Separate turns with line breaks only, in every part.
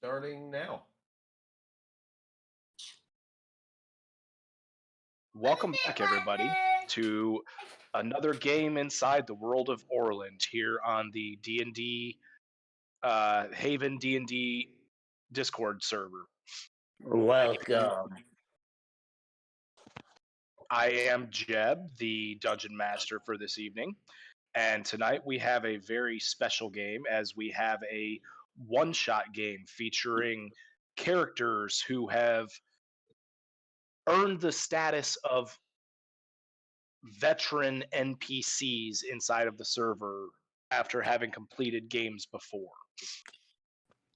starting now.
Welcome back, everybody, to another game inside the world of Orland here on the D&D Haven D&D Discord server.
Welcome.
I am Jeb, the Dungeon Master for this evening, and tonight we have a very special game as we have a one-shot game featuring characters who have earned the status of veteran NPCs inside of the server after having completed games before.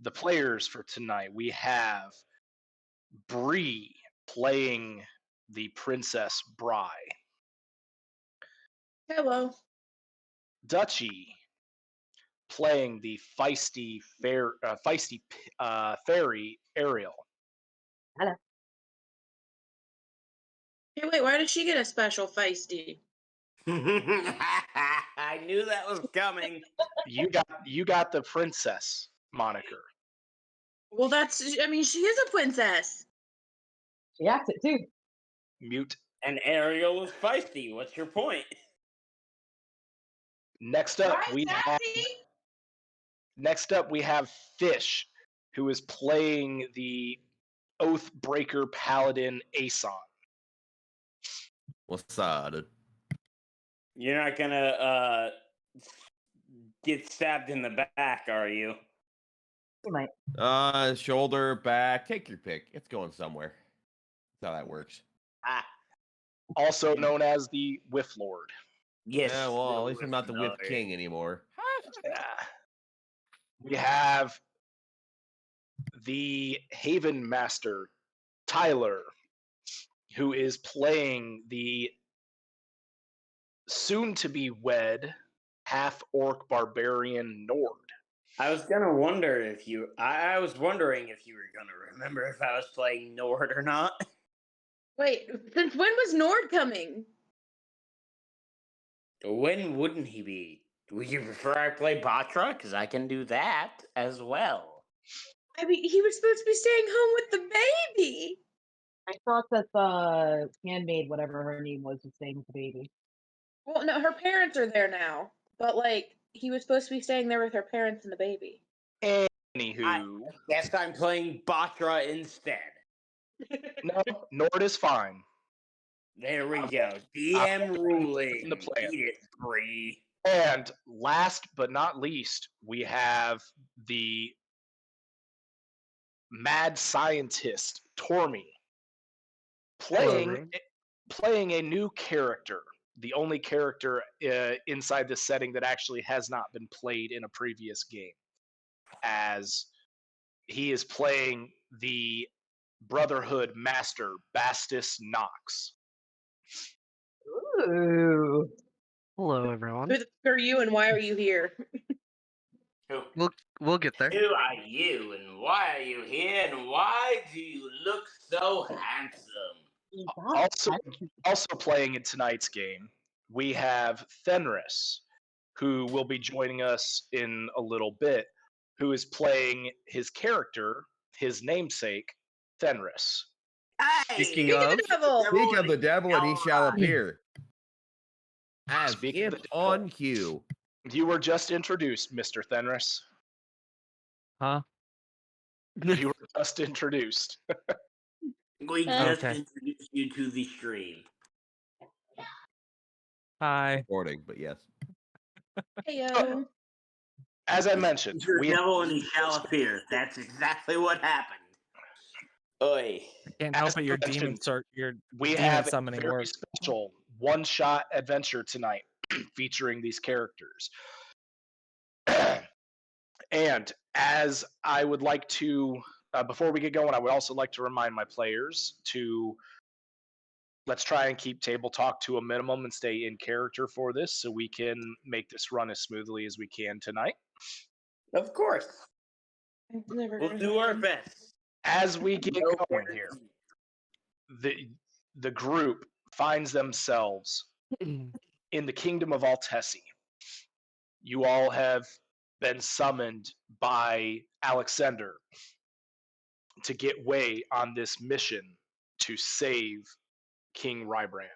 The players for tonight, we have Bree playing the Princess Bry,
Hello.
Dutchy playing the feisty fairy Ariel.
Hello. Hey, wait, why did she get a special feisty?
I knew that was coming.
You got the princess moniker.
Well, she is a princess.
She acts it too.
Mute.
And Ariel was feisty. What's your point?
Next up we have Fish, who is playing the Oathbreaker Paladin Aeson.
What's up?
You're not gonna get stabbed in the back, are you?
You might.
Shoulder, back, take your pick. It's going somewhere. That's how that works.
Also known as the Whiff Lord.
Yes.
Yeah, well, at least I'm not the Whip King anymore.
We have the Haven Master, Tyler, who is playing the soon-to-be-wed half-orc barbarian Nord.
I was wondering if you were gonna remember if I was playing Nord or not.
Wait, since when was Nord coming?
When wouldn't he be? Would you prefer I play Batra? Because I can do that as well.
I mean, he was supposed to be staying home with the baby.
I thought that the handmaid, whatever her name was staying with the baby.
Well, no, her parents are there now. But, he was supposed to be staying there with her parents and the baby.
Anywho.
I guess I'm playing Batra instead.
No, Nord is fine.
There we go. DM ruling.
The plan.
Eat it, Bree.
And last but not least, we have the mad scientist, Tormy, playing a new character. The only character inside this setting that actually has not been played in a previous game, as he is playing the Brotherhood Master, Bastis Nox.
Ooh.
Hello, everyone.
Who the fuck are you and why are you here?
We'll get there.
Who are you and why are you here and why do you look so handsome?
Also playing in tonight's game, we have Fenris, who will be joining us in a little bit, who is playing his character, his namesake, Fenris.
Hey,
Speaking of
the devil and he shall appear. As
Speaking of
if
the devil.
on cue.
You were just introduced, Mr. Fenris.
Huh?
You were just introduced.
We just
Okay.
introduced you to the stream.
Hi.
Recording, but yes.
Heyo.
As I mentioned,
Mr.
we
Devil and he shall appear. That's exactly what happened. Oi.
Can't
As
help it. Your
mentioned,
demon start. Your
we
demon
have a
summoning
very
work.
special one-shot adventure tonight featuring these characters. And as I would like to, before we get going, I would also like to remind my players to let's try and keep table talk to a minimum and stay in character for this so we can make this run as smoothly as we can tonight.
Of course. We'll do our best.
As we get going here, the group finds themselves in the kingdom of Althesi. You all have been summoned by Alexander, to get way on this mission to save King Rhybran.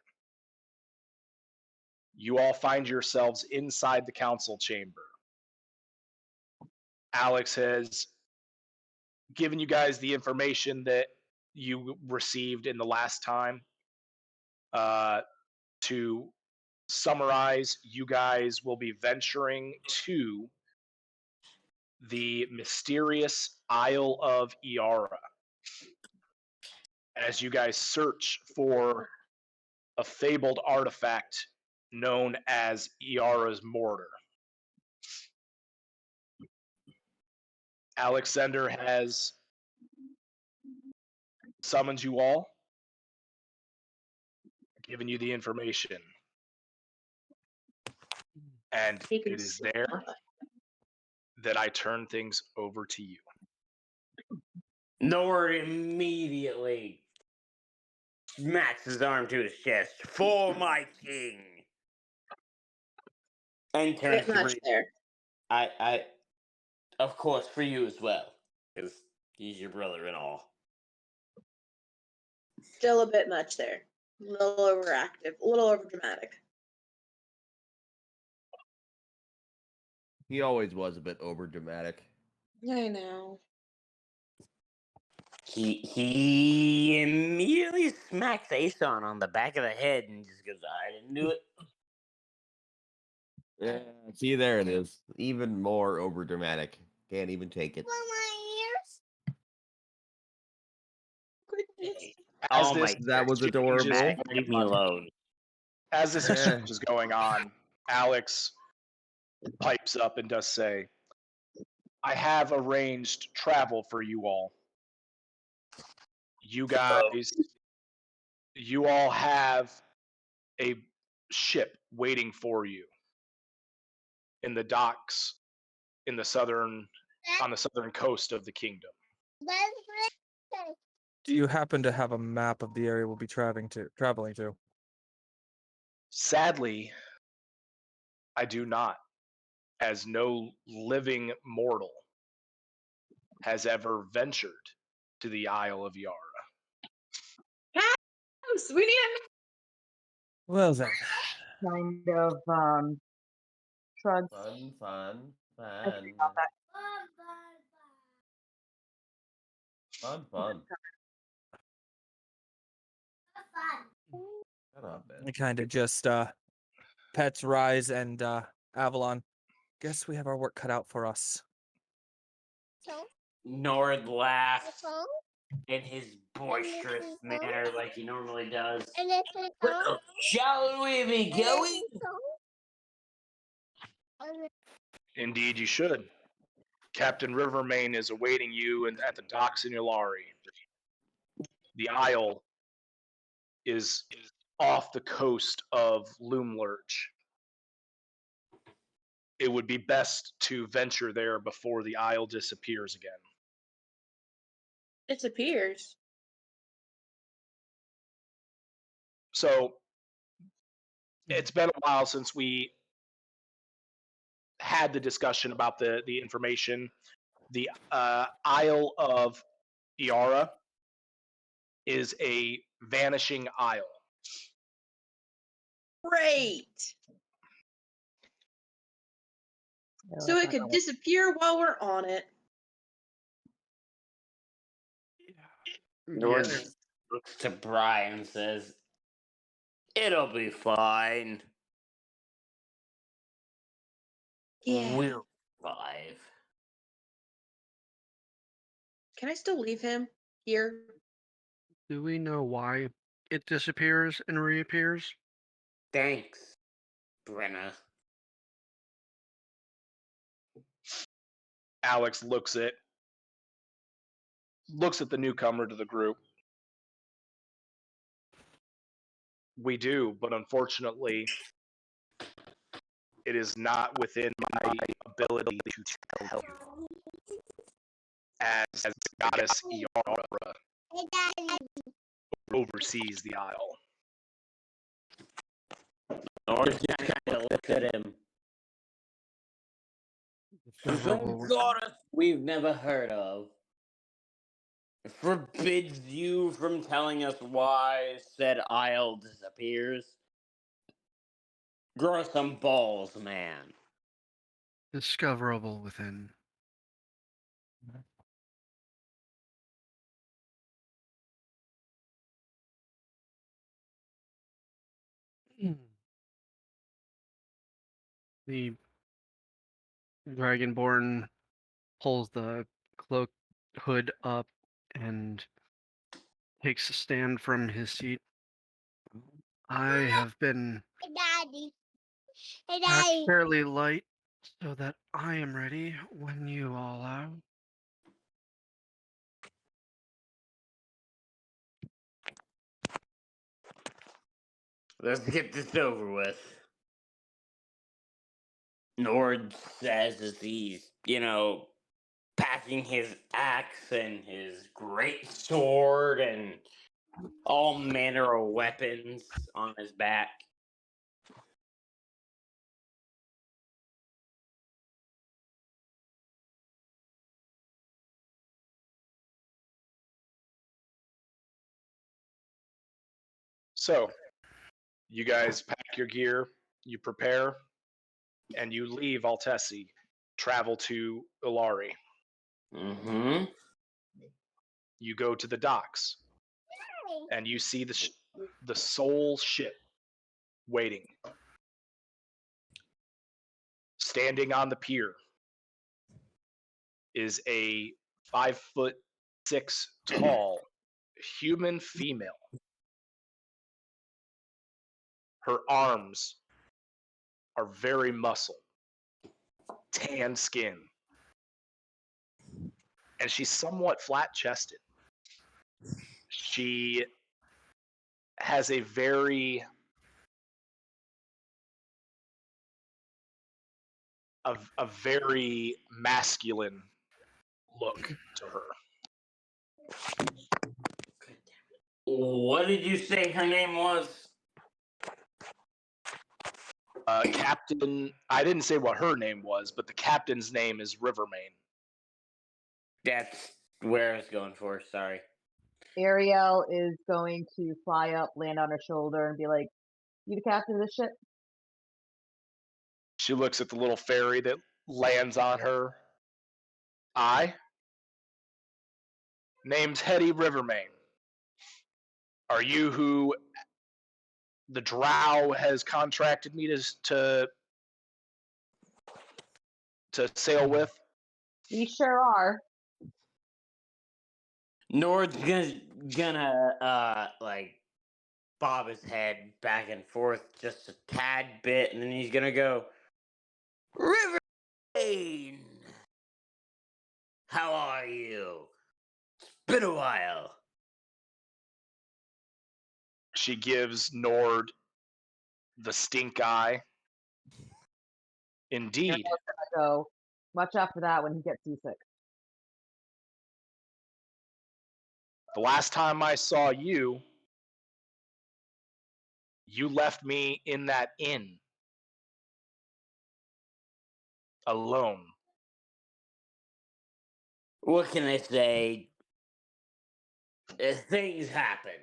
You all find yourselves inside the council chamber. Alex has given you guys the information that you received in the last time. To summarize, you guys will be venturing to the mysterious Isle of Iara as you guys search for a fabled artifact known as Iara's Mortar. Alexander has summoned you all, given you the information, and
He can
it is there that I turn things over to you.
Nord immediately smacks his arm to his chest. For my king! And turns
Bit
to
much
Reed.
there.
I, of course, for you as well, because he's your brother and all.
Still a bit much there. A little overactive, a little overdramatic.
He always was a bit over dramatic.
I know.
He immediately smacks Aeson on the back of the head and just goes, I didn't do it.
Yeah, see, there it is. Even more over dramatic. Can't even take it.
As
Oh
this
my,
That was
exchange is
adorable.
going
leave me
on-
alone.
As this
Yeah.
exchange is going on, Alex pipes up and does say, I have arranged travel for you all. You guys, you all have a ship waiting for you in the docks on the southern coast of the kingdom.
Do you happen to have a map of the area we'll be traveling to?
Sadly, I do not, as no living mortal has ever ventured to the Isle of Yara.
We need a
Well then,
Kind of shrugs.
Fun. Shut up, man.
it kind of just pets Rise and Avalon. Guess we have our work cut out for us.
Nord laughs in his boisterous manner like he normally does. Well, shall we be going?
Indeed, you should. Captain Rivermane is awaiting you at the docks in Yulari. The Isle is off the coast of Loomlurch. It would be best to venture there before the Isle disappears again.
disappears.
So, it's been a while since we had the discussion about the information. The Isle of Iara is a vanishing isle.
Great. So it could disappear while we're on it.
Nord
Yes.
just looks to Brian and says, it'll be fine.
Yeah.
We'll survive.
Can I still leave him here?
Do we know why it disappears and reappears?
Thanks, Brenna.
Alex looks at the newcomer to the group. We do, but unfortunately, it is not within my ability to tell you. As the goddess Iara oversees the isle.
Nord just kind of looks at him. Some goddess we've never heard of. forbids you from telling us why said isle disappears. Grow some balls, man.
Discoverable within. The Dragonborn pulls the cloak hood up and takes a stand from his seat. I have been packed fairly light so that I am ready when you all are.
Let's get this over with. Nord says as he's, packing his axe and his great sword and all manner of weapons on his back.
So, you guys pack your gear, you prepare, and you leave Althesi, travel to Ilari.
Mm-hmm.
You go to the docks, and you see the sole ship waiting. Standing on the pier is a 5'6" tall human female. Her arms are very muscled, tan skin, and she's somewhat flat-chested. She has a very masculine look to her.
What did you say her name was?
Captain, I didn't say what her name was, but the captain's name is Rivermane.
That's where I was going for, sorry.
Ariel is going to fly up, land on her shoulder, and be like, "You the captain of this ship?"
She looks at the little ferry that lands on her. I? Name's Hetty Rivermane. Are you who the drow has contracted me to sail with?
We sure are.
Nord's gonna bob his head back and forth just a tad bit, and then he's gonna go, Riverlane! How are you? It's been a while.
She gives Nord the stink eye. Indeed.
Ariel's gonna go, watch out for that when he gets seasick.
The last time I saw you, you left me in that inn. Alone.
What can I say? Things happened.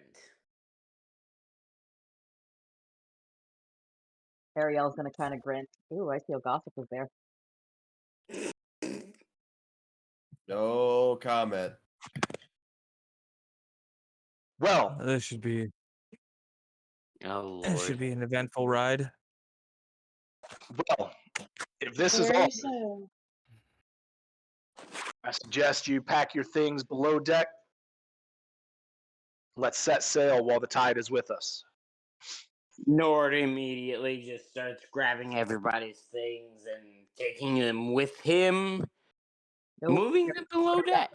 Ariel's gonna kind of grin. Ooh, I feel gossip was there.
No comment.
Well,
This should be
Oh,
it should
Lord.
be an eventful ride.
well, if this is all,
Very so.
I suggest you pack your things below deck. Let's set sail while the tide is with us.
Nord immediately just starts grabbing everybody's things and taking them with him,
Nope.
moving them below deck.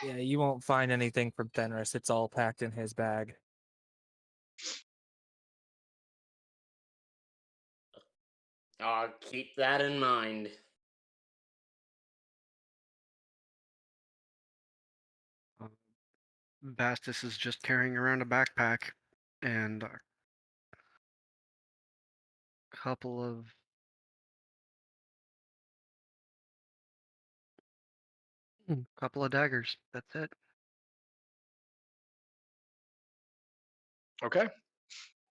Yeah, you won't find anything from Fenris. It's all packed in his bag.
I'll keep that in mind.
Bastus is just carrying around a backpack and a couple of Couple of daggers. That's it.
Okay.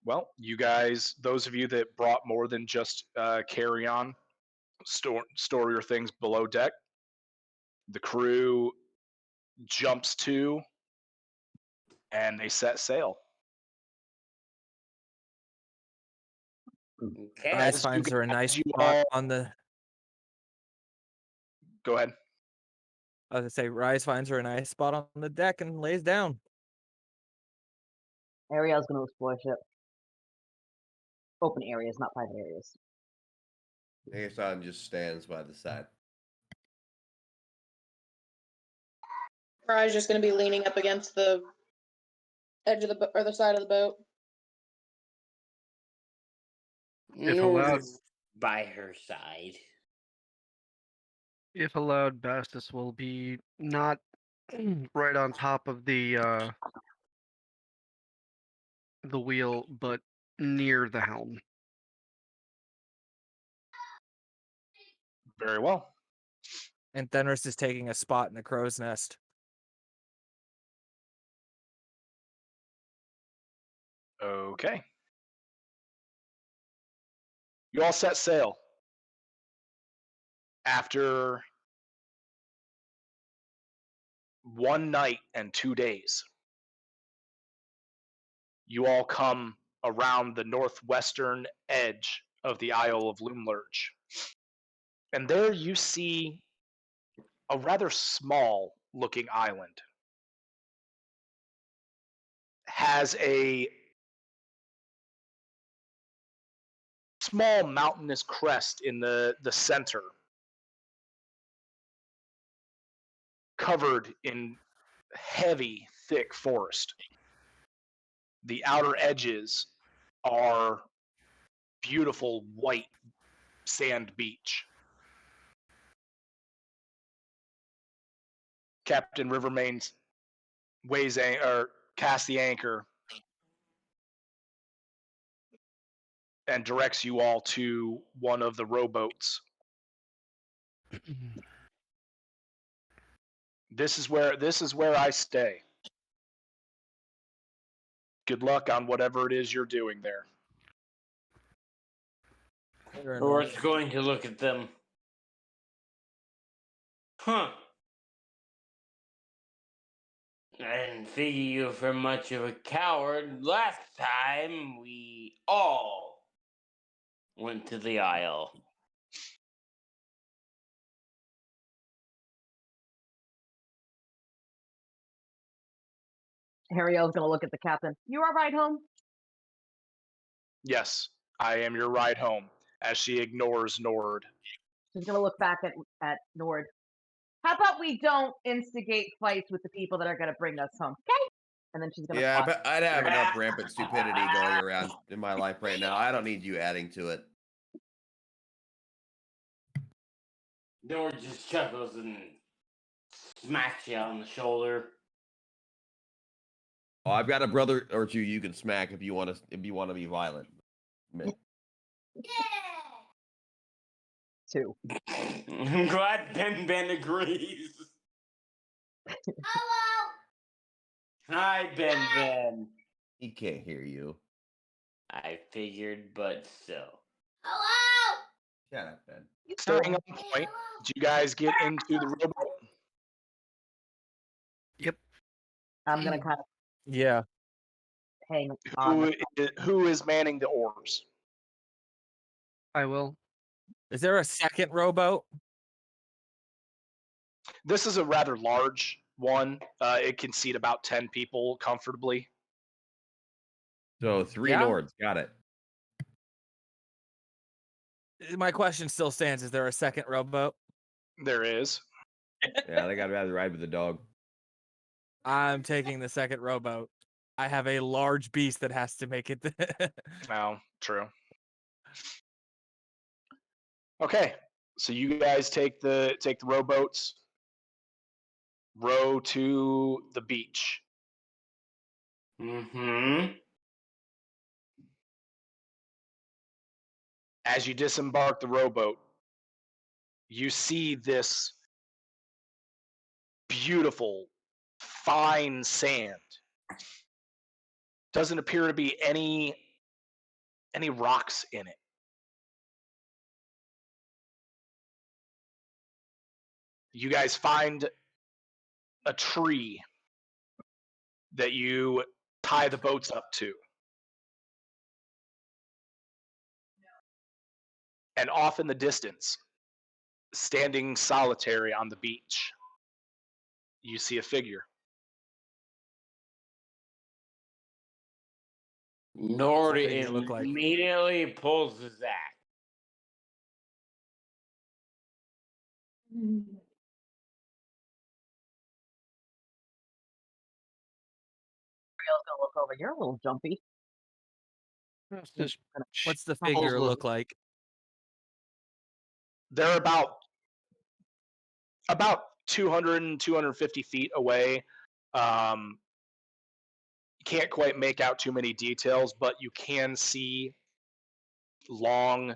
Well, you guys, those of you that brought more than just carry on, store your things below deck. The crew jumps to, and they set sail.
Okay.
Rise
As
finds her a
as
nice
you
spot
all
on the.
go ahead.
I was gonna say, Rise finds her a nice spot on the deck and lays down.
Ariel's gonna explore ship. Open areas, not private areas.
Aeson just stands by the side.
Rye's just gonna be leaning up against the edge of the or the side of the boat.
If allowed-
Nord by her side.
If allowed, Bastus will be not right on top of the wheel, but near the helm.
Very well.
And Fenris is taking a spot in the crow's nest.
Okay. You all set sail. After 1 night and 2 days, you all come around the northwestern edge of the Isle of Loomlurch. And there you see a rather small looking island. Has a small mountainous crest in the center, covered in heavy, thick forest. The outer edges are beautiful white sand beach. Captain Rivermains casts the anchor and directs you all to one of the rowboats. This is where I stay. Good luck on whatever it is you're doing there.
Nord's going to look at them. Huh. I didn't figure you for much of a coward. Last time we all went to the Isle.
Ariel's gonna look at the captain. You all right home?
Yes, I am your ride home, as she ignores Nord.
She's gonna look back at Nord. How about we don't instigate fights with the people that are gonna bring us home, okay? And then she's gonna.
Yeah,
fly.
but I'd have enough rampant stupidity going around in my life right now. I don't need you adding to it.
Nord just chuckles and smacks you on the shoulder.
Oh, I've got a brother or two you can smack if you want to be violent.
Two.
I'm glad Ben agrees. Hello. Hi, Ben.
He can't hear you.
I figured, but still. Hello.
Shut up, Ben.
Staying on point, did you guys get into the rowboat?
Yep.
I'm gonna kind of
Yeah.
hang on.
Who is manning the oars?
I will.
Is there a second rowboat?
This is a rather large one. It can seat about 10 people comfortably.
So 3
Yeah?
Nords, got it.
My question still stands. Is there a second rowboat?
There is.
Yeah, they got to ride with the dog.
I'm taking the second rowboat. I have a large beast that has to make it.
No, true. Okay, so you guys take the rowboats, row to the beach.
Mm-hmm.
As you disembark the rowboat, you see this beautiful, fine sand. Doesn't appear to be any rocks in it. You guys find a tree that you tie the boats up to. And off in the distance, standing solitary on the beach, you see a figure.
Nord
What's the figure look like?
immediately pulls his axe.
Reel's gonna look over. You're a little jumpy.
Just
What's the
pulls
figure
the-
look like?
They're about 200, 250 feet away. Can't quite make out too many details, but you can see long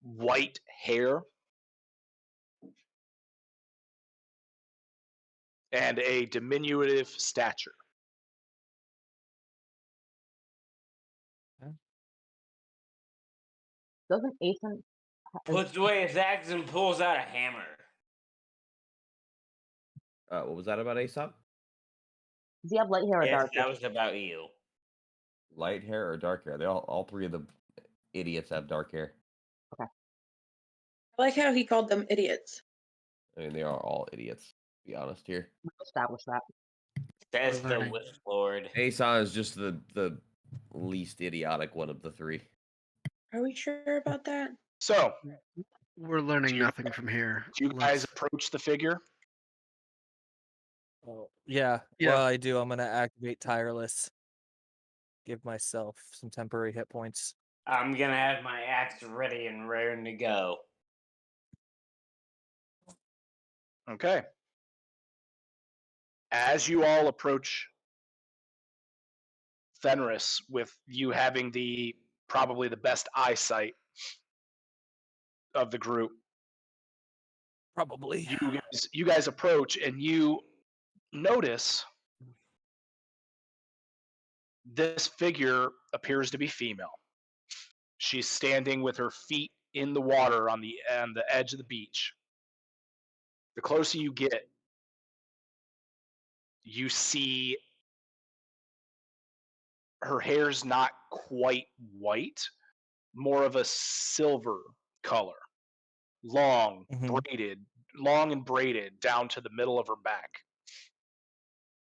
white hair and a diminutive stature.
Doesn't Aeson
Puts away his axe and pulls out a hammer.
What was that about Aesop?
does he have light hair or
Yes,
dark hair?
that was about you.
Light hair or dark hair? They all three of the idiots have dark hair.
I like how he called them idiots.
I mean, they are all idiots. To be honest here.
We'll establish that.
Says
We're
the
learning.
Witch Lord.
Aeson is just the least idiotic one of the three.
Are we sure about that?
So,
We're learning
Do you-
nothing from here.
do you guys
Let's-
approach the figure?
Yeah.
Yeah.
Well, I do. I'm gonna activate Tireless. Give myself some temporary hit points.
I'm gonna have my axe ready and raring to go.
Okay. As you all approach Fenris, with you having probably the best eyesight of the group,
Probably.
you guys approach and you notice this figure appears to be female. She's standing with her feet in the water on the edge of the beach. The closer you get, you see her hair's not quite white, more of a silver color, long,
Mhm.
long and braided down to the middle of her back.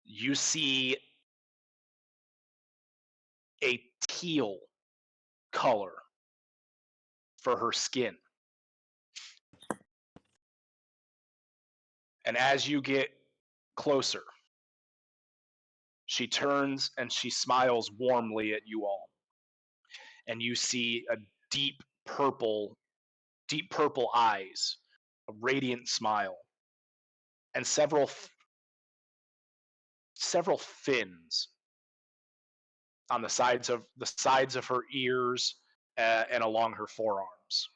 You see a teal color for her skin. And as you get closer, she turns and she smiles warmly at you all. And you see a deep purple eyes, a radiant smile, and several fins on the sides of her ears and along her forearms.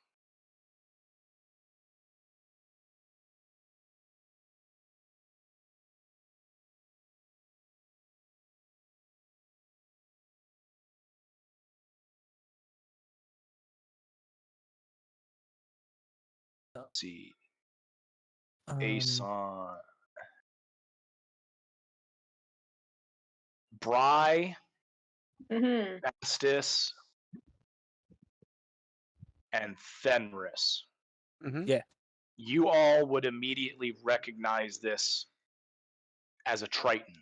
Let's see. Aeson. Bry,
Mm-hmm.
Estes, and Fenris.
Mhm.
Yeah.
You all would immediately recognize this as a Triton.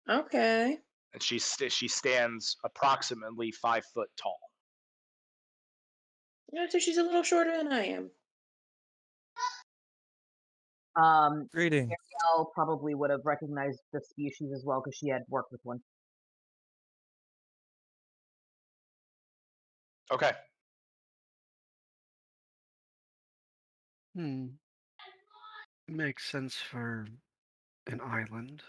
Okay.
And she stands approximately 5 foot tall.
Yeah, so she's a little shorter than I am.
Greeting.
Ariel probably would have recognized the species as well because she had worked with one.
Okay.
Makes sense for an island.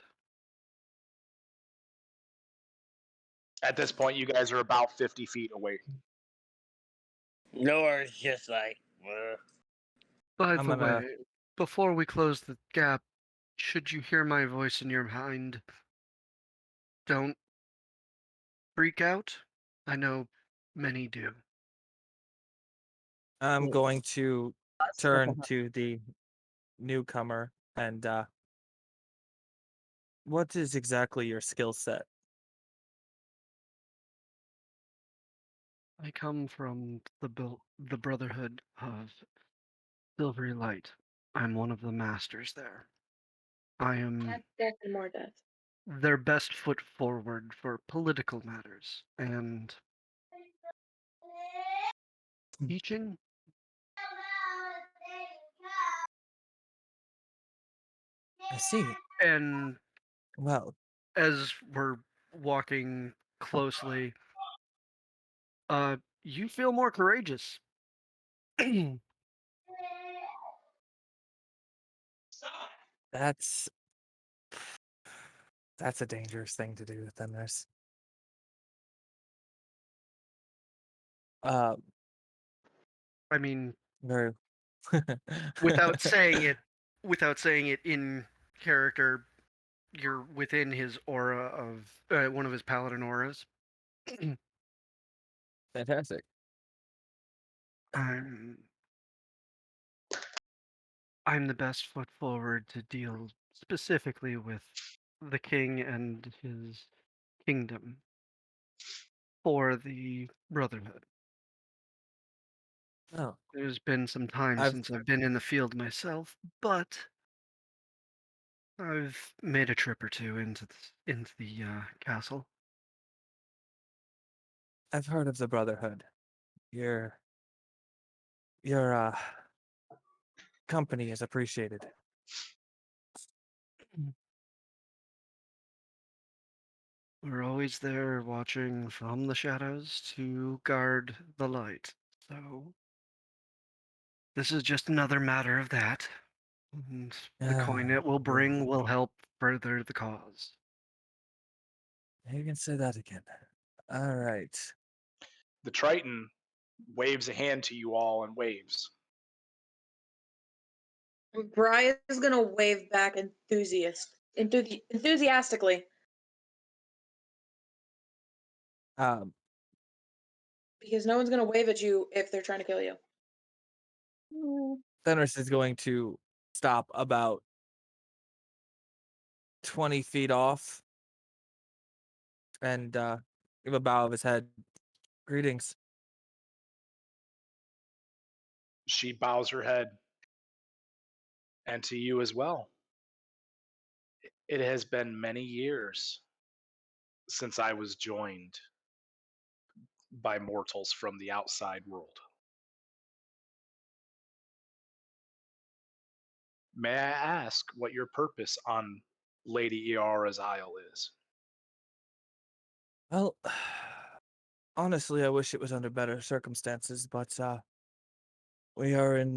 At this point, you guys are about 50 feet away.
Nora's just like, "Ugh."
By
I'm
the
gonna-
way, before we close the gap, should you hear my voice in your mind, don't freak out. I know many do.
I'm
Cool.
going to turn to the newcomer and what is exactly your skill set?
I come from the Brotherhood of Silvery Light. I'm one of the masters there. I am
Add death and more death.
their best foot forward for political matters and teaching.
I see.
And
Well,
as we're walking closely, you feel more courageous.
that's that's a dangerous thing to do with them. There's uh
I mean,
very
without saying it in character, you're within his aura of one of his paladin auras.
fantastic.
I'm I'm the best foot forward to deal specifically with the king and his kingdom for the Brotherhood.
Oh,
There's been some time
I've
since I've been in the field myself, but I've made a trip or two into the castle.
I've heard of the Brotherhood. Your your company is appreciated.
We're always there watching from the shadows to guard the light. So this is just another matter of that. And the coin it will
Yeah,
bring will help further the cause.
you can say that again. All right.
The Triton waves a hand to you all and waves.
Brian is gonna wave back enthusiastically
Um,
because no one's gonna wave at you if they're trying to kill you.
Fenris is going to stop about 20 feet off and give a bow of his head. Greetings.
She bows her head, and to you as well. It has been many years since I was joined by mortals from the outside world. May I ask what your purpose on Lady Iara's Isle is?
Well, honestly, I wish it was under better circumstances, but we are in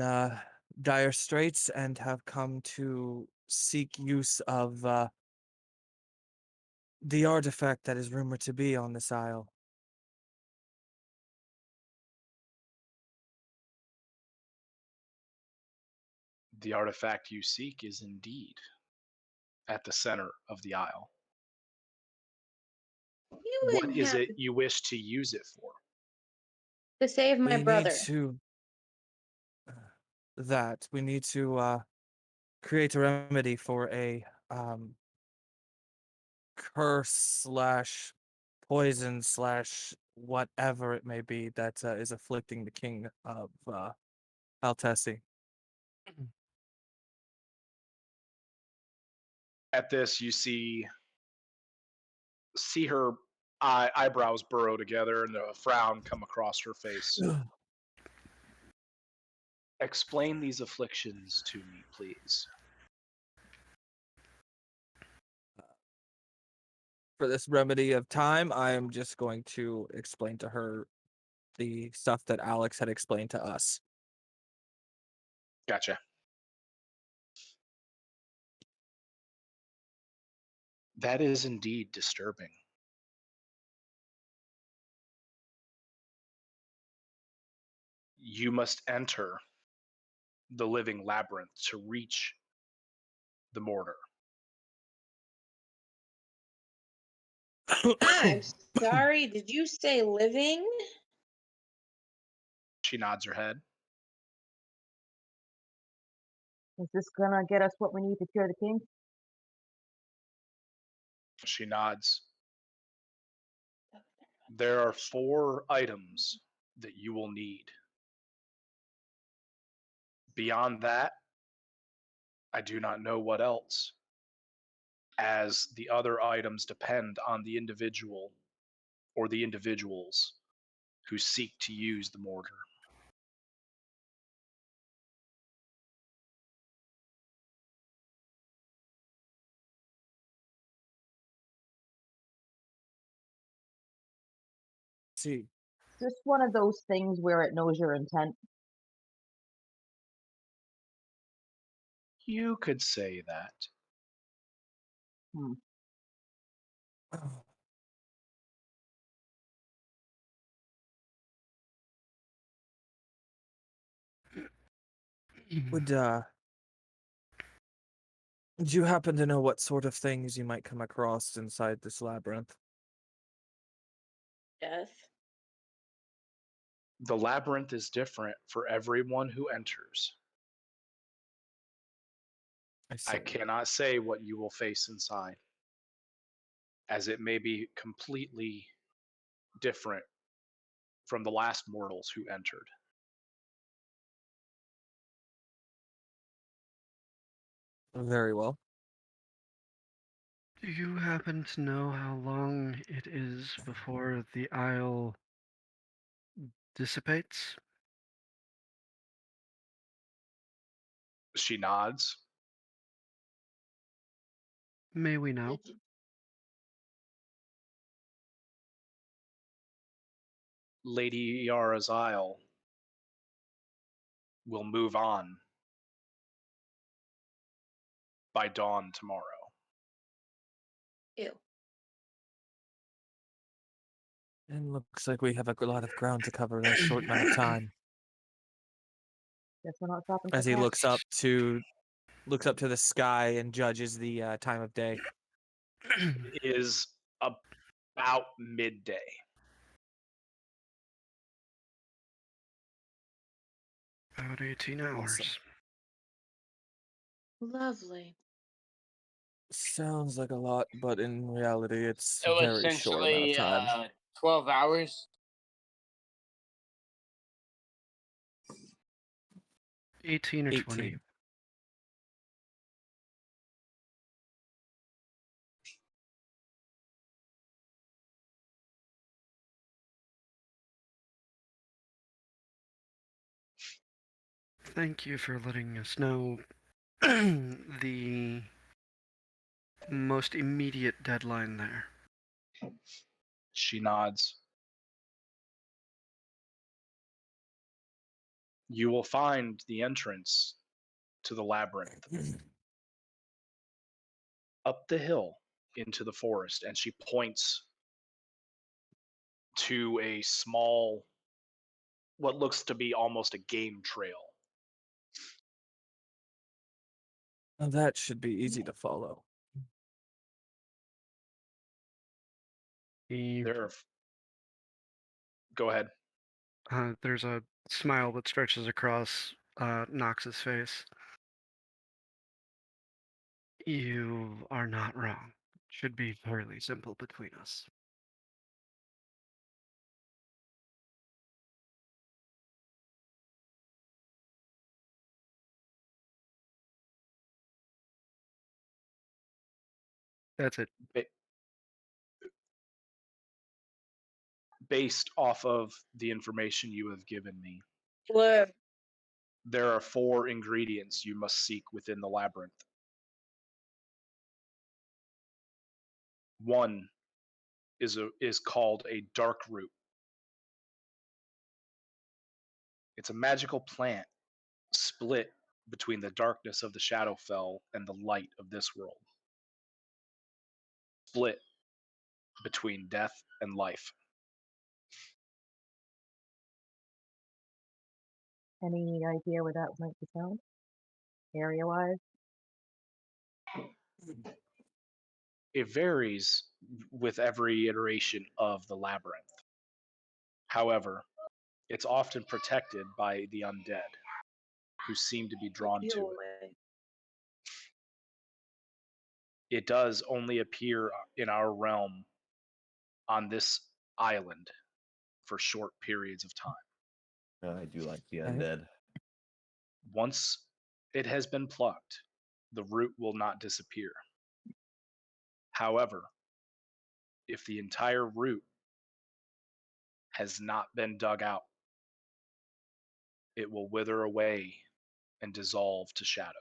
dire straits and have come to seek use of the artifact that is rumored to be on this isle.
The artifact you seek is indeed at the center of the isle.
You
What
wouldn't
is
have
it you wish to use it for?
to save my
We
brother.
need to we need to create a remedy for a curse slash poison slash whatever it may be that is afflicting the king of Althesi.
At this, you see her eyebrows burrow together and a frown come across her face. Explain these afflictions to me, please.
For this remedy of time, I am just going to explain to her the stuff that Alex had explained to us.
Gotcha. That is indeed disturbing. You must enter the living labyrinth to reach the mortar.
I'm sorry, did you say living?
She nods her head.
Is this gonna get us what we need to cure the king?
She nods. There are 4 items that you will need. Beyond that, I do not know what else, as the other items depend on the individual or the individuals who seek to use the mortar.
See,
Is this one of those things where it knows your intent?
You could say that.
Hmm.
would you happen to know what sort of things you might come across inside this labyrinth?
Yes.
The labyrinth is different for everyone who enters.
I
I
see.
cannot say what you will face inside, as it may be completely different from the last mortals who entered.
Very well.
Do you happen to know how long it is before the isle dissipates?
She nods.
May we know?
Lady Yara's Isle will move on by dawn tomorrow.
Ew.
And looks like we have a lot of ground to cover in a short amount of time.
Guess we're not stopping for
As he
that.
looks up to the sky and judges the time of day.
It is about midday.
About 18 hours.
Awesome.
Lovely.
Sounds like a lot, but in reality, it's
So
a very short amount of
essentially,
time.
12 hours.
18 or 20.
18.
Thank you for letting us know the most immediate deadline there.
She nods. You will find the entrance to the labyrinth up the hill into the forest, and she points to a small, what looks to be almost a game trail.
Now that should be easy to follow.
Go ahead.
There's a smile that stretches across Knox's face. You are not wrong. Should be fairly simple between us. That's it.
Based off of the information you have given me,
Flip.
there are 4 ingredients you must seek within the labyrinth. One is called a dark root. It's a magical plant split between the darkness of the Shadowfell and the light of this world. Split between death and life.
Any idea where that might be found? Area-wise?
It varies with every iteration of the labyrinth. However, it's often protected by the undead, who seem to be drawn
Peel
to it.
away.
It does only appear in our realm on this island for short periods of time.
I do like the
Okay.
undead.
Once it has been plucked, the root will not disappear. However, if the entire root has not been dug out, it will wither away and dissolve to shadow.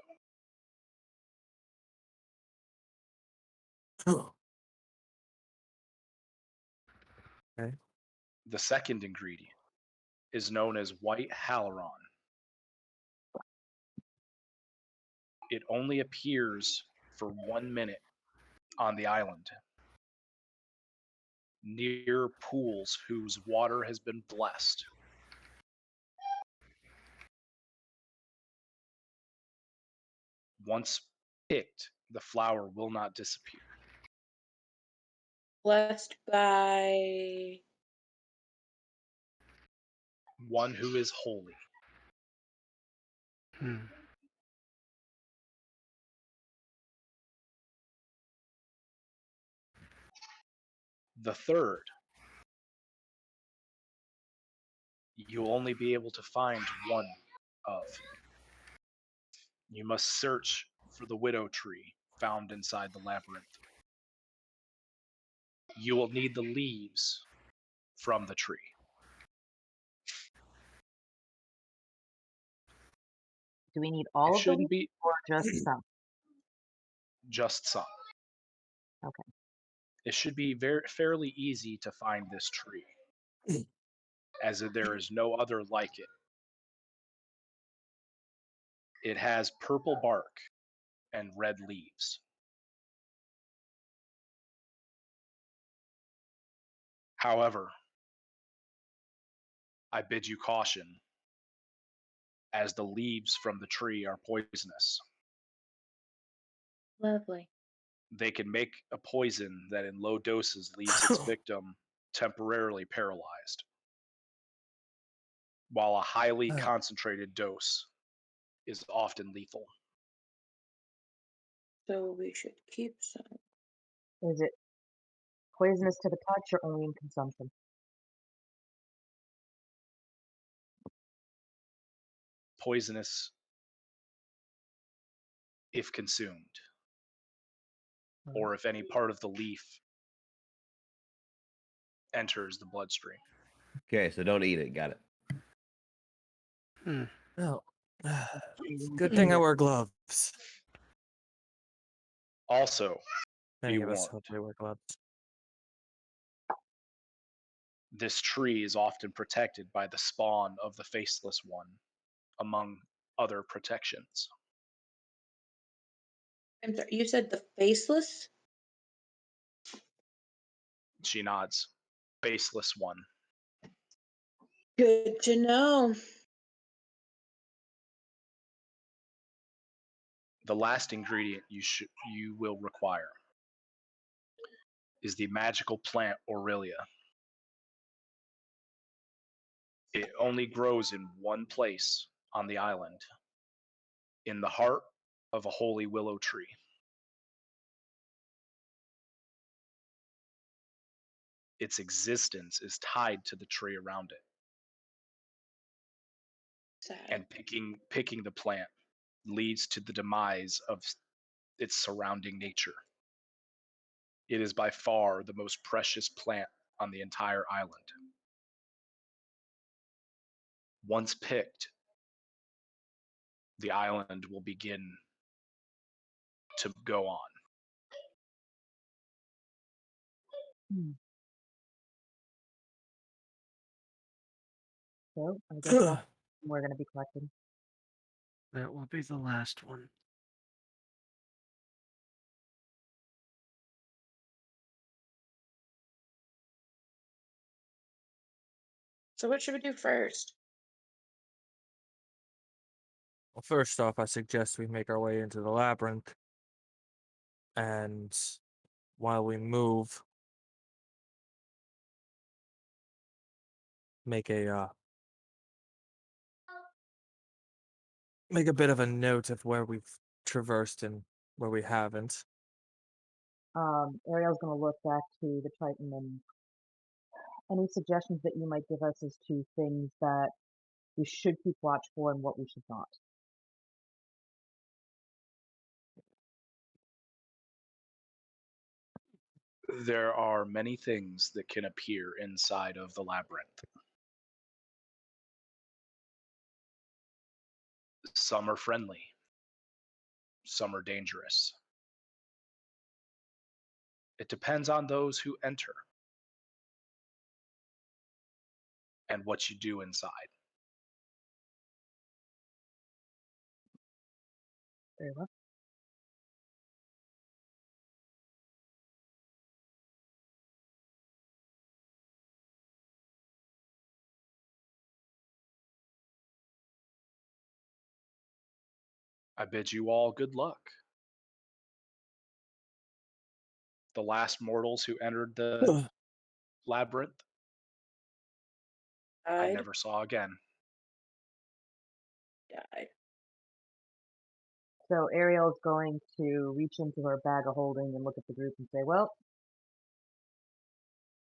Okay.
The second ingredient is known as white hyaluron. It only appears for 1 minute on the island, near pools whose water has been blessed. Once picked, the flower will not disappear.
Blessed by
One who is holy.
Hmm.
The third, you'll only be able to find one of. You must search for the widow tree found inside the labyrinth. You will need the leaves from the tree.
Do we need
It
all of the
shouldn't
leaves
be
or just some?
just some.
Okay.
It should be fairly easy to find this tree, as there is no other like it. It has purple bark and red leaves. However, I bid you caution, as the leaves from the tree are poisonous.
lovely.
They can make a poison that in low doses leaves its victim temporarily paralyzed, while a highly concentrated dose is often lethal.
So we should keep some.
Is it poisonous to the touch or only in consumption?
Poisonous if consumed, or if any part of the leaf enters the bloodstream.
Okay, so don't eat it. Got it.
Hmm.
Oh. Good thing I wear gloves.
Also,
Many
be
of us
warned,
hopefully wear gloves.
this tree is often protected by the spawn of the Faceless One, among other protections.
I'm sorry, you said the faceless?
She nods. Faceless One.
Good to know.
The last ingredient you will require is the magical plant Aurelia. It only grows in one place on the island, in the heart of a holy willow tree. Its existence is tied to the tree around it,
Sad.
and picking the plant leads to the demise of its surrounding nature. It is by far the most precious plant on the entire island. Once picked, the island will begin to go on.
Hmm. So I guess that's what we're going to be collecting.
That will be the last one.
So what should we do first?
Well, first off, I suggest we make our way into the labyrinth, and while we move, make a bit of a note of where we've traversed and where we haven't.
Ariel's going to look back to the Triton and any suggestions that you might give us as to things that we should keep watch for and what we should not.
There are many things that can appear inside of the labyrinth. Some are friendly, some are dangerous. It depends on those who enter and what you do inside.
Very well.
I bid you all good luck. The last mortals who entered the labyrinth, I
Died.
never saw again.
Died.
So Ariel's going to reach into her bag of holding and look at the group and say, well,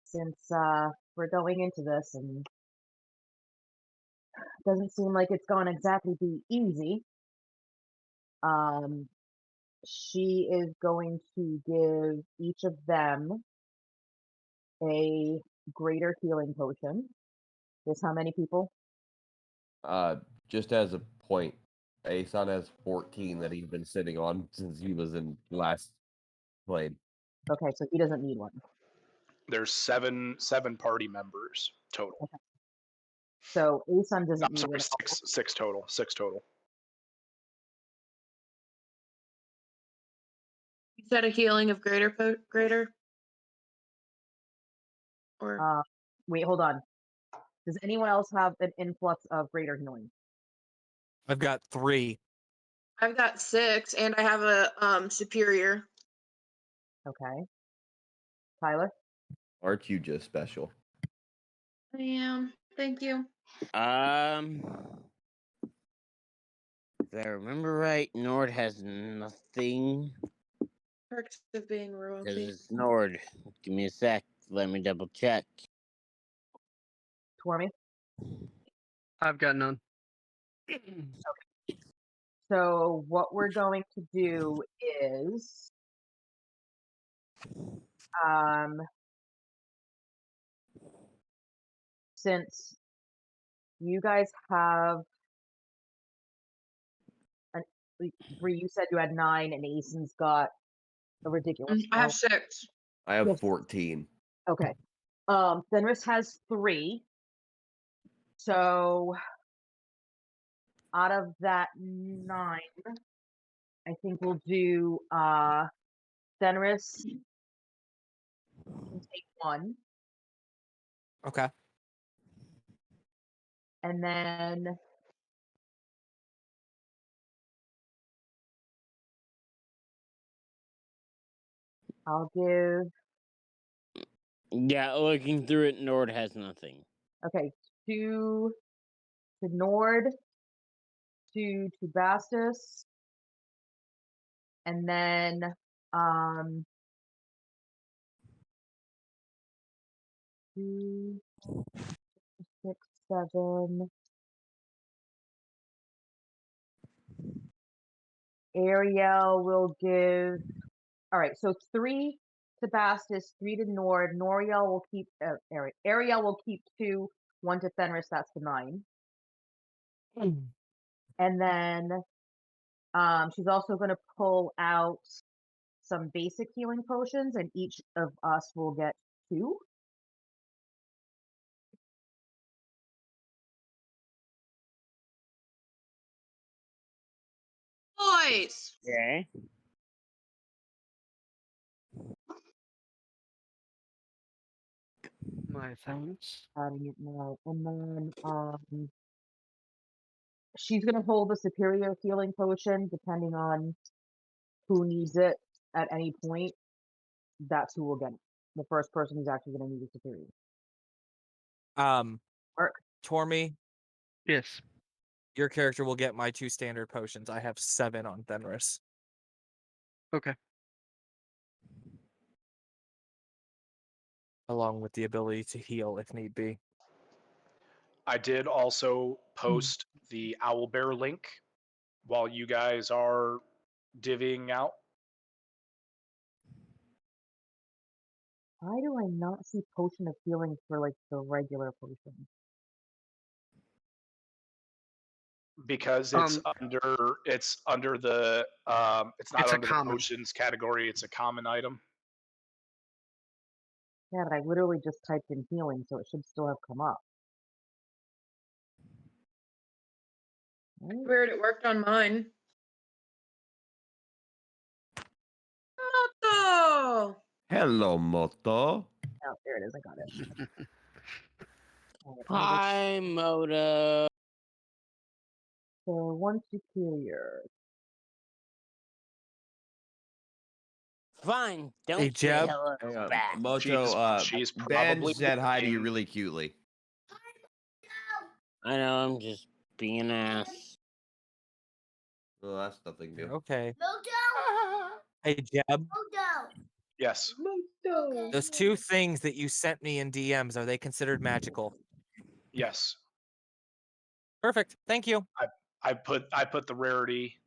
since we're going into this and it doesn't seem like it's going to exactly be easy, she is going to give each of them a greater healing potion. There's how many people?
Just as a point, Aeson has 14 that he's been sitting on since he was in last played.
Okay, so he doesn't need one.
There's seven party members total.
Okay. So Aeson doesn't
I'm
need
sorry,
one.
six total. Six total.
You said a healing of greater? Or
Wait, hold on. Does anyone else have an influx of greater healing?
I've got 3.
I've got 6 and I have a superior.
Okay. Tyler?
Aren't you just special?
I am. Thank you.
If I remember right, Nord has nothing.
Perks of being
Because
royalty.
it's Nord. Give me a sec. Let me double check.
Tormy?
I've got none.
So what we're going to do is since you guys have Bree, you said you had 9 and Aeson's got a ridiculous
I have
amount.
6.
I have
Yes.
14.
Okay. Fenris has 3. So out of that 9, I think we'll do Fenris can take 1.
Okay.
And then I'll give
Yeah, looking through it, Nord has nothing.
okay, 2 to Nord, 2 to Bastus, and then 2, 6, 7. Ariel will give. All right, so 3 to Bastus, 3 to Nord. Noriel will keep. Ariel will keep 2. 1 to Fenris. That's the 9. And then she's also going to pull out some basic healing potions, and each of us will get 2.
Boys!
Okay.
My thanks.
Adding it now, and then she's gonna hold the superior healing potion depending on who needs it at any point. That's who will get it. The first person who's actually gonna need the superior. Mark.
Tormy,
Yes.
your character will get my 2 standard potions. I have 7 on Fenris.
Okay.
Along with the ability to heal if need be.
I did also post the Owlbear link while you guys are divvying out.
Why do I not see potion of healing for like the regular potion?
Because it's under the it's not
It's a
under the
common.
potions category. It's a common item.
Yeah, but I literally just typed in healing, so it should still have come up. Right?
Weird, it worked on mine. Moto!
Hello, Moto.
Oh, there it is. I got it. Alright,
Hi, Moto.
so one superior.
Fine, don't
Hey,
say
Jeb.
hello
Hang on.
back.
Moto,
She's
Ben
probably
said hi to you
working.
really cutely.
I know, I'm just being an ass.
Well, that's nothing new.
Okay. Hey, Jeb.
Yes.
Moto!
Those 2 things that you sent me in DMs, are they considered magical?
Yes.
Perfect. Thank you.
I put the rarity.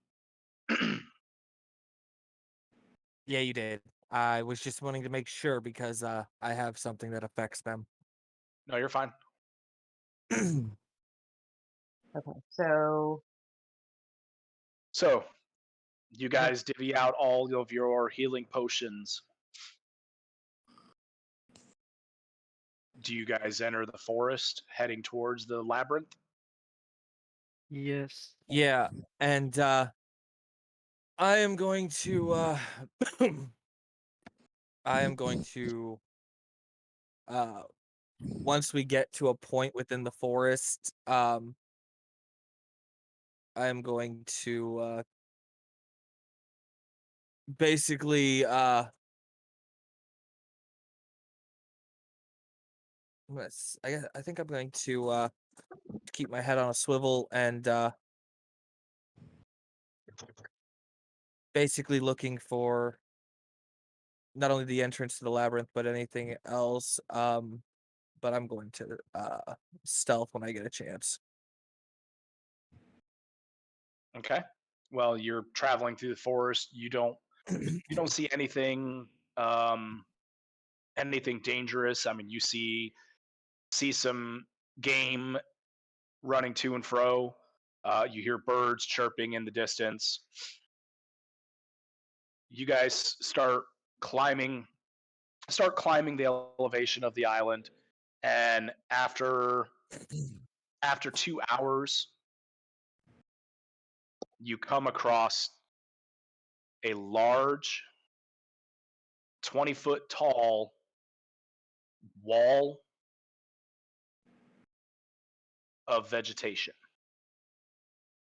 Yeah, you did. I was just wanting to make sure because I have something that affects them.
No, you're fine.
Okay, so
So, you guys divvy out all of your healing potions. Do you guys enter the forest heading towards the labyrinth?
Yes.
Yeah, and I am going to I am going to once we get to a point within the forest, I am going to basically I think I'm going to keep my head on a swivel and basically looking for not only the entrance to the labyrinth but anything else. But I'm going to stealth when I get a chance.
Okay. Well, you're traveling through the forest. You don't see anything anything dangerous. I mean, you see some game running to and fro. You hear birds chirping in the distance. You guys start climbing the elevation of the island, and after 2 hours, you come across a large 20-foot tall wall of vegetation.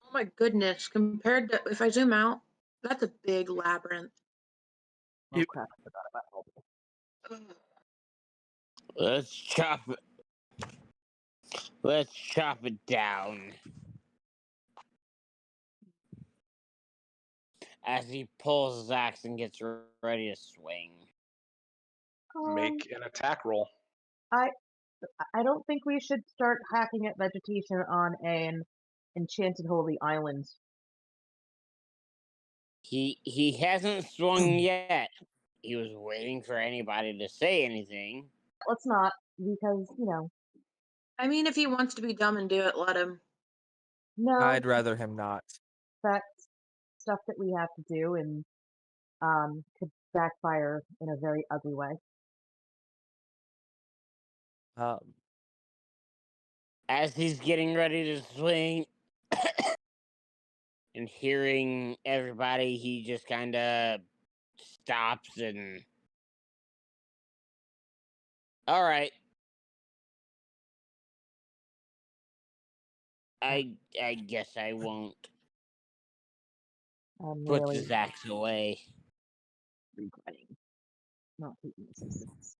Oh my goodness, compared to if I zoom out, that's a big labyrinth.
oh
Yep.
crap, I forgot about all this.
Ugh.
Let's chop it. Let's chop it down. As he pulls his axe and gets ready to swing.
Make an attack roll.
I don't think we should start hacking at vegetation on an enchanted holy island.
He hasn't swung yet. He was waiting for anybody to say anything.
Let's not, because,
I mean, if he wants to be dumb and do it, let him.
no,
I'd rather him not.
that's stuff that we have to do and could backfire in a very ugly way.
As he's getting ready to swing and hearing everybody, he just kind of stops and. All right. I guess I won't.
I'm
Puts
really
his axe away.
regretting not taking assistance.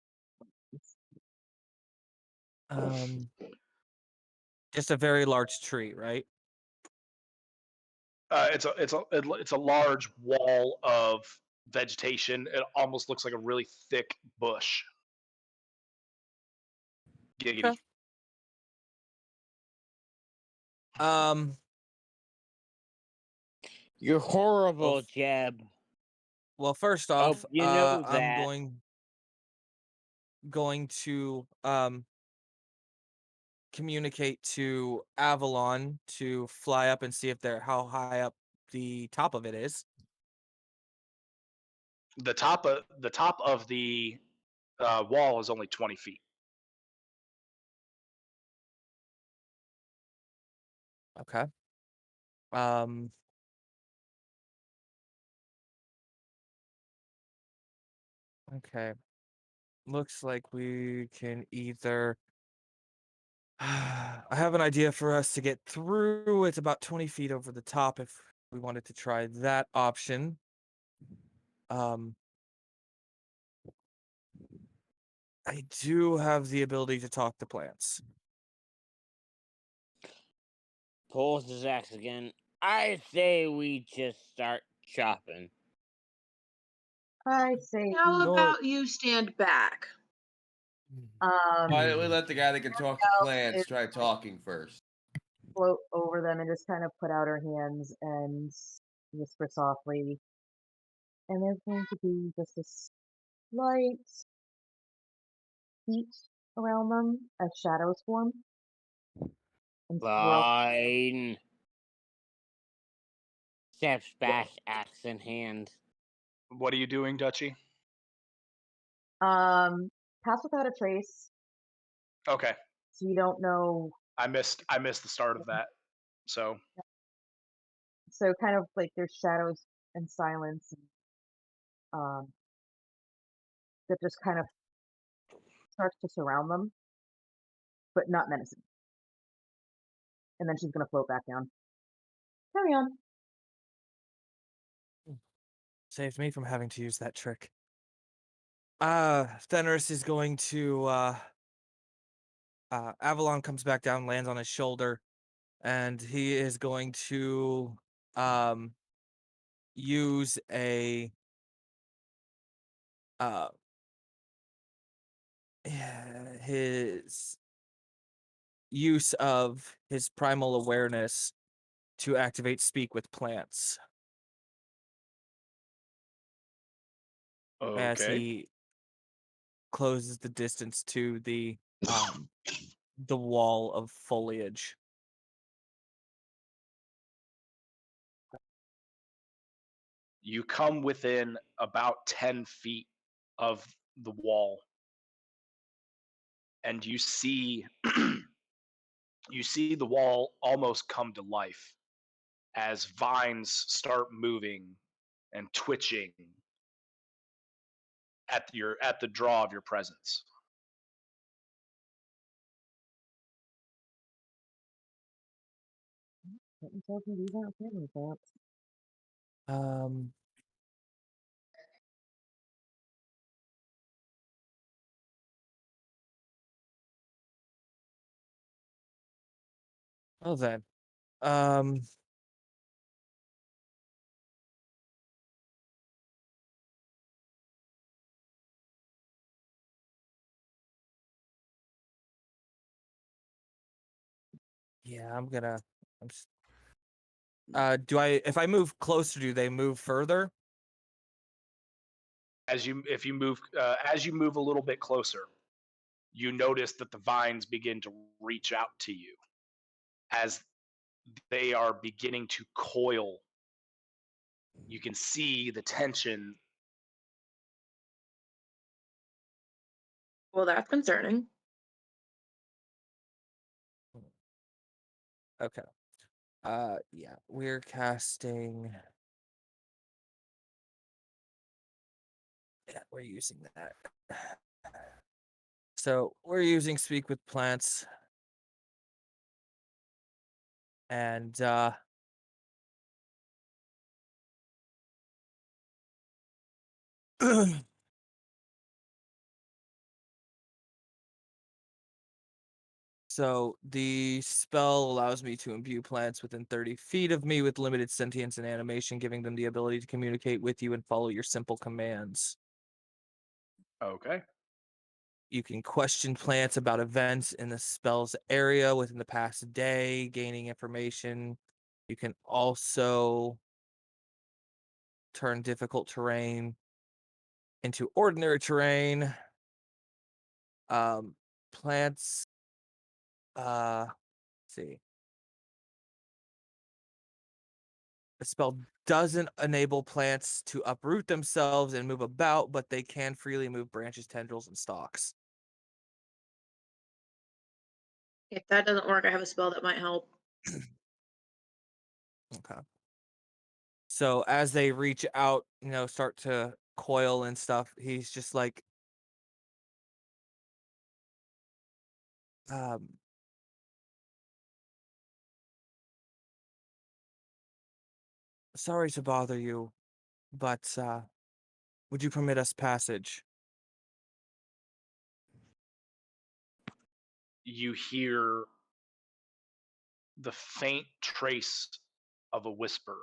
Just a very large tree, right?
It's a large wall of vegetation. It almost looks like a really thick bush. Giggity.
Okay.
You're horrible,
Well,
Jeb.
Well, first
Oh,
off,
you know
I'm
that.
going to communicate to Avalon to fly up and see if they're how high up the top of it is.
The top of the wall is only 20 feet.
Okay. Okay. Looks like we can either I have an idea for us to get through. It's about 20 feet over the top if we wanted to try that option. I do have the ability to talk to plants.
Pulls his axe again. I say we just start chopping.
I say
How
we
about you stand back?
Why don't we let the guy that can talk to plants
is
try talking first?
float over them and just kind of put out her hands and whisper softly. And there's going to be just a slight heat around them as shadows form. And swirl.
Fine. Steps back, axe in hand.
What are you doing, Dutchy?
Pass without a trace.
Okay.
So you don't know.
I missed the start of that. So
kind of like there's shadows and silence, that just kind of starts to surround them, but not menacing. And then she's gonna float back down. Carry on.
Saved me from having to use that trick. Fenris is going to Avalon comes back down, lands on his shoulder, and he is going to use a his use of his primal awareness to activate speak with plants as
okay.
he closes the distance to the wall of foliage.
You come within about 10 feet of the wall, and you see you see the wall almost come to life as vines start moving and twitching at the draw of your presence.
Let me tell you, these aren't family plants.
Well then, yeah, I'm just, if I move closer, do they move further?
As you move a little bit closer, you notice that the vines begin to reach out to you as they are beginning to coil. You can see the tension.
Well, that's concerning.
Okay. Yeah, we're casting. Yeah, we're using that. So we're using speak with plants. And so the spell allows me to imbue plants within 30 feet of me with limited sentience and animation, giving them the ability to communicate with you and follow your simple commands.
Okay.
You can question plants about events in the spell's area within the past day, gaining information. You can also turn difficult terrain into ordinary terrain. Plants, let's see. The spell doesn't enable plants to uproot themselves and move about, but they can freely move branches, tendrils, and stalks.
If that doesn't work, I have a spell that might help.
Okay. So as they reach out, start to coil and stuff, he's just like, sorry to bother you, but would you permit us passage?
You hear the faint trace of a whisper.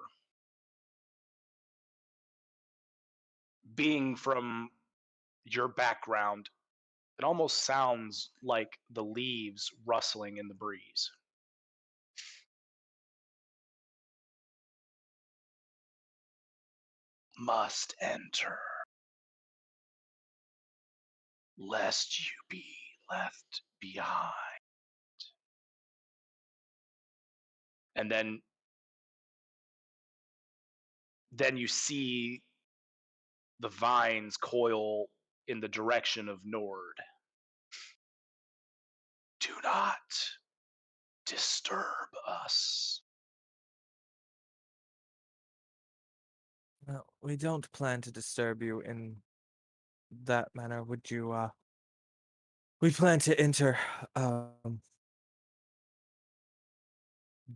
Being from your background, it almost sounds like the leaves rustling in the breeze. Must enter, lest you be left behind. And then you see the vines coil in the direction of Nord. Do not disturb us.
No, we don't plan to disturb you in that manner. Would you, we plan to enter, would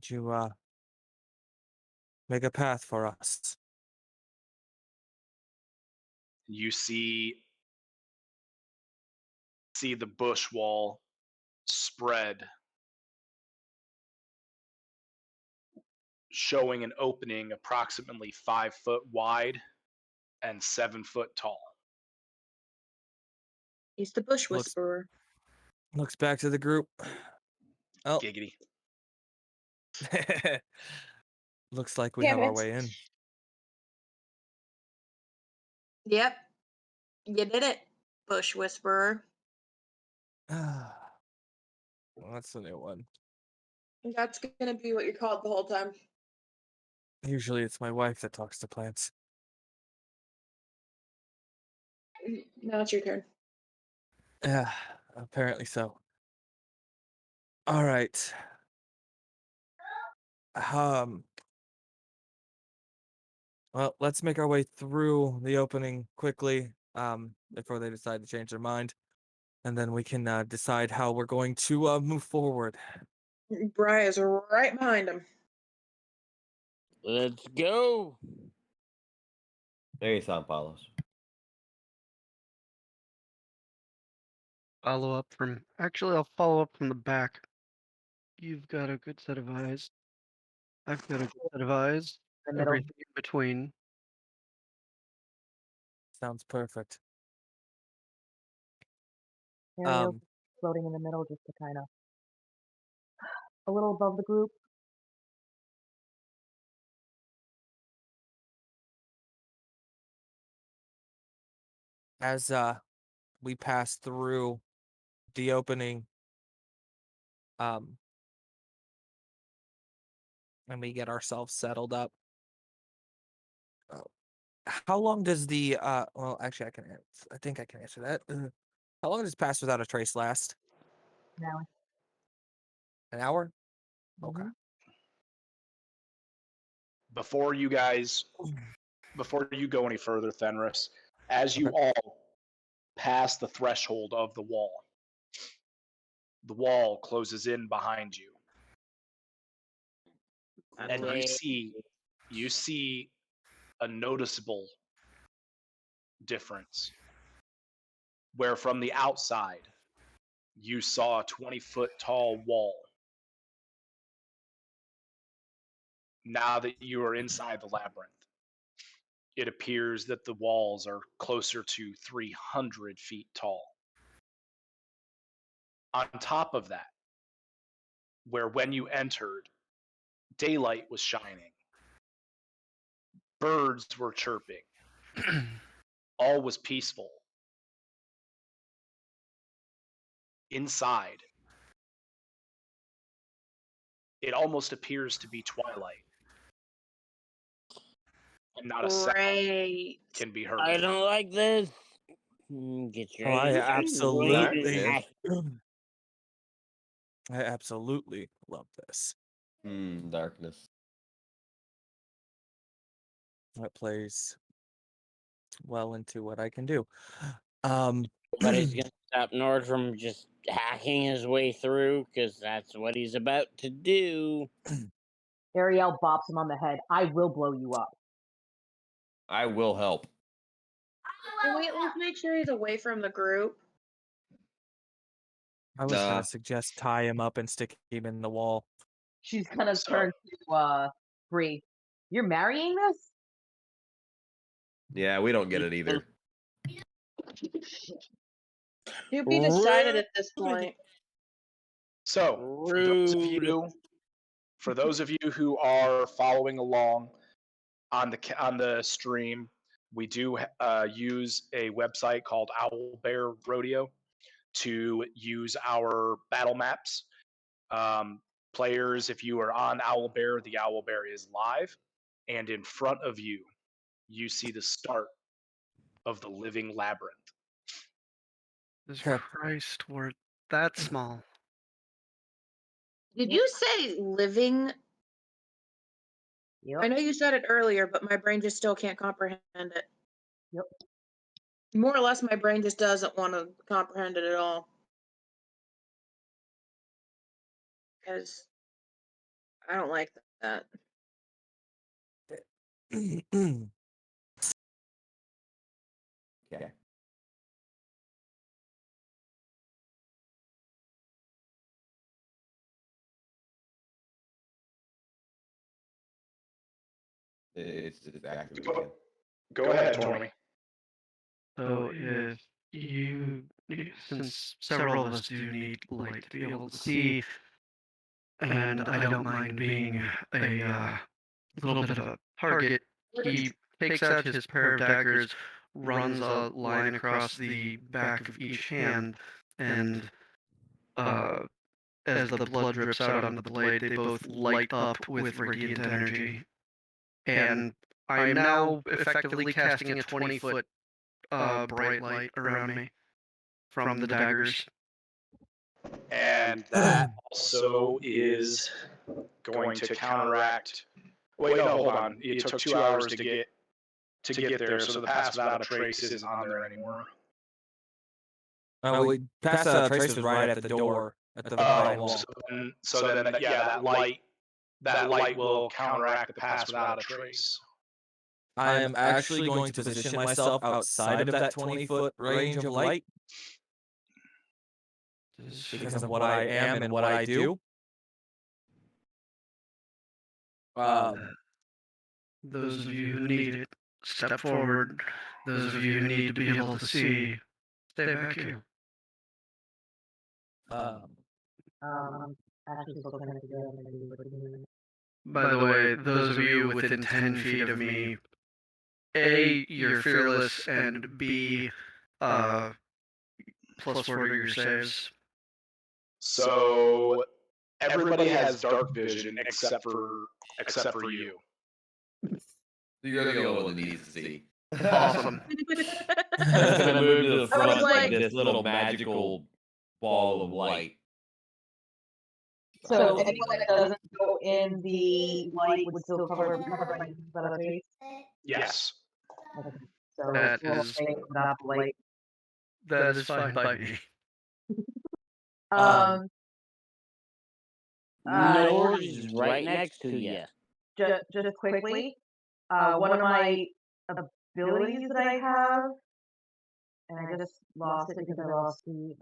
you, make a path for us?
You see the bush wall spread, showing an opening approximately 5 foot wide and 7 foot tall.
He's the bush
Looks-
whisperer.
Looks back to the group. Oh,
Giggity.
looks like we
Damn
have our
it.
way in.
Yep. You did it, bush whisperer.
Well, that's a new one.
That's gonna be what you're called the whole time.
Usually it's my wife that talks to plants.
Now it's your turn.
Yeah, apparently so. All right. Well, let's make our way through the opening quickly, before they decide to change their mind, and then we can decide how we're going to move forward.
Bri is right behind him.
Let's go.
Aeson follows.
Follow up from. Actually, I'll follow up from the back. You've got a good set of eyes. I've got a good set of eyes.
The middle.
Everything in between.
Sounds perfect.
Ariel's floating in the middle just to kind of a little above the group.
As we pass through the opening, and we get ourselves settled up. How long does the well, actually I think I can answer that. How long does Pass Without a Trace last?
Now,
An hour? Okay.
Mhm.
Before you go any further, Fenris, as you all pass the threshold of the wall closes in behind you. And you see a noticeable difference where from the outside you saw a 20-foot tall wall. Now that you are inside the labyrinth, it appears that the walls are closer to 300 feet tall. On top of that, where when you entered, daylight was shining, birds were chirping, all was peaceful. Inside, it almost appears to be twilight, and not a sound
Great.
can be heard.
I don't like this. Get your
Oh, I absolutely,
Darkness.
I absolutely love this.
Darkness.
That plays well into what I can do.
Nobody's gonna stop Nord from just hacking his way through, because that's what he's about to do.
Ariel bops him on the head. I will blow you up.
I will help.
Can we at least make sure he's away from the group?
I was gonna suggest tie him up and stick him in the wall.
She's gonna turn to Bree. You're marrying this?
Yeah, we don't get it either.
To be decided at this point.
So, for those of you who are following along on the stream, we do use a website called Owlbear Rodeo to use our battle maps. Players, if you are on Owlbear, the Owlbear is live, and in front of you, you see the start of the living labyrinth.
Jesus Christ, we're that small.
Did you say living?
Yep.
I know you said it earlier, but my brain just still can't comprehend it.
Yep.
More or less, my brain just doesn't want to comprehend it at all. Because I don't like that.
Okay. It's active again.
Go ahead, Tommy.
So if you, since several of us do need light to be able to see, and I don't mind being a little bit of a target, he takes out his pair of daggers, runs a line across the back of each hand, and as the blood drips out onto the blade, they both light up with radiant energy. And I am now effectively casting a 20-foot bright light around me from the daggers.
And that also is going to counteract. Wait, no, hold on. It took 2 hours to get there, so the pass without a trace isn't on there anymore.
We passed the traces right at the door at the right wall.
So then, that light will counteract the pass without a trace.
I am actually going to position myself outside of that 20-foot range of light because of what I am and what I do.
Those of you who need it, step forward. Those of you who need to be able to see, stay back here.
Actually still kind of together.
By the way, those of you within 10 feet of me, A, you're fearless, and B, +4 to your saves.
So everybody has dark vision except for you.
You're the only one that needs to see.
Awesome.
It's gonna move to the front like
like-
this little magical ball of light.
So anyone that doesn't go in the light would still cover by face.
Yes.
So
That
we'll
is-
stay without the light.
That is fine by me.
Nord is right next to you.
just quickly, one of my abilities that I have, and I just lost it because I lost the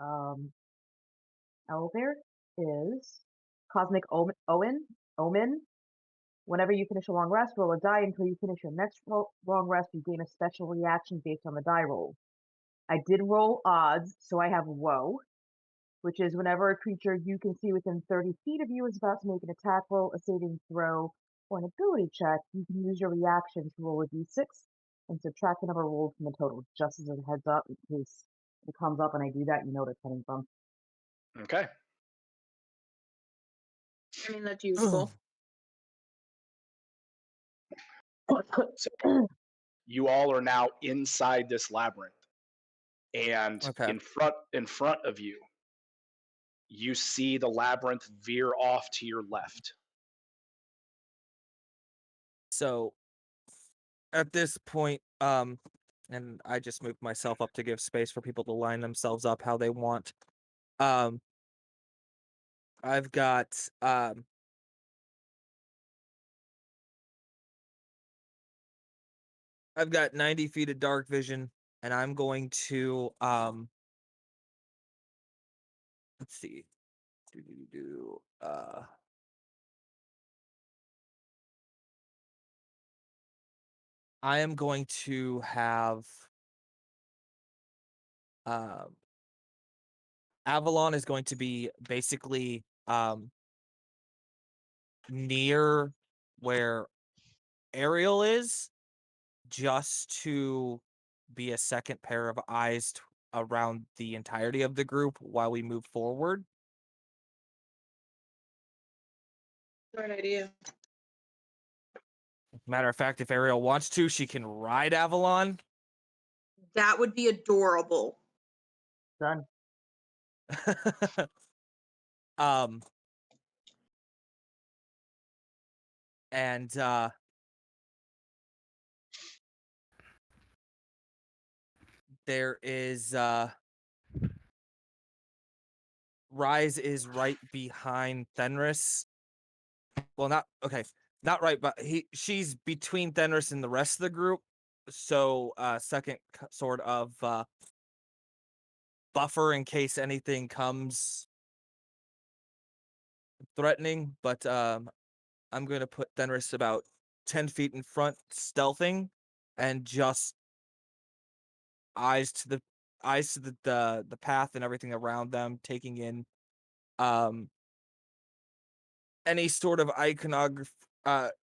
owlbear, is Cosmic Omen. Whenever you finish a long rest, roll a die until you finish your next long rest. You gain a special reaction based on the die roll. I did roll odds, so I have Woe, which is whenever a creature you can see within 30 feet of you is about to make an attack roll, a saving throw, or an ability check, you can use your reaction to roll a d6 and subtract the number rolled from the total, just as a heads up in case it comes up and I do that, you know what it's coming from.
Okay.
I mean, that's useful.
So you all are now inside this labyrinth, and
Okay.
in front of you, you see the labyrinth veer off to your left.
So at this point, and I just moved myself up to give space for people to line themselves up how they want. I've got 90 feet of dark vision, and I'm going to let's see. I am going to have Avalon is going to be basically near where Ariel is, just to be a second pair of eyes around the entirety of the group while we move forward.
Great idea.
Matter of fact, if Ariel wants to, she can ride Avalon.
That would be adorable.
Done.
And there is Rise is right behind Fenris. Well, not right, but she's between Fenris and the rest of the group. So second sort of buffer in case anything comes threatening. But I'm going to put Fenris about 10 feet in front, stealthing, and just eyes to the path and everything around them, taking in any sort of iconography.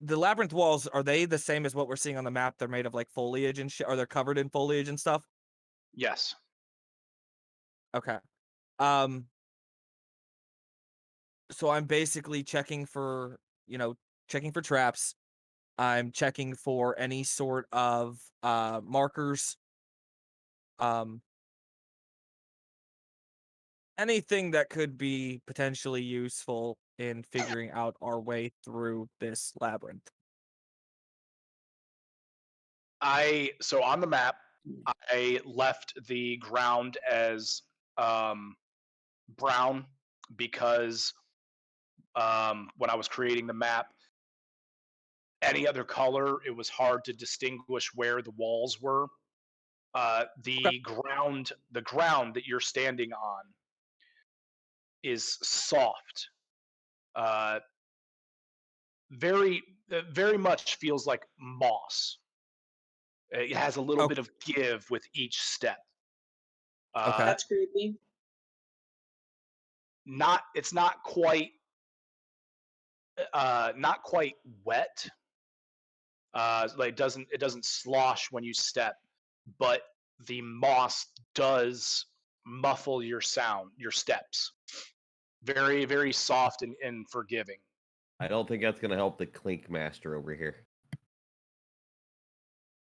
The labyrinth walls, are they the same as what we're seeing on the map? They're made of like foliage and shit. Are they covered in foliage and stuff?
Yes.
Okay. So I'm basically checking for traps. I'm checking for any sort of markers. Anything that could be potentially useful in figuring out our way through this labyrinth.
So on the map, I left the ground as brown because when I was creating the map, any other color, it was hard to distinguish where the walls were. The ground that you're standing on is soft. Very much feels like moss. It has a little bit of give with each step.
Okay.
That's creepy.
It's not quite wet. Like it doesn't slosh when you step, but the moss does muffle your steps. Very, very soft and forgiving.
I don't think that's going to help the Clink Master over here.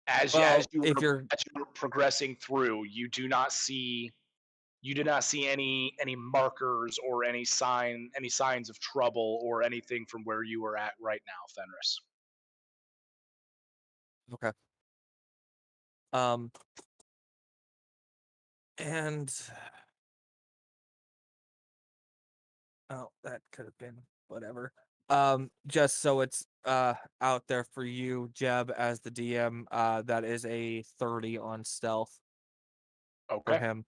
As you're progressing through, you do not see any markers or any signs of trouble or anything from where you are at right now, Fenris.
Okay. And that could have been whatever. Just so it's out there for you, Jeb, as the DM. That is a 30 on stealth for
Okay.
him.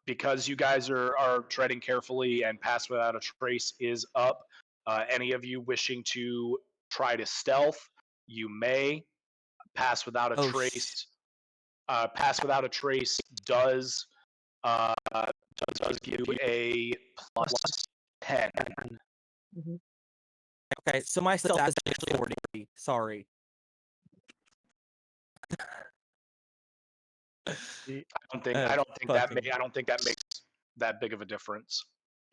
Because you guys are treading carefully and pass without a trace is up. Any of you wishing to try to stealth, you may. Pass without a
Oh,
trace. Pass without a trace does give you a plus 10.
Mhm.
Okay, so my stealth is actually 40. Sorry.
I don't think
fucking-
that makes that big of a difference.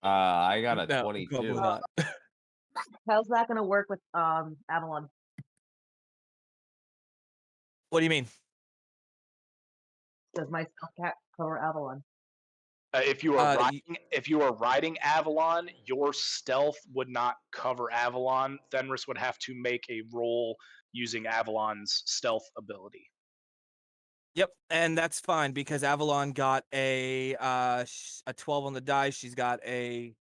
I got a
No,
22.
probably not.
How's that going to work with Avalon?
What do you mean?
Does my stealth cat cover Avalon?
If you are riding Avalon, your stealth would not cover Avalon. Fenris would have to make a roll using Avalon's stealth ability.
Yep, and that's fine because Avalon got a 12 on the dice. She's got a,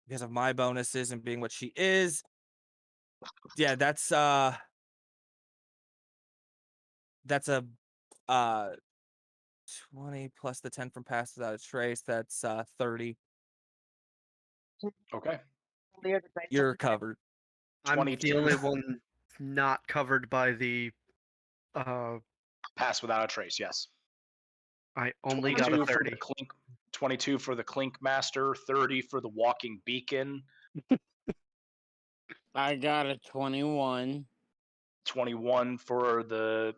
because of my bonuses and being what she is. Yeah, that's a 20 plus the 10 from pass without a trace. That's 30.
Okay.
You're covered.
I'm the
22.
only one not covered by the.
Pass without a trace, yes.
I only got a 30.
22 for the Clink Master, 30 for the Walking Beacon,
I got a 21.
21 for the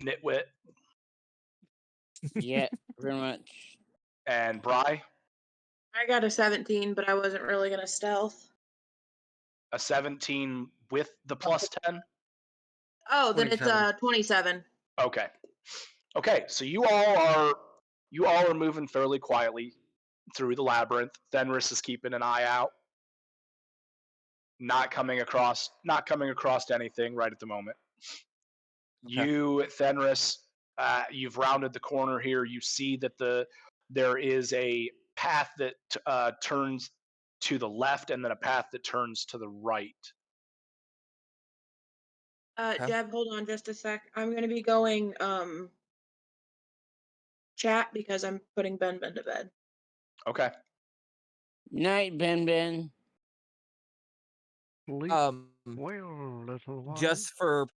Nitwit,
Yeah, pretty much.
and Bry,
I got a 17, but I wasn't really gonna stealth.
a 17 with the plus 10.
Oh, then it's
27.
27.
Okay. Okay, so you all are moving fairly quietly through the labyrinth. Fenris is keeping an eye out. Not coming across anything right at the moment.
Okay.
You, Fenris, you've rounded the corner here. You see that there is a path that turns to the left, and then a path that turns to the right.
Okay.
Jeb, hold on just a sec. I'm gonna be going chat because I'm putting Ben to bed.
Okay.
Night, Ben.
Well, little one.
Just for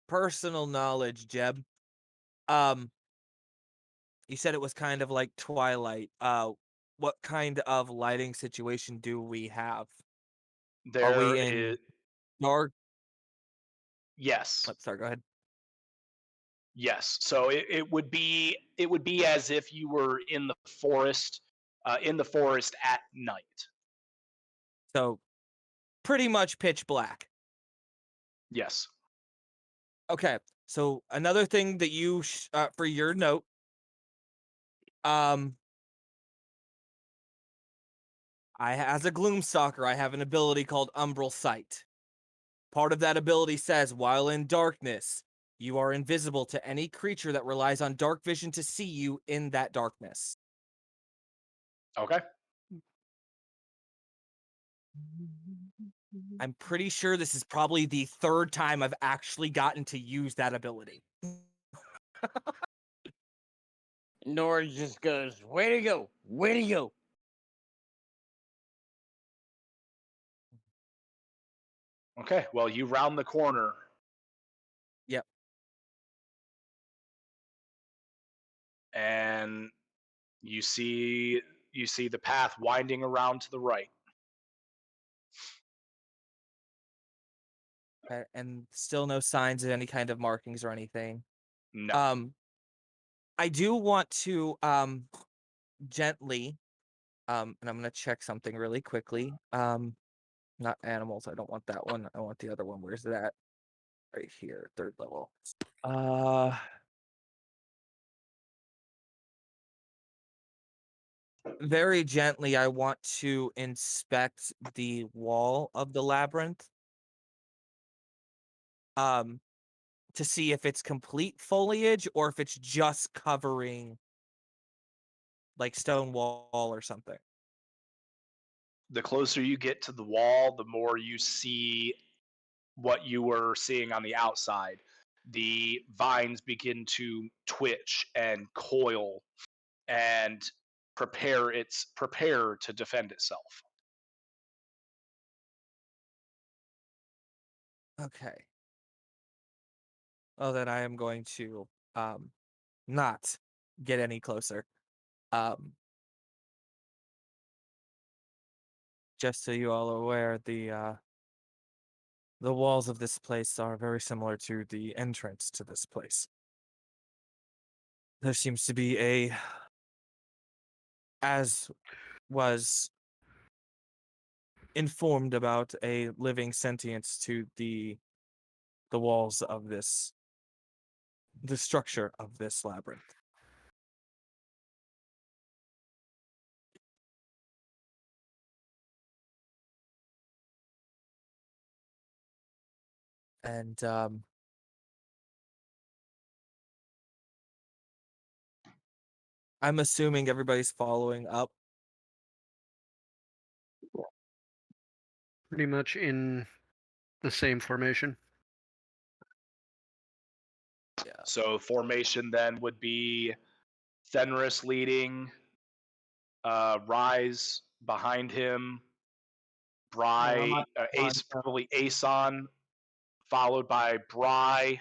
personal knowledge, Jeb. You said it was kind of like Twilight. What kind of lighting situation do we have? Are we in dark?
Yes.
Let's start. Go ahead.
Yes. So it would be as if you were in the forest at night.
So, pretty much pitch black.
Yes.
Okay. So another thing that you for your note, as a Gloomstalker, I have an ability called Umbral Sight. Part of that ability says, while in darkness, you are invisible to any creature that relies on dark vision to see you in that darkness.
Okay.
I'm pretty sure this is probably the third time I've actually gotten to use that ability.
Nora just goes, way to go, way to go.
Okay. Well, you round the corner.
Yep.
And you see the path winding around to the right.
And still no signs of any kind of markings or anything.
No.
I do want to gently and I'm gonna check something really quickly. Not animals, I don't want that one. I want the other one. Where's that? Right here, 3rd level. Very gently, I want to inspect the wall of the labyrinth. To see if it's complete foliage or if it's just covering like stone wall or something.
The closer you get to the wall, the more you see what you were seeing on the outside. The vines begin to twitch and coil and prepare to defend itself.
Okay. Well, then I am going to not get any closer. Just so you all are aware, the walls of this place are very similar to the entrance to this place. There seems to be as was informed about, a living sentience to the walls of the structure of this labyrinth. And I'm assuming everybody's following up.
Pretty much in the same formation.
Yeah.
So formation then would be Fenris leading, Rise behind him, Bry, Ace, probably Aeson, followed by Bry,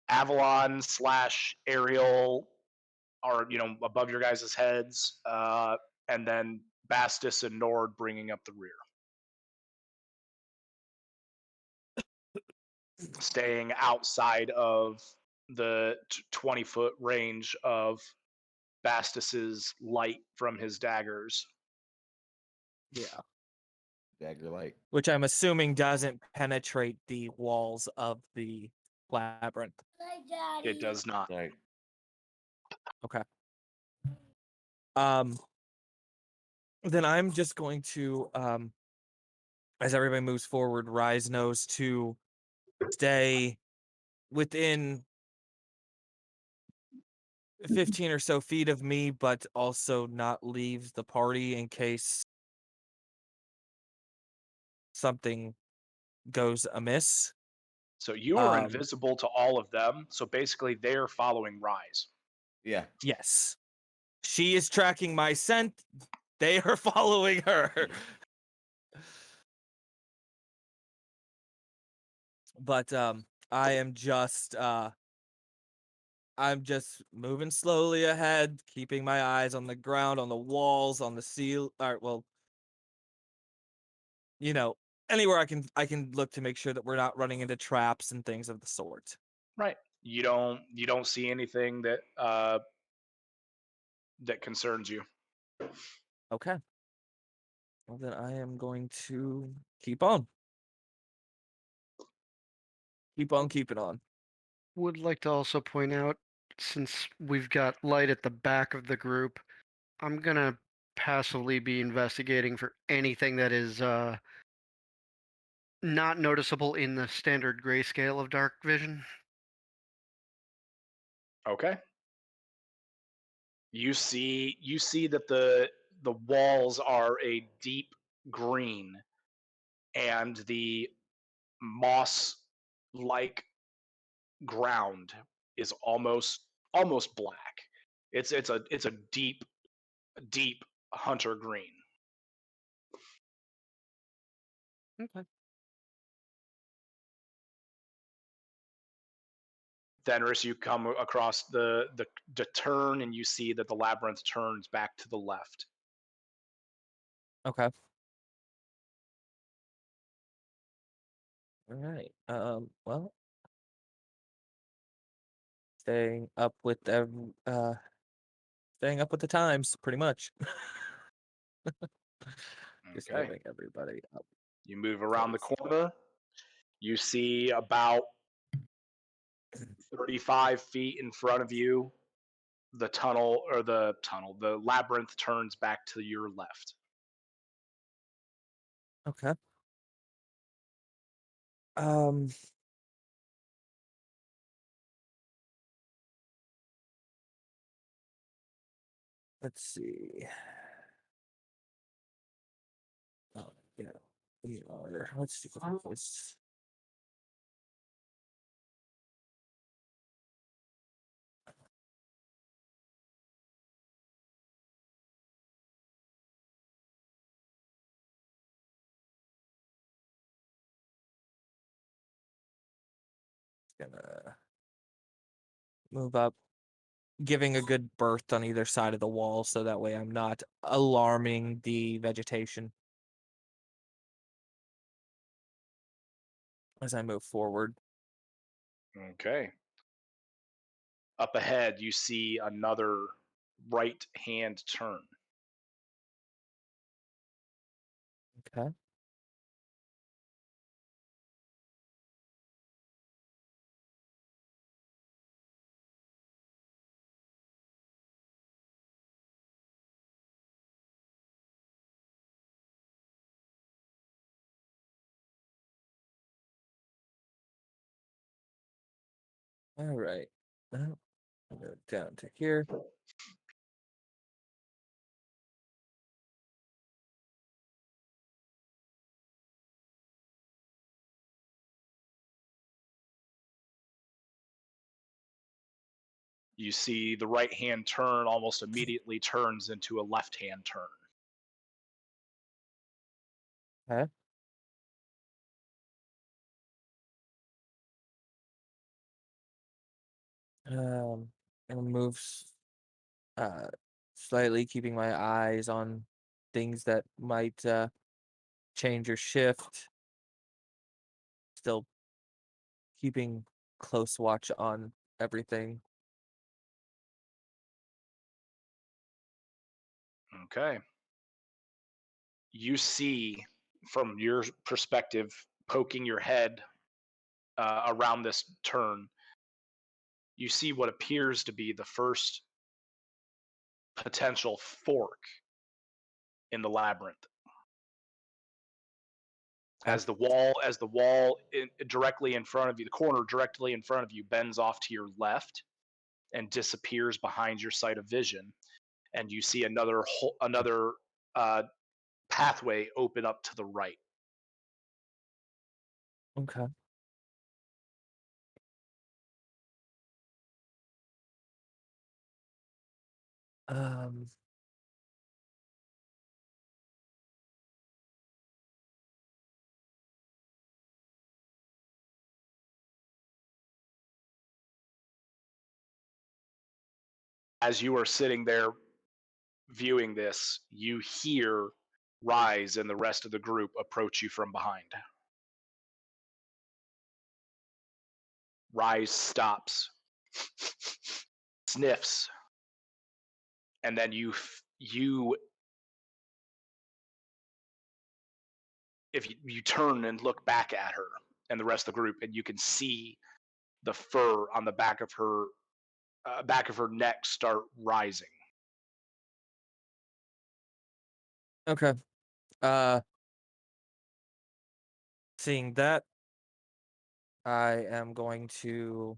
Avalon slash Ariel are above your guys' heads, and then Bastus and Nord bringing up the rear, staying outside of the 20-foot range of Bastus's light from his daggers.
Yeah.
Dagger light.
Which I'm assuming doesn't penetrate the walls of the labyrinth.
It does not.
Right.
Okay. Then I'm just going to, as everybody moves forward, Rise knows to stay within 15 or so feet of me, but also not leave the party in case something goes amiss.
So you are invisible to all of them. So basically, they're following Rise.
Yeah.
Yes. She is tracking my scent. They are following her. But I am just I'm just moving slowly ahead, keeping my eyes on the ground, on the walls, on the seal. All right, well, anywhere I can look to make sure that we're not running into traps and things of the sort.
Right. You don't see anything that concerns you.
Okay. Well, then I am going to keep on. Keep on keeping on.
Would like to also point out, since we've got light at the back of the group, I'm gonna passively be investigating for anything that is not noticeable in the standard grayscale of dark vision.
Okay. You see that the walls are a deep green, and the moss like ground is almost black. It's a deep hunter green.
Okay.
Fenris, you come across the turn, and you see that the labyrinth turns back to the left.
Okay. All right. Well, staying up with staying up with the times, pretty much. Just
Okay.
moving everybody up.
You move around the
close.
corner. You see about 35 feet in front of you, the labyrinth turns back to your left.
Okay. Um. Let's see. Oh, yeah. We are. Let's do this. Gonna move up, giving a good berth on either side of the wall, so that way I'm not alarming the vegetation as I move forward.
Okay. Up ahead, you see another right-hand turn.
Okay. All right. Now, I'll go down to here.
You see the right-hand turn almost immediately turns into a left-hand turn.
Okay. And moves slightly, keeping my eyes on things that might change or shift. Still keeping close watch on everything.
Okay. You see, from your perspective, poking your head around this turn, you see what appears to be the first potential fork in the labyrinth.
Okay.
As the wall directly in front of you, the corner directly in front of you bends off to your left and disappears behind your sight of vision, and you see another pathway open up to the right.
Okay. Um.
As you are sitting there viewing this, you hear Rise and the rest of the group approach you from behind. Rise stops, sniffs, and then if you turn and look back at her and the rest of the group, and you can see the fur on the back of her neck start rising.
Okay. Uh. Seeing that, I am going to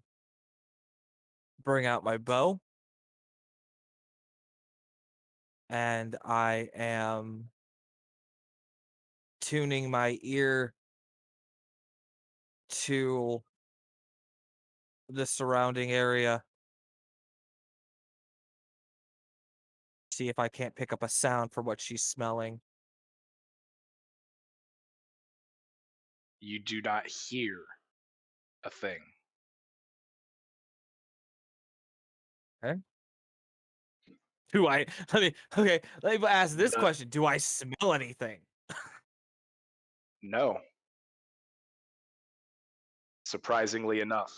bring out my bow, and I am tuning my ear to the surrounding area. See if I can't pick up a sound for what she's smelling.
You do not hear a thing.
Okay. Do I? Let me ask this
The-
question. Do I smell anything?
No. Surprisingly enough.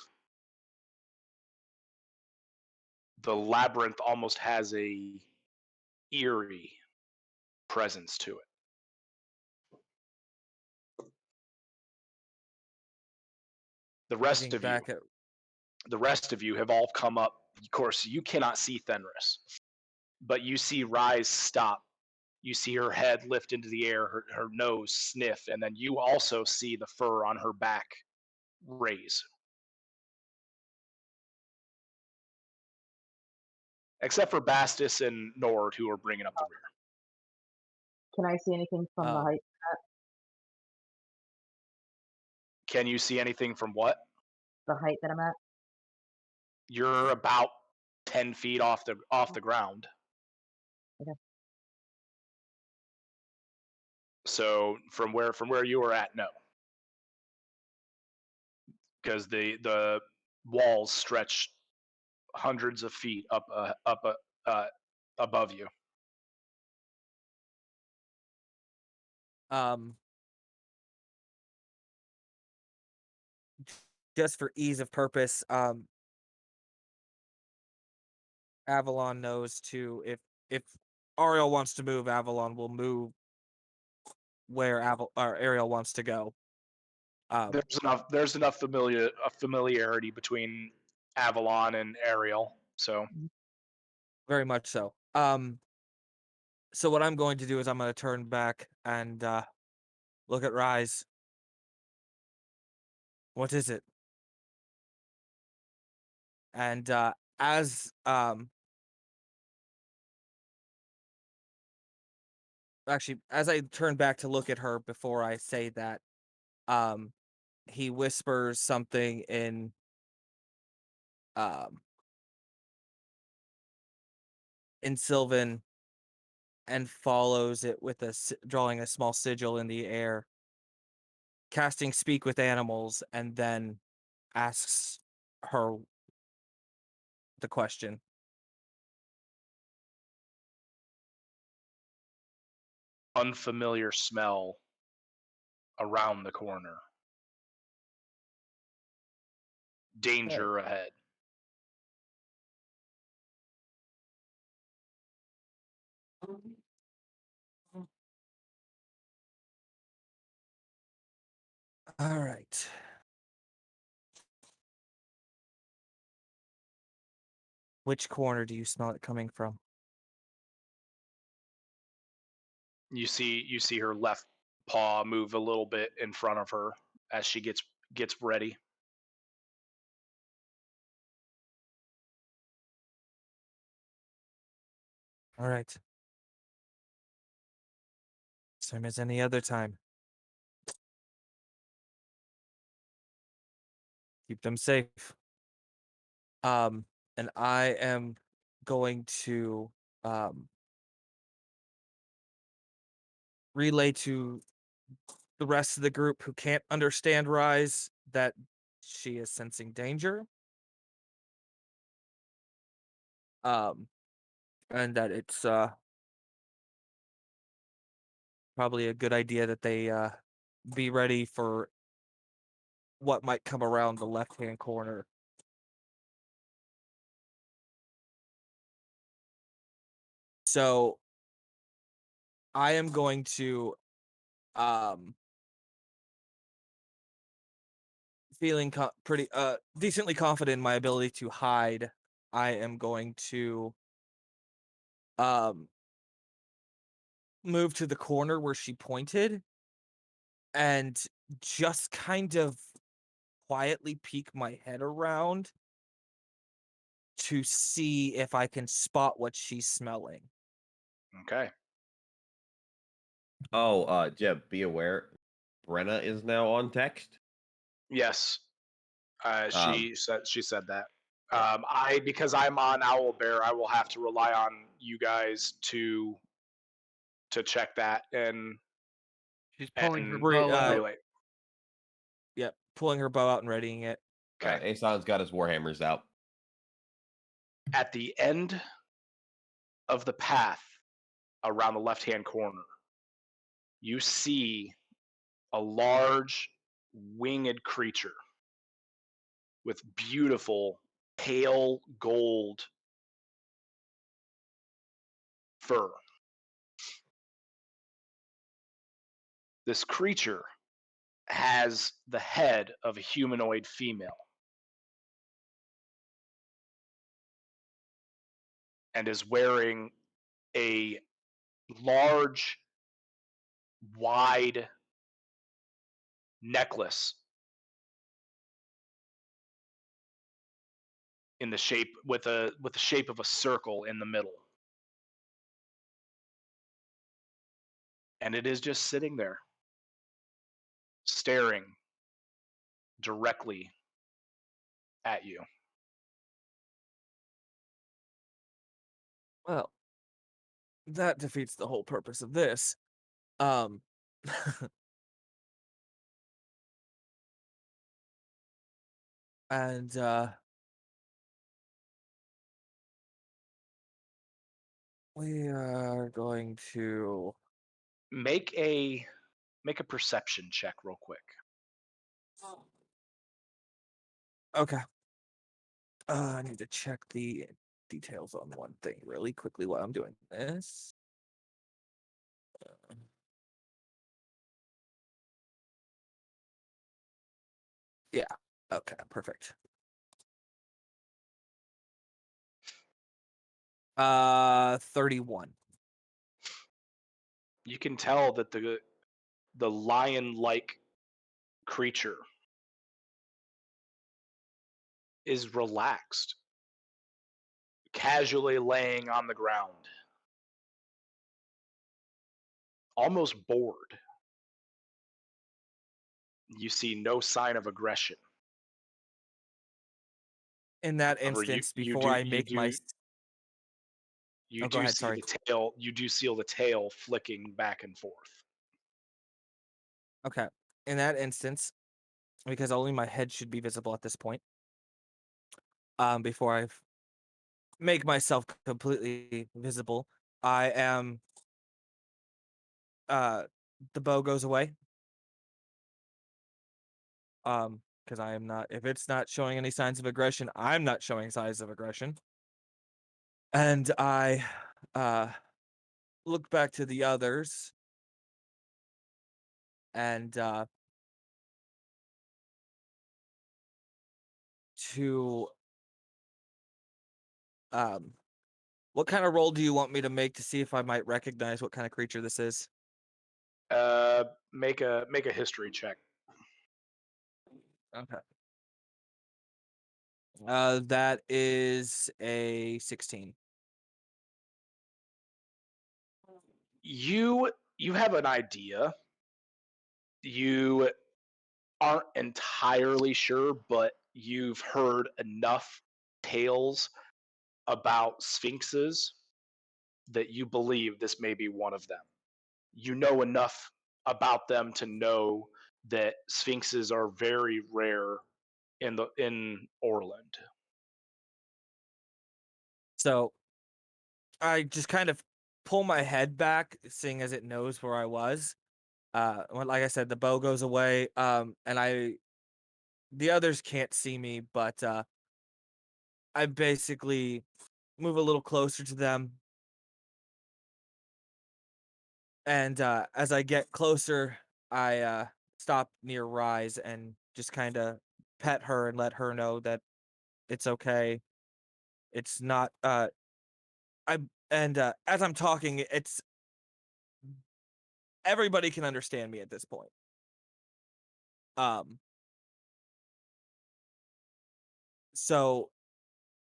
The labyrinth almost has a eerie presence to it. The rest
Looking
of you,
back at
have all come up. Of course, you cannot see Fenris, but you see Rise stop. You see her head lift into the air, her nose sniff, and then you also see the fur on her back raise. Except for Bastis and Nord, who are bringing up the rear.
Can I see anything from the
um,
height?
Can you see anything from what?
The height that I'm at.
You're about 10 feet off the ground.
Okay.
So from where you were at, no, because the walls stretch hundreds of feet above you.
Just for ease of purpose, Avalon knows to if Ariel wants to move, Avalon will move where Ariel wants to go.
There's enough familiarity between Avalon and Ariel, so
Very much so. So what I'm going to do is I'm going to turn back and look at Rise. What is it? And as actually, as I turn back to look at her before I say that, he whispers something um in Sylvan and follows it with drawing a small sigil in the air, casting speak with animals, and then asks her the question.
unfamiliar smell around the corner. Danger ahead.
All right. Which corner do you smell it coming from?
You see her left paw move a little bit in front of her as she gets ready.
All right. Same as any other time. Keep them safe. And I am going to relay to the rest of the group who can't understand Rise that she is sensing danger. And that it's probably a good idea that they be ready for what might come around the left-hand corner. So I am going to feeling pretty decently confident in my ability to hide. I am going to move to the corner where she pointed and just kind of quietly peek my head around to see if I can spot what she's smelling.
Okay.
Oh, Jeb, be aware, Brenna is now on text.
Yes. She said that.
Yeah.
Because I'm on Owlbear, I will have to rely on you guys to check that and
She's pulling her
and
bow out.
relay.
Yep, pulling her bow out and readying it.
Okay.
Aeson's got his warhammers out.
At the end of the path around the left-hand corner, you see a large winged creature with beautiful pale gold fur. This creature has the head of a humanoid female and is wearing a large, wide necklace in the shape with the shape of a circle in the middle. And it is just sitting there, staring directly at you.
Well, that defeats the whole purpose of this. Um, and we are going to
Make a perception check real quick.
okay. I need to check the details on one thing really quickly while I'm doing this. Yeah. Okay. Perfect. 31.
You can tell that the lion-like creature is relaxed, casually laying on the ground, almost bored. You see no sign of aggression.
In that
However,
instance, before I make my
you
go
do
ahead,
see
sorry.
the tail. You do see the tail flicking back and forth.
Okay. In that instance, because only my head should be visible at this point, before I make myself completely visible, I am the bow goes away. Because I am not, if it's not showing any signs of aggression, I'm not showing signs of aggression. And I look back to the others and to what kind of roll do you want me to make to see if I might recognize what kind of creature this is?
Make a history check.
Okay. That is a 16.
You have an idea. You aren't entirely sure, but you've heard enough tales about sphinxes that you believe this may be one of them. You know enough about them to know that sphinxes are very rare in Orland.
So I just kind of pull my head back, seeing as it knows where I was. Well, like I said, the bow goes away. And the others can't see me, but I basically move a little closer to them. And as I get closer, I stop near Rise and just kind of pet her and let her know that it's okay. It's not. I and as I'm talking, it's everybody can understand me at this point. Um, so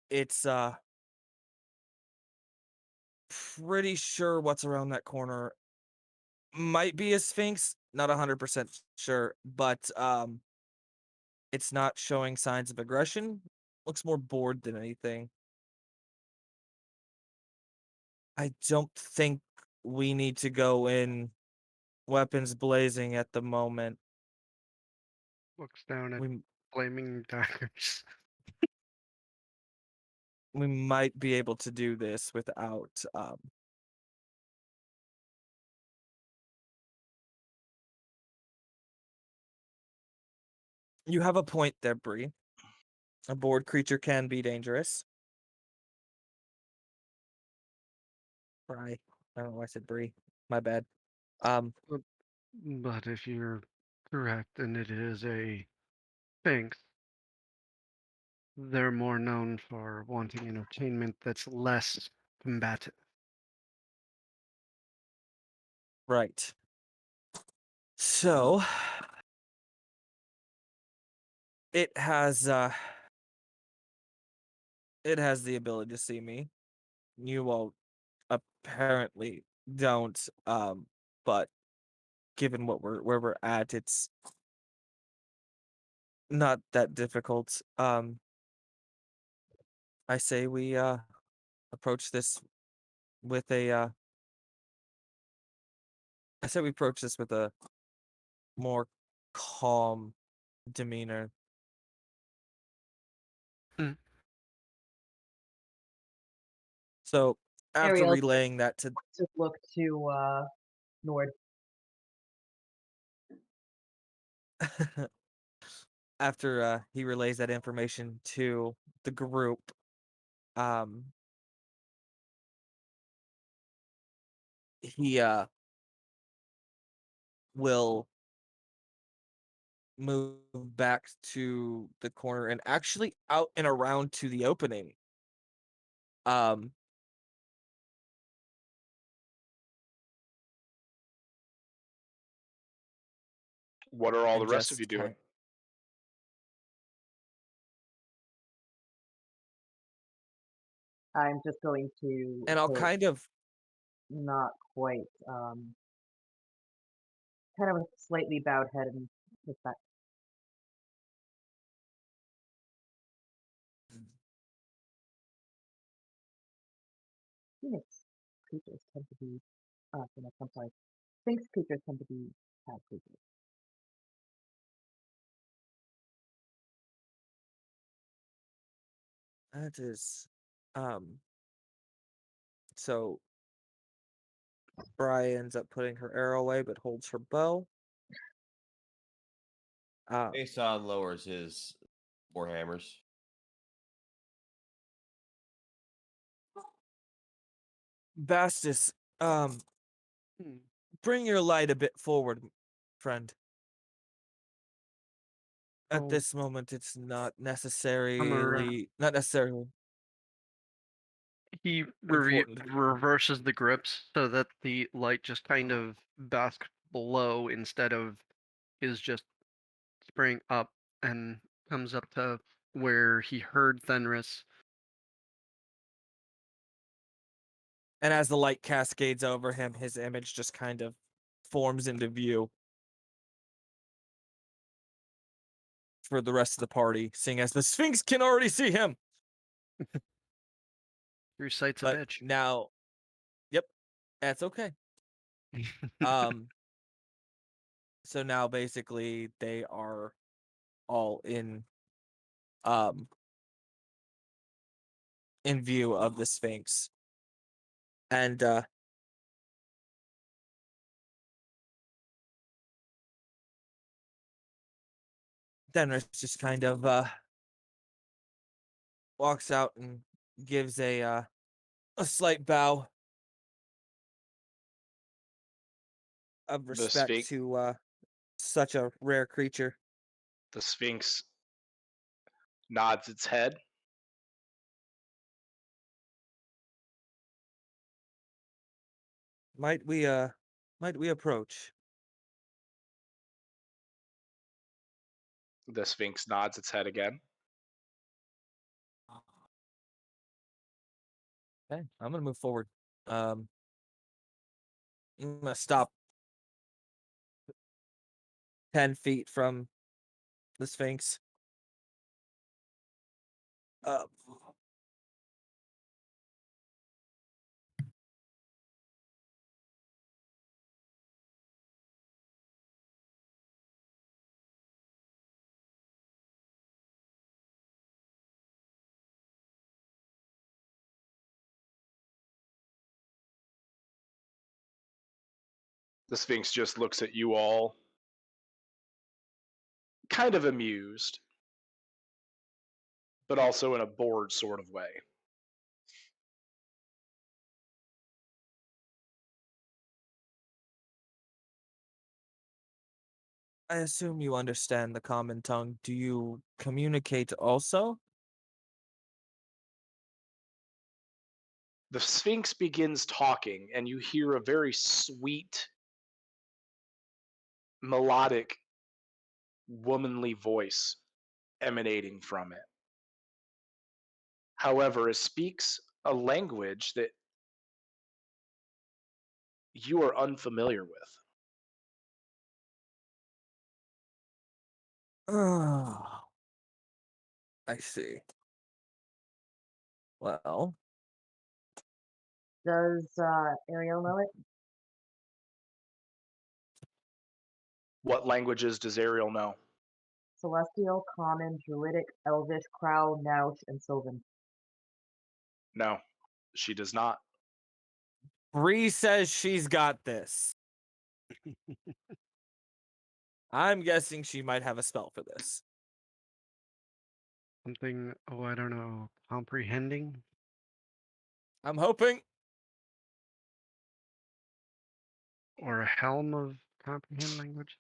it's pretty sure what's around that corner might be a sphinx. Not 100% sure, but it's not showing signs of aggression. Looks more bored than anything. I don't think we need to go in weapons blazing at the moment.
Looks down at
We
flaming daggers.
we might be able to do this without You have a point there, Bree. A bored creature can be dangerous. Bri. I don't know why I said Bree. My bad.
But if you're correct and it is a sphinx, they're more known for wanting entertainment that's less combative.
Right. So it has the ability to see me. You all apparently don't. But given where we're at, it's not that difficult. I say we approach this with a I said we approach this with a more calm demeanor.
Hmm.
So after
Ariel
relaying that to
look to Nord.
after he relays that information to the group, um, he will move back to the corner and actually out and around to the opening. Um,
What are all
and
the rest of you
just
doing?
I'm just going to
and I'll
put
kind of
not quite kind of a slightly bowed head and respect. Phoenix creatures tend to be Phoenix, I'm sorry. Sphinx creatures tend to be bad creatures.
that is so Bri ends up putting her arrow away but holds her bow.
Aeson lowers his warhammers.
Bastus,
Hmm.
bring your light a bit forward, friend. At
Oh,
this moment, it's not
Hummer,
necessarily
he
important.
reverses the grips so that the light just kind of basks below instead of is just spraying up and comes up to where he heard Fenris.
And as the light cascades over him, his image just kind of forms into view for the rest of the party, seeing as the Sphinx can already see him.
Your sight's a
But
bitch.
now, yep, that's okay. Um, so now basically they are all in view of the Sphinx. And Denris just kind of walks out and gives a slight bow of
The
respect
Sphinx,
to such a rare creature.
the Sphinx nods its head.
Might we approach?
The Sphinx nods its head again.
Okay, I'm gonna move forward. I'm gonna stop 10 feet from the Sphinx. Uh,
The Sphinx just looks at you all, kind of amused, but also in a bored sort of way.
I assume you understand the common tongue. Do you communicate also?
The Sphinx begins talking, and you hear a very sweet, melodic, womanly voice emanating from it. However, it speaks a language that you are unfamiliar with.
I see. Well,
Does Ariel know it?
What languages does Ariel know?
Celestial, Common, Druidic, Elvish, Crow, Nauch, and Sylvan.
No, she does not.
Bree says she's got this. I'm guessing she might have a spell for this.
Something, oh, I don't know, comprehending?
I'm hoping.
Or a helm of comprehend language?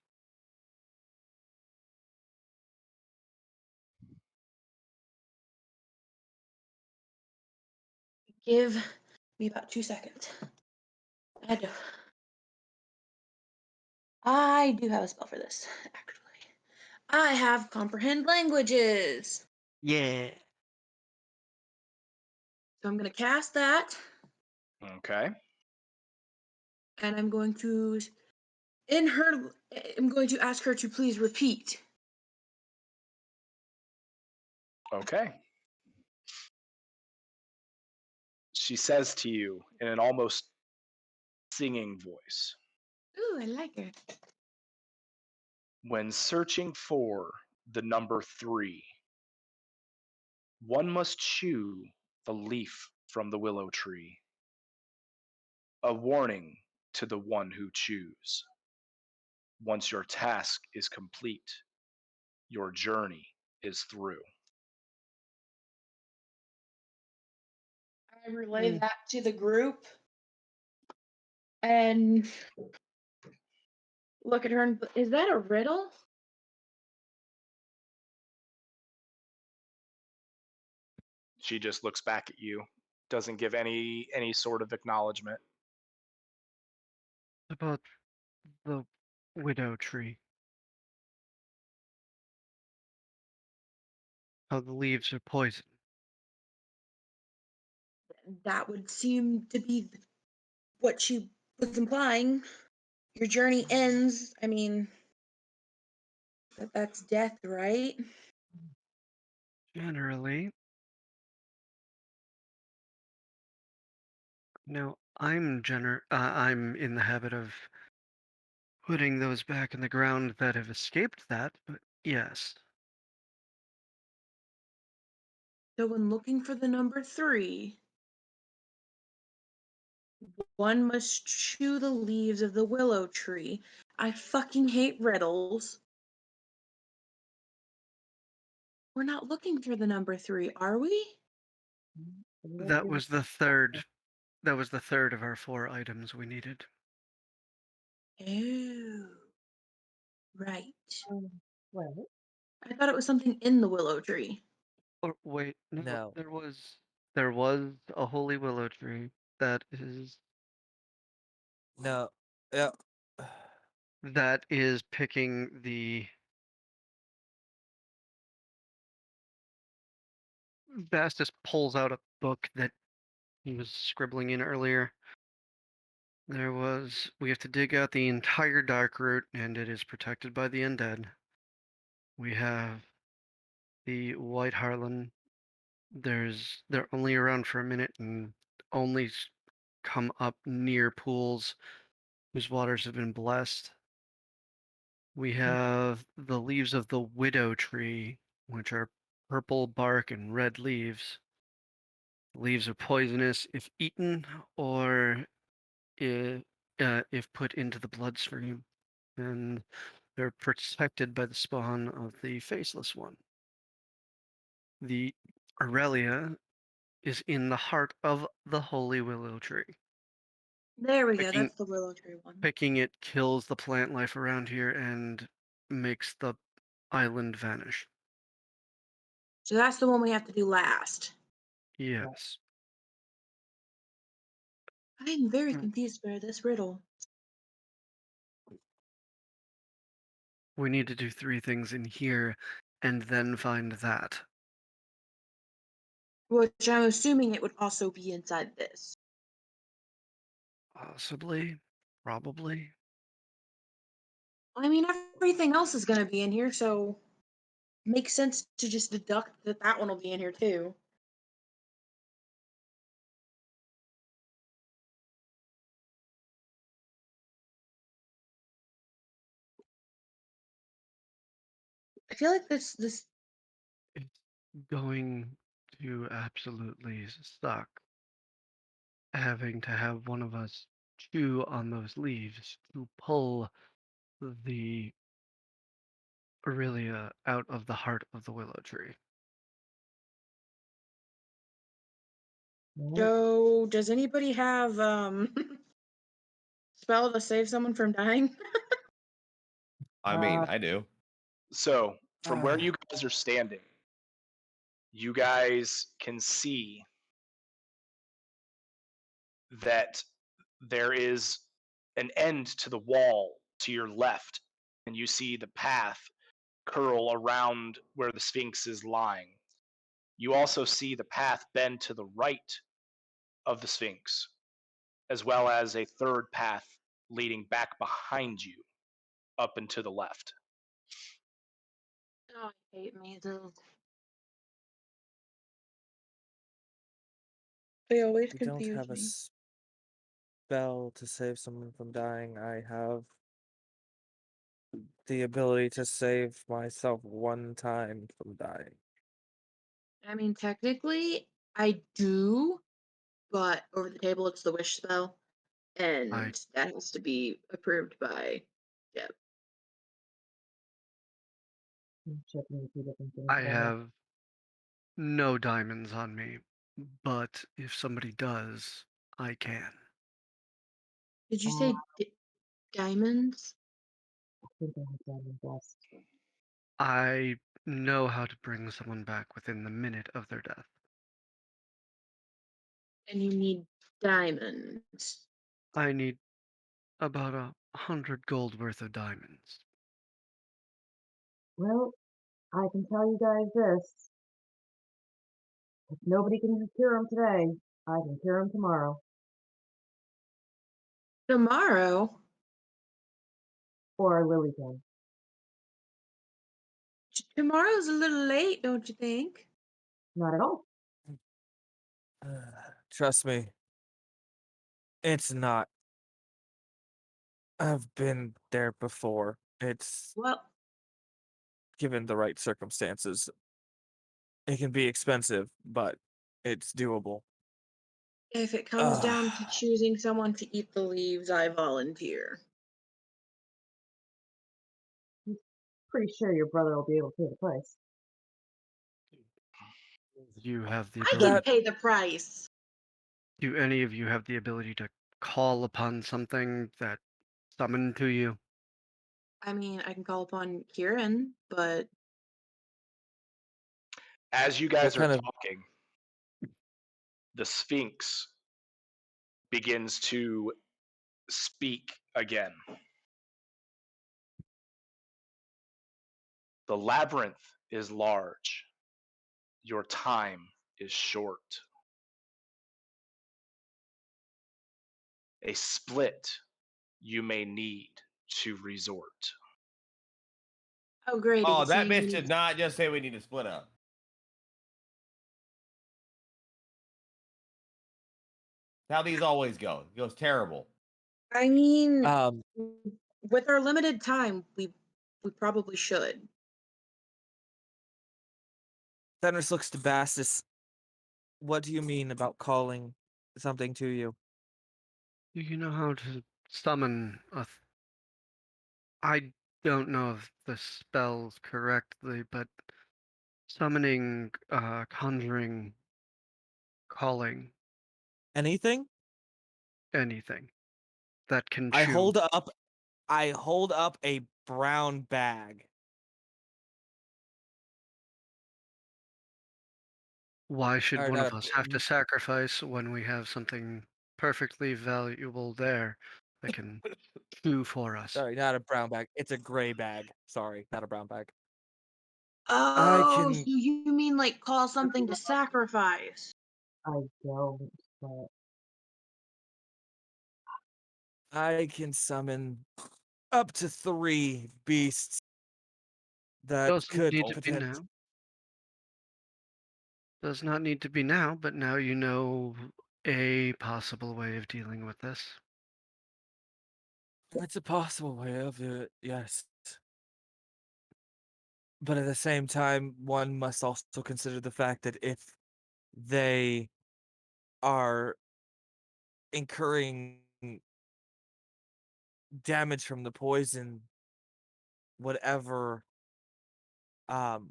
Give me about 2 seconds. I do have a spell for this, actually. I have comprehend languages.
Yeah.
So I'm going to cast that,
Okay.
and I'm going to ask her to please repeat.
Okay. She says to you in an almost singing voice,
Ooh, I like her.
when searching for the number 3, one must chew the leaf from the willow tree. A warning to the one who chews. Once your task is complete, your journey is through.
I relay that to the group and look at her and, is that a riddle?
She just looks back at you, doesn't give any sort of acknowledgement.
About the widow tree. How the leaves are poison.
That would seem to be what she was implying. Your journey ends. I mean, that's death, right?
Generally. Now, I'm in the habit of putting those back in the ground that have escaped that, but yes.
So when looking for the number 3, one must chew the leaves of the willow tree. I fucking hate riddles. We're not looking for the number 3, are we?
That was the third. That was the third of our 4 items we needed.
Oh, right.
What?
I thought it was something in the willow tree.
Or wait, no,
No.
there was a holy willow tree that
No. Yeah.
is picking the Bastus pulls out a book that he was scribbling in earlier. We have to dig out the entire dark root, and it is protected by the undead. We have the white harlan. They're only around for a minute and only come up near pools whose waters have been blessed. We have the leaves of the widow tree, which are purple bark and red leaves. Leaves are poisonous if eaten or if put into the bloodstream, and they're protected by the spawn of the Faceless One. The Aurelia is in the heart of the Holy Willow Tree.
There we go.
Picking,
That's the willow tree one.
picking it kills the plant life around here and makes the island vanish.
So that's the one we have to do last.
Yes.
I am very
Mm.
confused by this riddle.
We need to do 3 things in here and then find that.
Which I'm assuming it would also be inside this.
Possibly. Probably.
I mean, everything else is going to be in here, so makes sense to just deduct that that one will be in here too. I feel like this
It's going to absolutely suck having to have one of us chew on those leaves to pull the Aurelia out of the heart of the willow tree.
Joe, does anybody have spell to save someone from dying?
I mean, I do.
So, from where you guys are standing, you guys can see that there is an end to the wall to your left, and you see the path curl around where the Sphinx is lying. You also see the path bend to the right of the Sphinx, as well as a third path leading back behind you up and to the left.
Oh, I hate mazes. They always
I don't
confuse
have a
me.
spell to save someone from dying. I have the ability to save myself one time from dying.
I mean, technically, I do, but over the table it's the wish spell, and that has to be approved by Deb.
I have no diamonds on me, but if somebody does, I can.
Did you say diamonds?
I know how to bring someone back within the minute of their death.
And you need diamonds.
I need about 100 gold worth of diamonds.
Well, I can tell you guys this. If nobody can cure him today, I can cure him tomorrow.
Tomorrow?
Or Lily can.
Tomorrow's a little late, don't you think?
Not at all.
Trust me, it's not. I've been there before. It's
Well,
given the right circumstances. It can be expensive, but it's doable.
if it comes down to choosing someone to eat the leaves, I volunteer.
Pretty sure your brother will be able to pay the price.
You have the
I
ability.
can pay the price.
Do any of you have the ability to call upon something that summoned to you?
I mean, I can call upon Kieran, but
As you guys are
kind of-
talking, the Sphinx begins to speak again. The labyrinth is large. Your time is short. A split you may need to resort.
oh great!
Oh,
It's
that
saying we
bitch did
need-
not just say we need to split up. How these always go. It goes terrible.
I mean,
Um,
with our limited time, we probably should.
Fenris looks to Bastus. What do you mean about calling something to you?
Do you know how to summon a... I don't know if the spell's correctly, but summoning, conjuring, calling,
Anything?
anything that can
I
chew.
hold up a brown bag.
Why should
Or
one
not
of
a-
us have to sacrifice when we have something perfectly valuable there that can chew for us?
Sorry, not a brown bag. It's a gray bag. Sorry, not a brown bag.
Oh,
can-
so you mean like call something to sacrifice?
I don't, but
I can summon up to 3 beasts that
Doesn't
could
need to be now. Does not need to be now, but now you know a possible way of dealing with this.
It's a possible way of it, yes. But at the same time, one must also consider the fact that if they are incurring damage from the poison, whatever um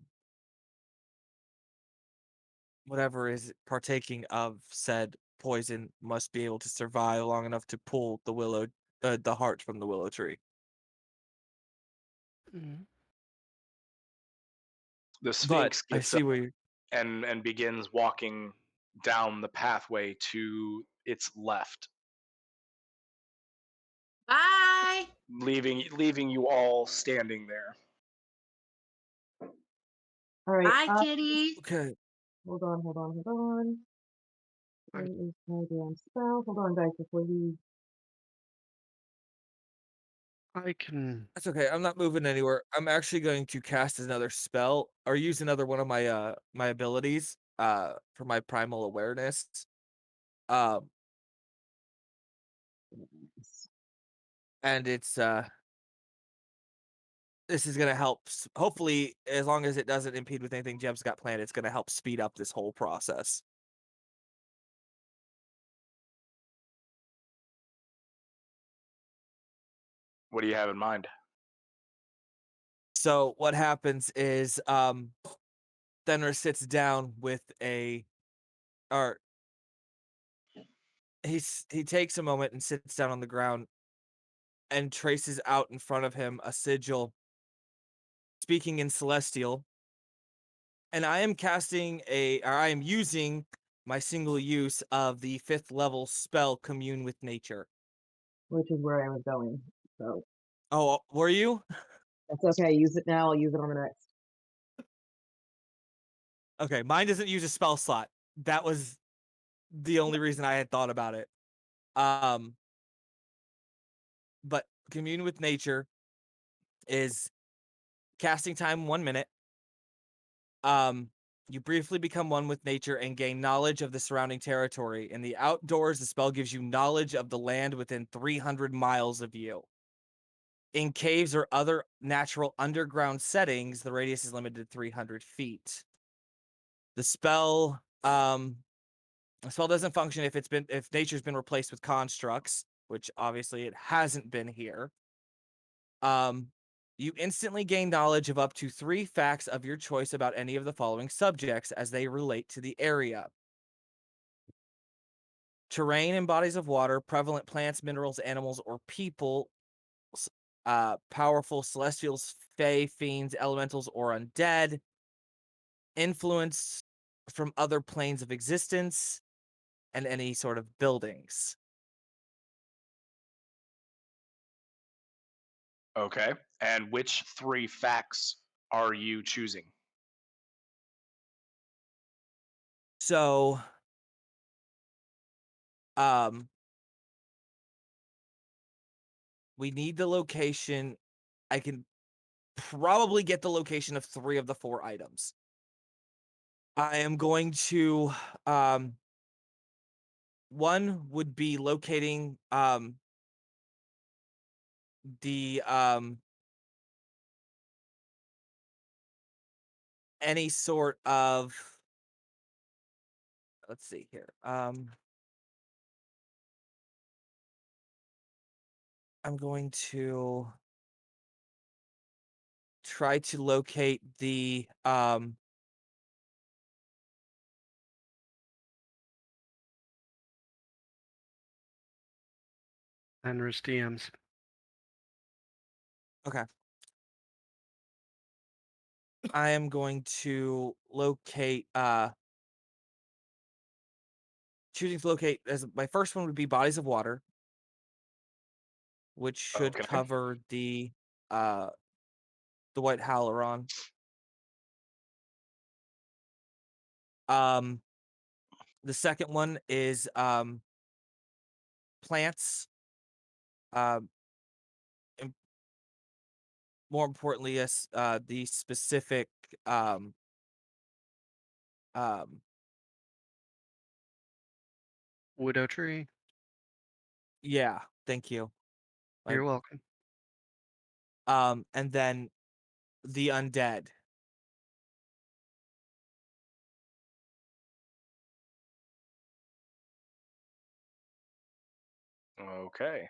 whatever is partaking of said poison must be able to survive long enough to pull the heart from the willow tree.
Mhm.
The
But
Sphinx
I
gets
see
up
where you
and begins walking down the pathway to its left,
Bye.
leaving you all standing there.
All right.
Bye, kitty.
okay.
Hold on. Where is my damn spell? Hold on, guys, before you.
I can.
That's okay. I'm not moving anywhere. I'm actually going to cast another spell or use another one of my abilities for my primal awareness. Um and it's this is gonna help hopefully, as long as it doesn't impede with anything Jeb's got planned, it's gonna help speed up this whole process.
What do you have in mind?
So what happens is Thenner sits down with or he takes a moment and sits down on the ground and traces out in front of him a sigil speaking in celestial, and I am using my single use of the 5th level spell Commune with Nature.
Which is where I was going. So
Oh, were you?
that's okay. Use it now. I'll use it on the next.
Okay, mine doesn't use a spell slot. That was the only reason I had thought about it. Um, but Commune with Nature is casting time 1 minute. You briefly become one with nature and gain knowledge of the surrounding territory. In the outdoors, the spell gives you knowledge of the land within 300 miles of you. In caves or other natural underground settings, the radius is limited to 300 feet. The spell doesn't function if nature's been replaced with constructs, which obviously it hasn't been here. You instantly gain knowledge of up to 3 facts of your choice about any of the following subjects as they relate to the area: terrain and bodies of water, prevalent plants, minerals, animals, or people, powerful celestials, fae, fiends, elementals, or undead, influence from other planes of existence, and any sort of buildings.
Okay. And which 3 facts are you choosing?
So, we need the location. I can probably get the location of 3 of the 4 items. I am going to, one would be locating, the, any sort of, let's see here, I'm going to try to locate the,
Fenris DMs.
okay. I am going to locate, choosing to locate as my first one would be bodies of water, which should
Okay.
cover uh, the White Hyaluron. Um, the second one is plants, um, more importantly, yes, the specific um
Widow tree.
yeah, thank you.
You're welcome.
And then the undead.
Okay.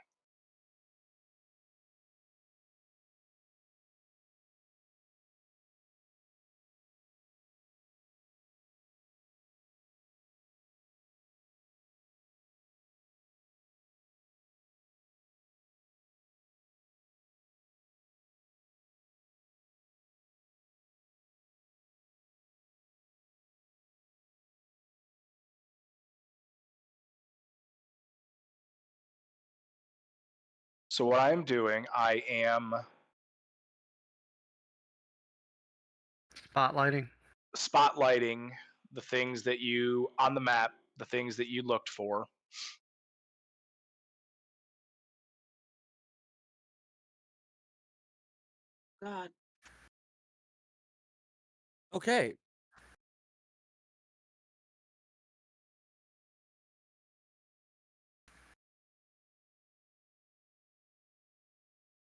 So what I'm doing, I am
Spotlighting.
spotlighting the things that you on the map, the things that you looked for.
God.
Okay.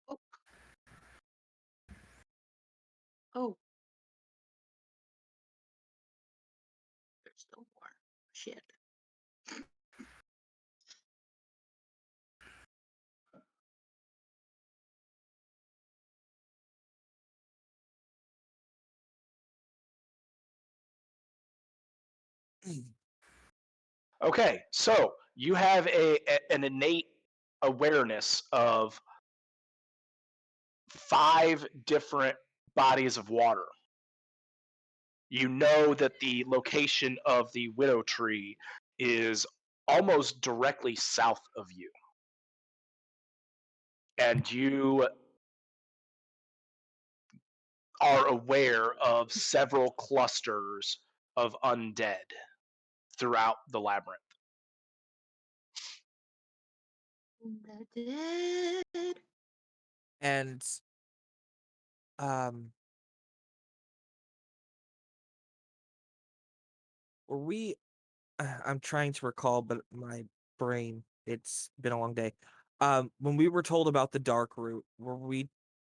Oh. Oh. There's still more. Shit.
Okay, so you have an innate awareness of 5 different bodies of water. You know that the location of the widow tree is almost directly south of you. And you are aware of several clusters of undead throughout the labyrinth.
Undead.
And were we I'm trying to recall, but my brain, it's been a long day. When we were told about the dark route,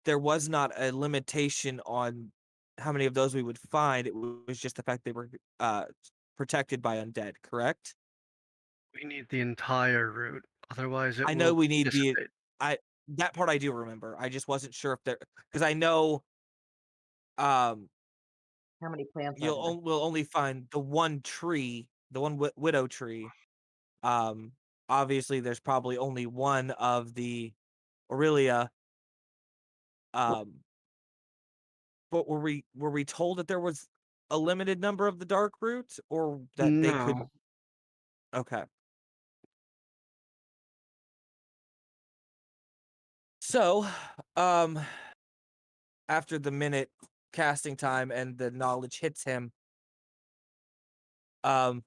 there was not a limitation on how many of those we would find. It was just the fact they were protected by undead, correct?
We need the entire route, otherwise it
I know
will
we need the
dissipate.
that part I do remember. I just wasn't sure if there, because I know um
How many plants are there?
we'll only find the one tree, the one widow tree. Um, Obviously, there's probably only one of the Aurelia. Um, but were we told that there was a limited number of the dark root, or that they could?
No.
Okay. So, um, after the minute casting time and the knowledge hits him, um,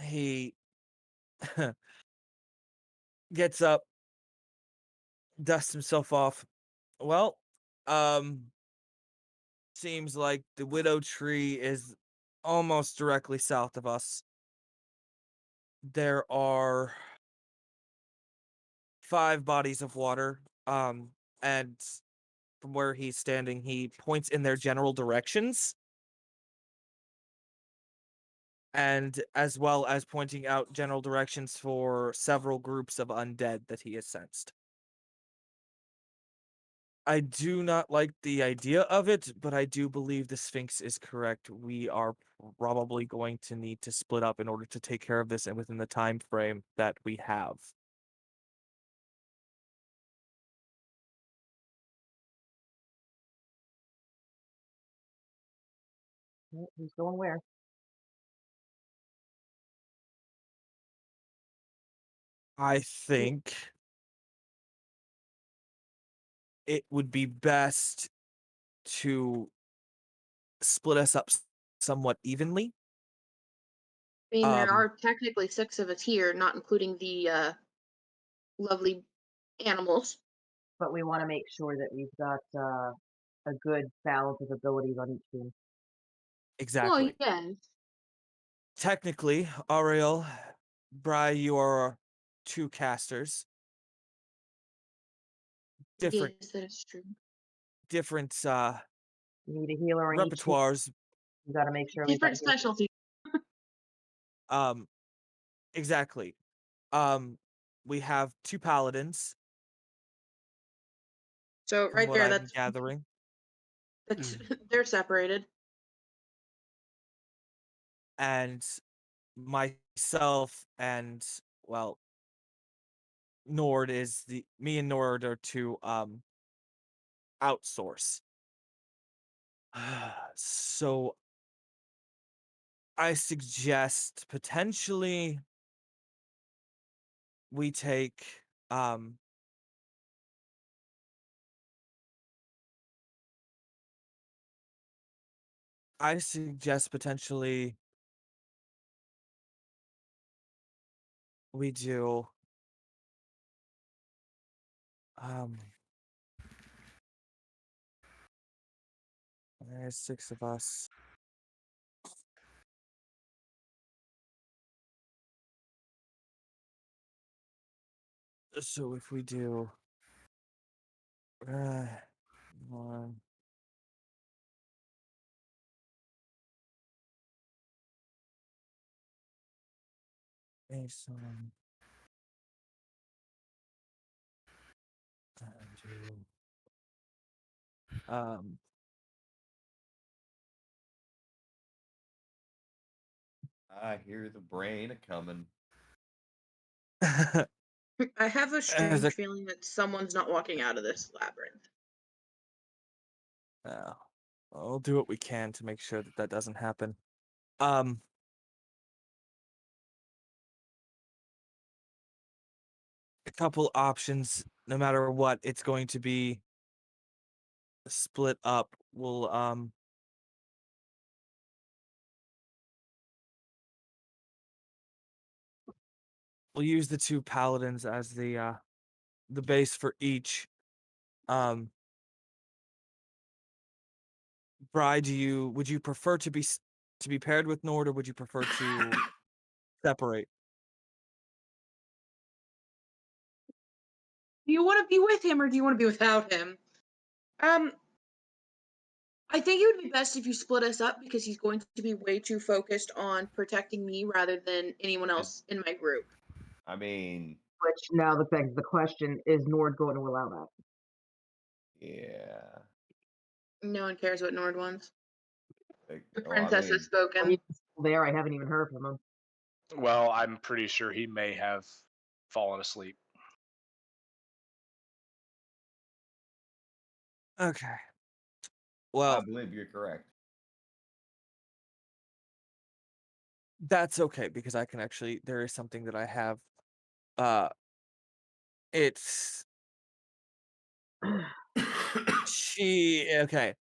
he gets up, dusts himself off. Well, um, seems like the widow tree is almost directly south of us. There are 5 bodies of water, and from where he's standing, he points in their general directions, and as well as pointing out general directions for several groups of undead that he has sensed. I do not like the idea of it, but I do believe the Sphinx is correct. We are probably going to need to split up in order to take care of this and within the time frame that we have.
Who's going where?
I think it would be best to split us up somewhat evenly.
I mean, there
Um,
are technically 6 of us here, not including the lovely animals.
but we want to make sure that we've got a good balance of abilities on each team.
Exactly.
Well, yes.
Technically, Ariel, Bri, you are 2 casters. Different
Yes, that is true.
different
You need a healer on each team.
repertoires.
You got to make sure we got
Different specialty.
Exactly. We have 2 paladins
So
from
right
what
there,
I'm gathering.
that's they're separated.
And myself and, well, Nord is me and Nord are to outsource. So I suggest potentially we take I suggest potentially we do there's 6 of us. So if we do 1 based on do
I hear the brain a coming.
I have a
as
strange
a
feeling that someone's not walking out of this labyrinth.
we'll do what we can to make sure that doesn't happen. A couple options. No matter what, it's going to be split up. We'll use the 2 paladins as the base for each. Bri, would you prefer to be paired with Nord, or would you prefer to separate?
Do you want to be with him or do you want to be without him? I think it would be best if you split us up because he's going to be way too focused on protecting me rather than anyone else in my group.
I mean,
Which now begs the question: is Nord going to allow that?
yeah.
No one cares what Nord wants. The
I
princess has
mean,
spoken.
He's still there. I haven't even heard from him.
Well, I'm pretty sure he may have fallen asleep.
Okay.
I
Well,
believe you're correct.
that's okay because I can actually. There is something that I have. It's okay.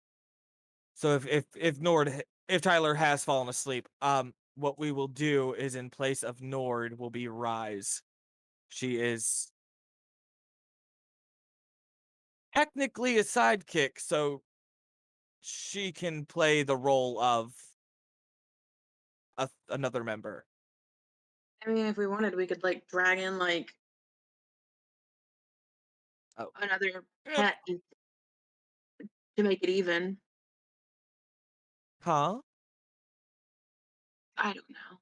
So if Tyler has fallen asleep, what we will do is in place of Nord will be Rise. She is technically a sidekick, so she can play the role of another member.
I mean, if we wanted, we could like drag in like another pet to make it even.
Huh?
I don't know.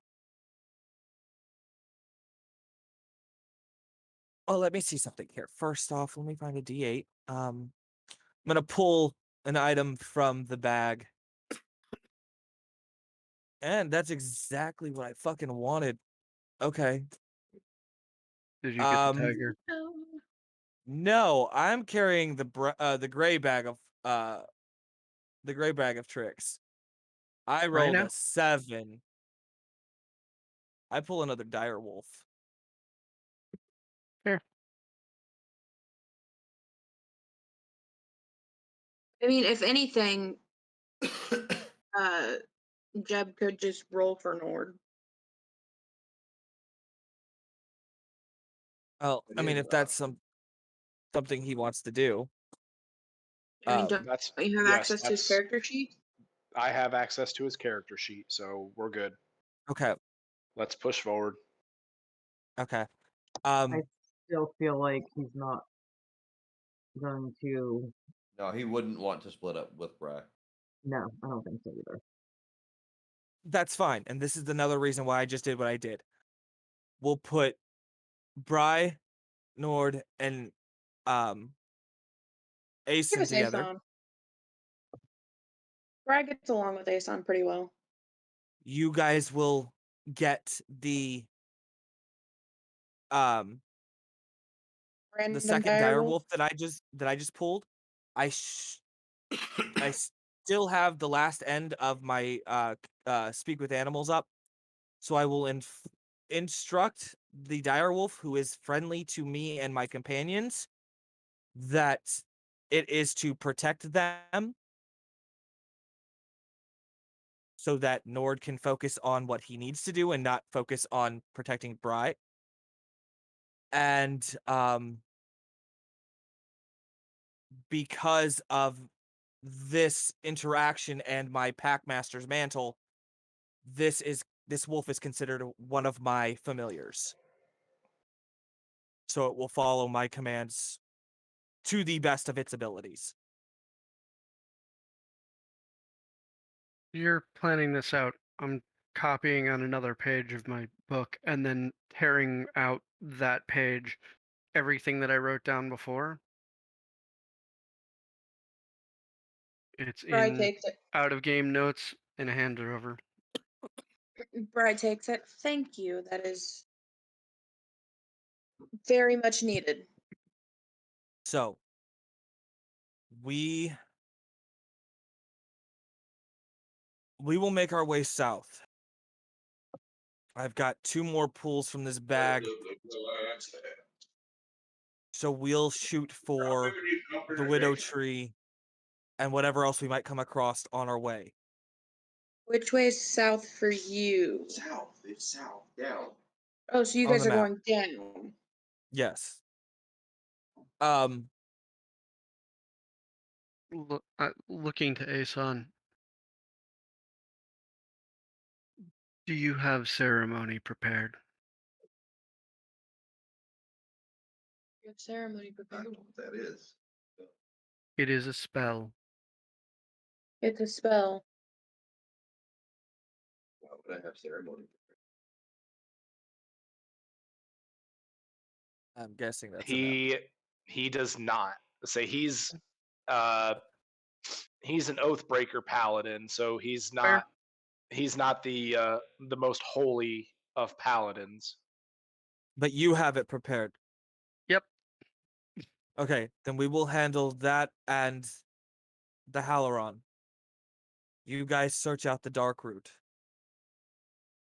Oh, let me see something here. First off, let me find a D8. I'm gonna pull an item from the bag. And that's exactly what I fucking wanted. Okay.
Did you get the tiger?
No, I'm carrying the gray bag of tricks. I
Right
rolled
now?
a 7. I pull another dire wolf.
Here.
I mean, if anything, Jeb could just roll for Nord.
Oh, I mean, if that's some something he wants to do.
I mean, don't
That's
you have
yes,
access to his
that's
character sheet?
I have access to his character sheet, so we're good.
Okay.
Let's push forward.
Okay.
I still feel like he's not going to.
No, he wouldn't want to split up with Bry.
No, I don't think so either.
That's fine. And this is another reason why I just did what I did. We'll put Bry, Nord, and
Give
Aeson
us
together.
Aeson. Brad gets along with Aeson pretty well.
You guys will get the
Random
second
direwolf.
direwolf that I just pulled. I still have the last end of my speak with animals up, so I will instruct the direwolf, who is friendly to me and my companions, that it is to protect them, so that Nord can focus on what he needs to do and not focus on protecting Bry. And because of this interaction and my Packmaster's mantle, this wolf is considered one of my familiars. So it will follow my commands to the best of its abilities.
You're planning this out. I'm copying on another page of my book and then tearing out that page everything that I wrote down before. It's
Bride
in
takes it.
out of game notes and I hand it over.
Bride takes it. Thank you. That is very much needed.
So we will make our way south. I've got 2 more pulls from this bag. So we'll shoot for the Widow Tree and whatever else we might come across on our way.
Which way is south for you?
South. It's south. Down.
Oh, so you
On
guys
the
are
map.
going down.
Yes.
Looking to Aeson. Do you have ceremony prepared?
You have ceremony
I
prepared.
don't know what that is.
It is a spell.
It's a spell.
Why would I have ceremony?
I'm guessing that's a no.
He does not. Say uh he's an Oathbreaker paladin, so he's
Fair.
not the most holy of paladins.
But you have it prepared.
Yep.
Okay, then we will handle that and the Halaron. You guys search out the dark route.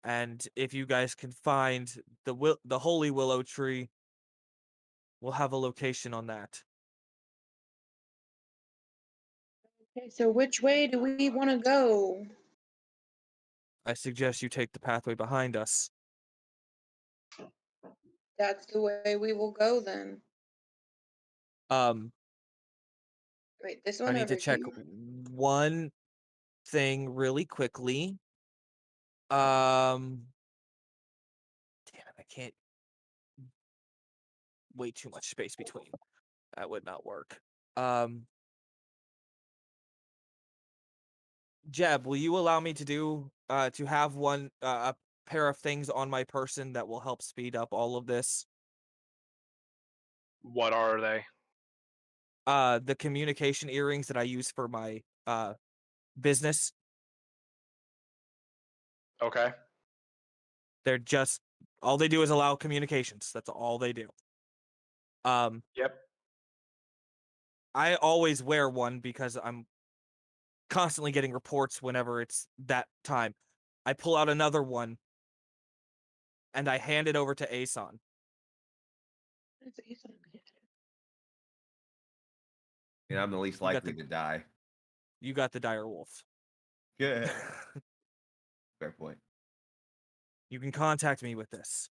And if you guys can find the holy willow tree, we'll have a location on that.
Okay, so which way do we want to go?
I suggest you take the pathway behind us.
That's the way we will go then. Wait, this
I
one
need
over
to check
here?
one thing really quickly. Damn it, I can't. Way too much space between. That would not work. Jeb, will you allow me to do to have one a pair of things on my person that will help speed up all of this?
What are they?
The communication earrings that I use for my business.
Okay.
They're just all they do is allow communications. That's all they do.
Yep.
I always wear one because I'm constantly getting reports whenever it's that time. I pull out another one and I hand it over to Aeson.
It's Aeson.
I mean, I'm the least
You got
likely to die.
You got the dire wolf.
Yeah. Fair point.
You can contact me with this.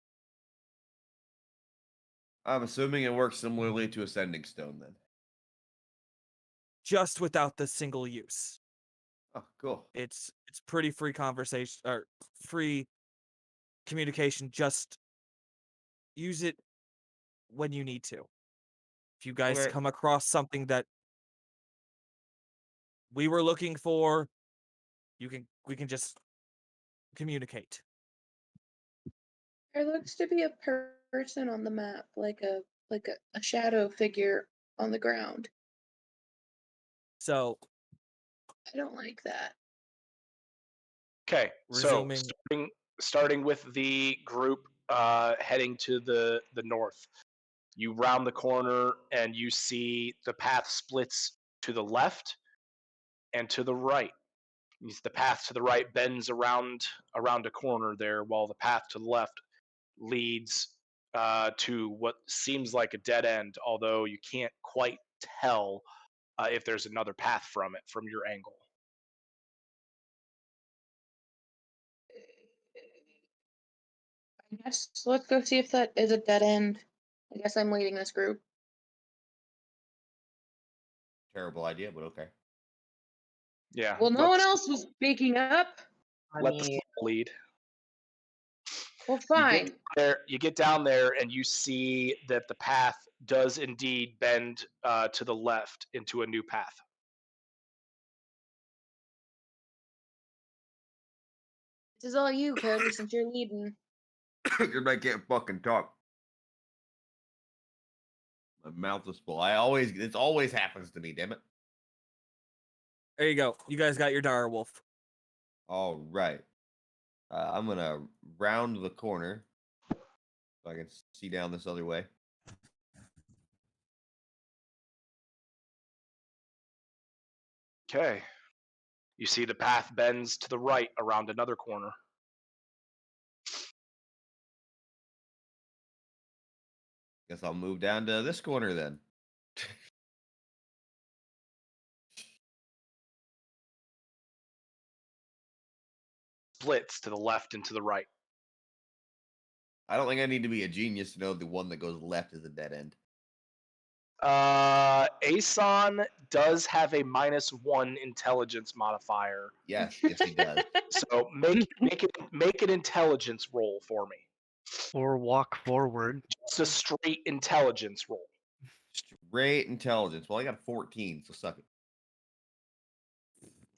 I'm assuming it works similarly to Ascending Stone then.
Just without the single use.
Oh, cool.
It's pretty free conversation or free communication. Just use it when you need to. If you guys
Okay.
come across something that we were looking for, we can just communicate.
There looks to be a person on the map, like a shadow figure on the ground.
So
I don't like that.
Okay,
resuming.
so starting with the group heading to the north. You round the corner and you see the path splits to the left and to the right. The path to the right bends around a corner there, while the path to the left leads to what seems like a dead end, although you can't quite tell if there's another path from it from your angle.
I guess let's go see if that is a dead end. I guess I'm leading this group.
Terrible idea, but okay.
Yeah.
Well, no one else was speaking up.
Let the flow lead.
Well, fine.
You get down there and you see that the path does indeed bend to the left into a new path.
This is all you, Cody, since you're leading.
Because I can't fucking talk. My mouth is full. It always happens to me, damn it.
There you go. You guys got your dire wolf.
All right. I'm going to round the corner so I can see down this other way.
Okay. You see the path bends to the right around another corner.
Guess I'll move down to this corner then.
Splits to the left and to the right.
I don't think I need to be a genius to know the one that goes left is a dead end.
Aeson does have a -1 intelligence modifier.
Yes, he does.
So make an intelligence roll for me.
Or walk forward.
Just a straight intelligence roll.
Straight intelligence. Well, I got 14, so suck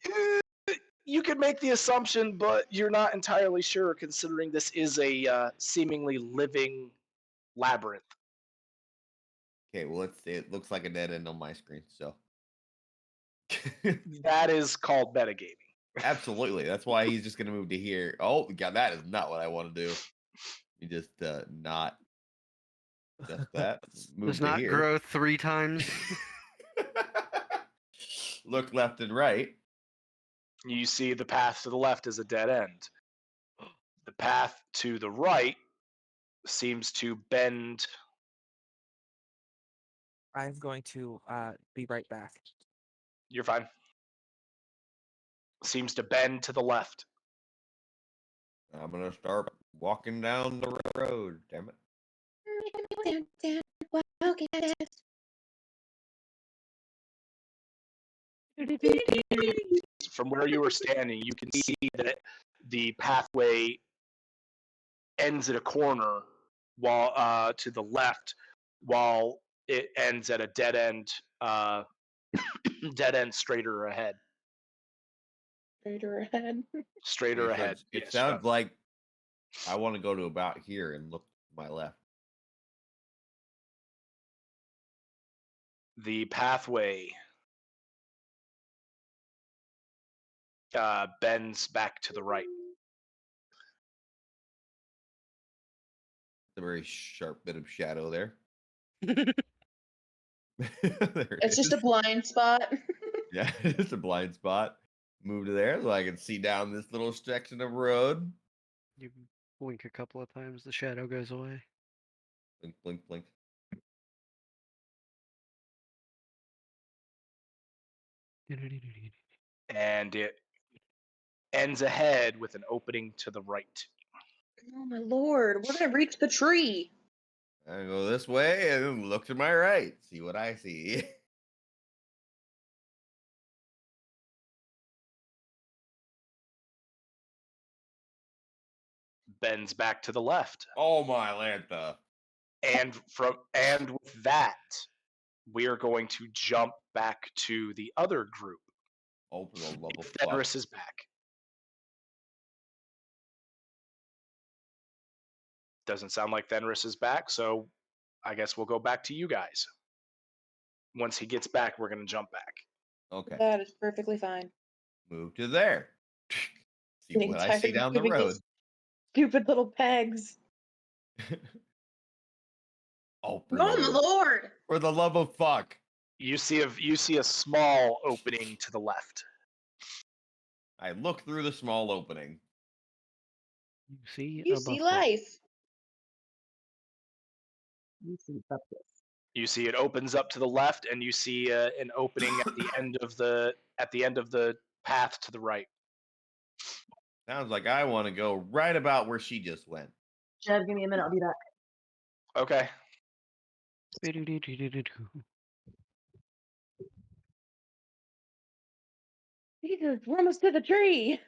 it. You could make the assumption, but you're not entirely sure, considering this is a seemingly living labyrinth.
Okay, well, it looks like a dead end on my screen, so.
That is called metagaming.
Absolutely. That's why he's just going to move to here. Oh, God, that is not what I want to do. You just not just that. Move
Does
to
not
here.
grow 3 times.
Look left and right.
You see the path to the left is a dead end. The path to the right seems to bend.
I'm going to be right back.
You're fine. Seems to bend to the left.
I'm going to start walking down the road. Damn it.
From where you were standing, you can see that the pathway ends at a corner, while to the left, while it ends at a dead end, straighter ahead.
Straighter ahead.
Straighter
Okay, so
ahead.
It
Yes,
sounds like I want to go to about here and look to my left.
the pathway bends back to the right.
It's a very sharp bit of shadow there.
It's just a blind spot.
Yeah, it's a blind spot. Move to there so I can see down this little section of road.
You blink a couple of times, the shadow goes away.
Blink, blink, blink.
And it ends ahead with an opening to the right.
Oh my lord, we're gonna reach the tree.
I go this way and look to my right. See what I see.
Bends back to the left.
Oh my Lantha.
And with that, we are going to jump back to the other group.
Oh, for the love of fuck.
Fenris is back. Doesn't sound like Fenris is back, so I guess we'll go back to you guys. Once he gets back, we're going to jump back.
Okay.
That is perfectly fine.
Move to there. See
Getting
what I
tired
see
of
down the
moving
road.
these stupid little pegs.
Oh,
Oh my lord!
for the love of fuck.
You see a small opening to the left.
I look through the small opening.
You see
You
a
see
buffalo.
life.
You see cupcakes.
You see it opens up to the left, and you see an opening at the end of the path to the right.
Sounds like I want to go right about where she just went.
Jeb, give me a minute. I'll be back.
Okay.
Jesus, we're almost to the tree.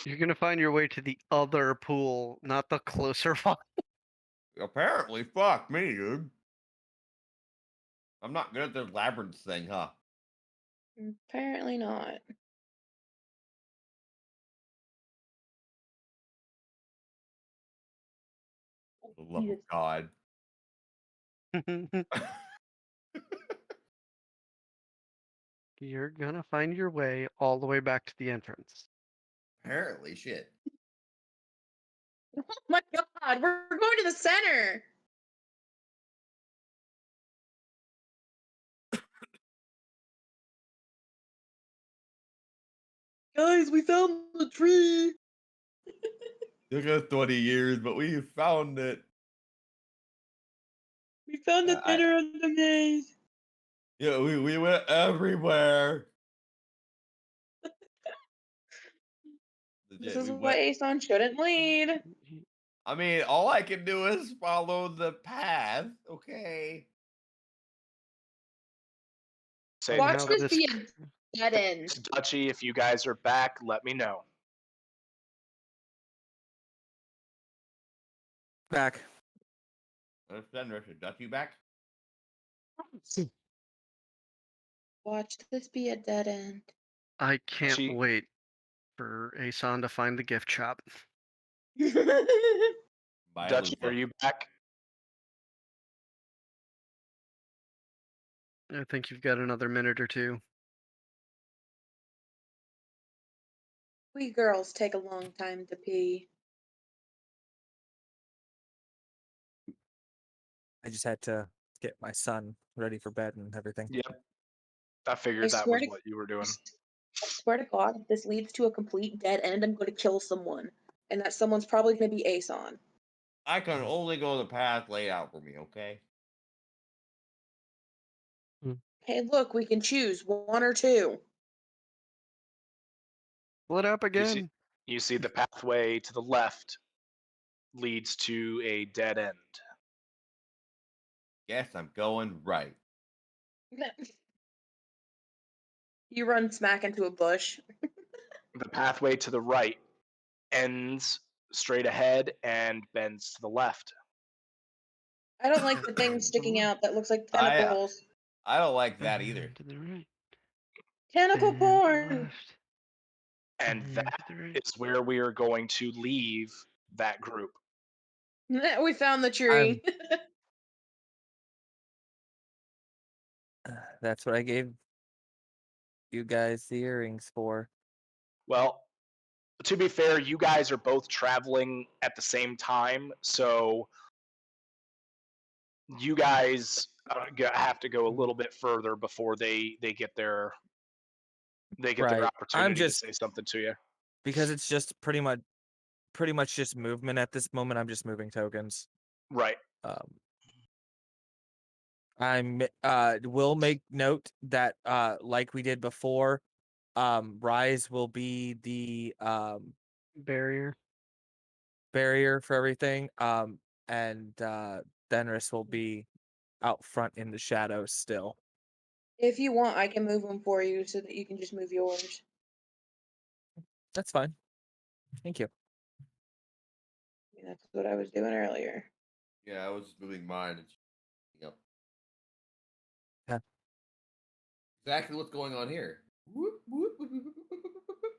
You're gonna find your way to the other pool, not the closer one.
Apparently, fuck me, dude. I'm not good at the labyrinth thing, huh?
Apparently not.
For the love of God.
You're gonna find your way all the way back to the entrance.
Apparently, shit.
Oh my god, we're going to the center. Guys, we found the tree.
Took us 20 years, but we found it.
We found the center of the maze.
Yeah, we went everywhere.
This is why Aeson shouldn't lead.
I mean, all I can do is follow the path, okay?
Watch this be a dead end.
Dutchy, if you guys are back, let me know.
Back.
Fenris, is Dutchy back?
Watch this be a dead end.
I can't wait for Aeson to find the gift shop.
Dutchy, are you back?
I think you've got another minute or two.
We girls take a long time to pee.
I just had to get my son ready for bed and everything.
Yep. I figured that was what you were doing.
I swear to God, if this leads to a complete dead end, I'm going to kill someone. And that someone's probably going to be Aeson.
I can only go the path laid out for me, okay?
Hey, look, we can choose one or two.
Split up again.
You see the pathway to the left leads to a dead end.
Guess I'm going right.
You run smack into a bush.
The pathway to the right ends straight ahead and bends to the left.
I don't like the thing sticking out that looks like tentacles.
I don't like that either.
To the right.
Tentacle porn!
Left.
And that is where we are going to leave that group.
We found the tree.
That's what I gave you guys the earrings for.
Well, to be fair, you guys are both traveling at the same time, so you guys have to go a little bit further before they get their opportunity to say something to you.
Because it's just pretty much just movement at this moment. I'm just moving tokens.
Right.
I'm will make note that like we did before, Rise will be the
barrier.
barrier for everything. And Denris will be out front in the shadows still.
If you want, I can move them for you so that you can just move yours.
That's fine. Thank you.
That's what I was doing earlier.
Yeah, I was just moving mine. Yep.
Yeah.
Exactly what's going on here. Whoop, whoop, whoop, whoop, whoop, whoop, whoop, whoop.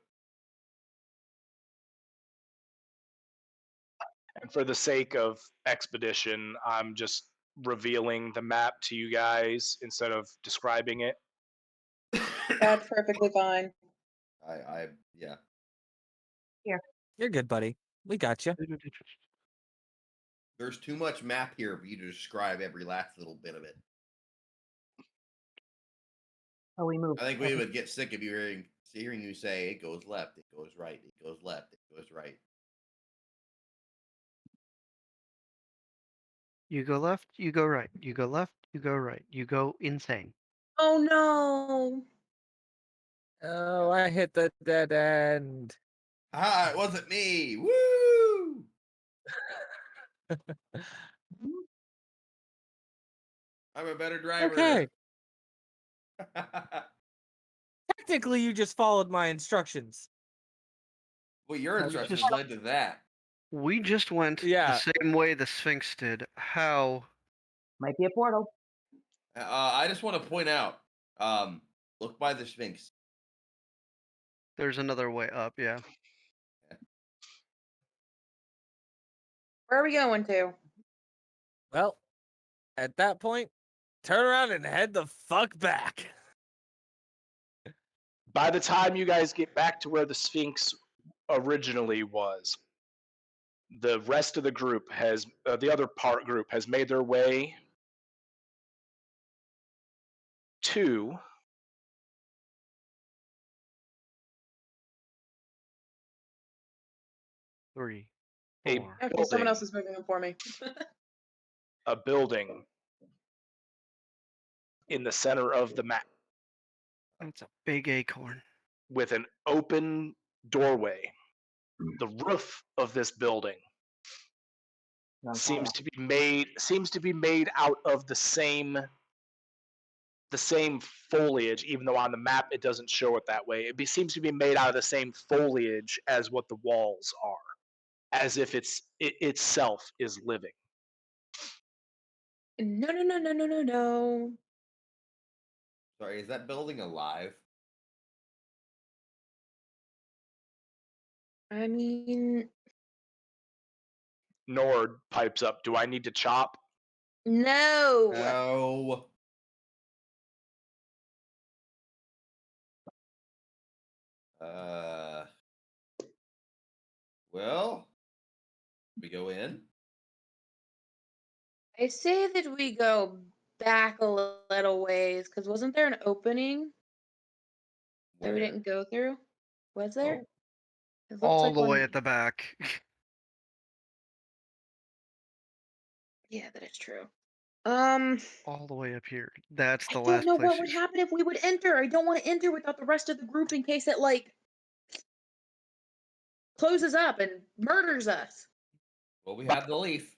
And for the sake of expedition, I'm just revealing the map to you guys instead of describing it.
That's perfectly fine.
Yeah.
You're good, buddy. We got you.
There's too much map here for you to describe every last little bit of it.
Oh, we moved.
I think we would get sick of hearing you say it goes left, it goes right, it goes left, it goes right.
You go left, you go right. You go left, you go right. You go insane.
Oh no!
Oh, I hit the dead end.
Ah, it wasn't me. Woo! I'm a better driver.
Okay. Technically, you just followed my instructions.
Well, your
We
instructions
just-
led to that.
We just went
Yeah.
the same way the Sphinx did. How?
Might be a portal.
I just want to point out, look by the Sphinx.
There's another way up, yeah.
Where are we going to?
Well, at that point, turn around and head the fuck back.
By the time you guys get back to where the Sphinx originally was, the rest of the group has, the other part group has made their way to
Three,
a
four.
Okay, someone
building,
else is moving them for me.
a building in the center of the map
That's a big acorn.
with an open doorway. The roof of this building seems to be made out of the same foliage, even though on the map it doesn't show it that way. It seems to be made out of the same foliage as what the walls are, as if it itself is living.
No, no, no, no, no, no, no.
Sorry, is that building alive?
I mean,
Nord pipes up. Do I need to chop?
no.
No. Well, we go in.
I say that we go back a little ways, because wasn't there an opening that we
Where?
didn't go through? Was there?
Oh,
It looks
All
like
the
one.
way at the back.
Yeah, that is true.
All the way up here. That's
I
the
don't
last
know
place.
what would happen if we would enter. I don't want to enter without the rest of the group in case it like closes up and murders us.
well, we had the leaf.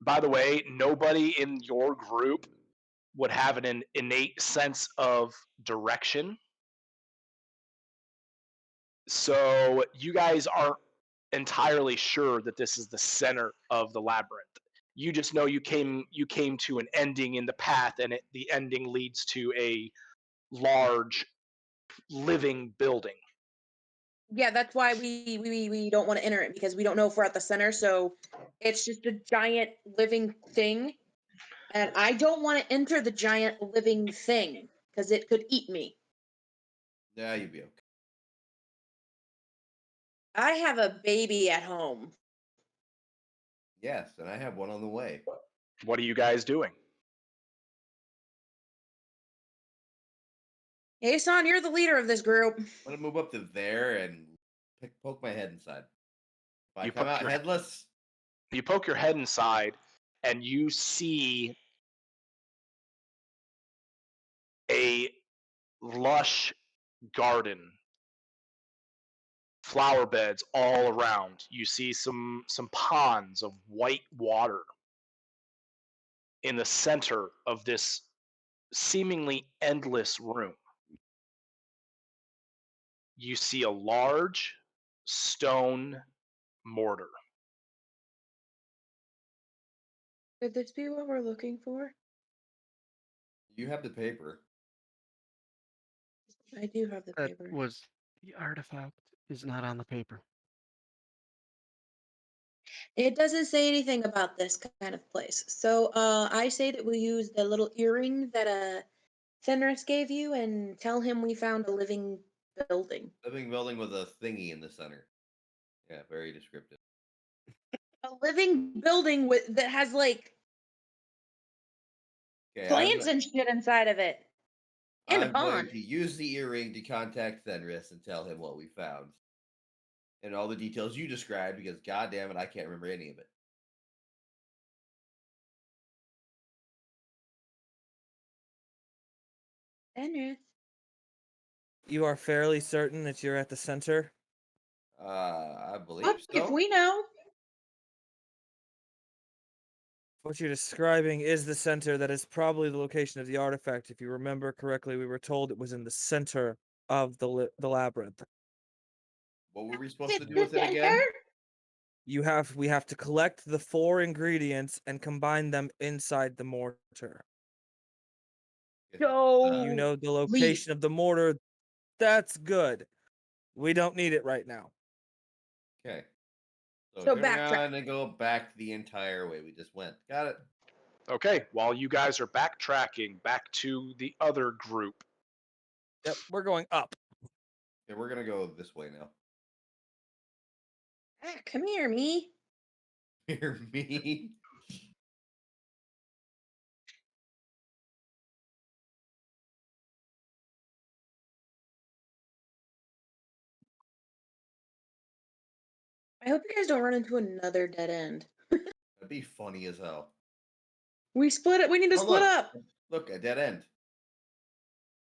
By the way, nobody in your group would have an innate sense of direction. So you guys aren't entirely sure that this is the center of the labyrinth. You just know you came to an ending in the path, and the ending leads to a large living building.
Yeah, that's why we don't want to enter it, because we don't know if we're at the center. So it's just a giant living thing, and I don't want to enter the giant living thing because it could eat me.
Yeah, you'd be okay.
I have a baby at home.
Yes, and I have one on the way.
What are you guys doing?
Hey, son, you're the leader of this group.
I'm gonna move up to there and poke my head inside. If I
You
come
poke
out
your-
headless,
You poke your head inside, and you see a lush garden flower beds all around. You see some ponds of white water in the center of this seemingly endless room. You see a large stone mortar.
Could this be what we're looking for?
You have the paper.
I do have the
That
paper.
was the artifact is not on the paper.
It doesn't say anything about this kind of place. So I say that we use the little earring that Fenris gave you and tell him we found a living building.
Living building with a thingy in the center. Yeah, very descriptive.
A living building with that has like
Okay,
plants and shit inside of it. And a
I'm going
pond.
to use the earring to contact Fenris and tell him what we found. And all the details you described, because god damn it, I can't remember any of it.
Fenris.
You are fairly certain that you're at the center?
I believe
Look,
so.
if we know.
What you're describing is the center. That is probably the location of the artifact. If you remember correctly, we were told it was in the center of the labyrinth.
What were we supposed to
It's
do
the
with it again?
center?
We have to collect the 4 ingredients and combine them inside the mortar.
So
You know the location of the mortar. That's good. We don't need it right now.
Okay.
So
turn
backtrack.
around and go back the entire way we just went. Got it.
Okay, while you guys are backtracking back to the other group.
Yep, we're going up.
Okay, we're gonna go this way now.
Come here, me.
Hear me?
I hope you guys don't run into another dead end.
That'd be funny as hell.
We split it. We need to split
look.
up.
Look, a dead end.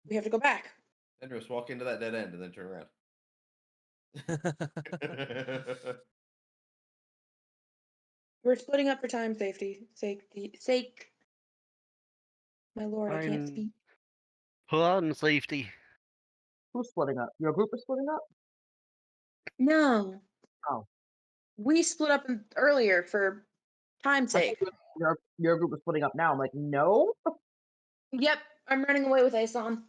We have to go back.
Fenris, walk into that dead end and then turn around.
We're splitting up for time sake. My lord, I can't
Fine.
speak.
Pull on safety.
Who's splitting up? Your group is splitting up?
No.
Oh.
We split up earlier for time's
I
sake.
thought your group is splitting up now. I'm like, no.
Yep, I'm running away with Aeson.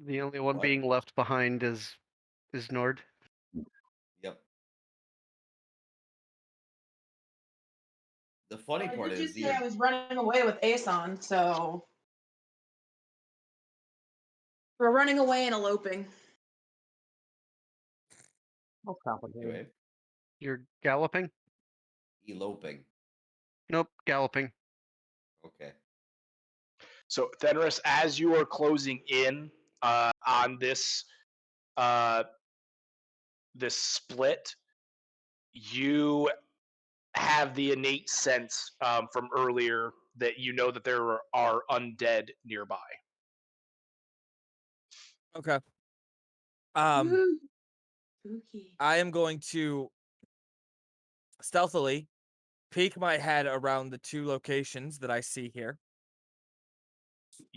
The only one
what?
being left behind is Nord.
Yep. The funny
Well, I
part
did
is
just say I was running away with Aeson, so we're running away and eloping.
That's complicated.
anyway,
You're galloping?
eloping.
Nope, galloping.
Okay.
So Fenris, as you are closing in on this this split, you have the innate sense from earlier that you know that there are undead nearby.
Okay.
Ooh, spooky.
I am going to stealthily peek my head around the 2 locations that I see here.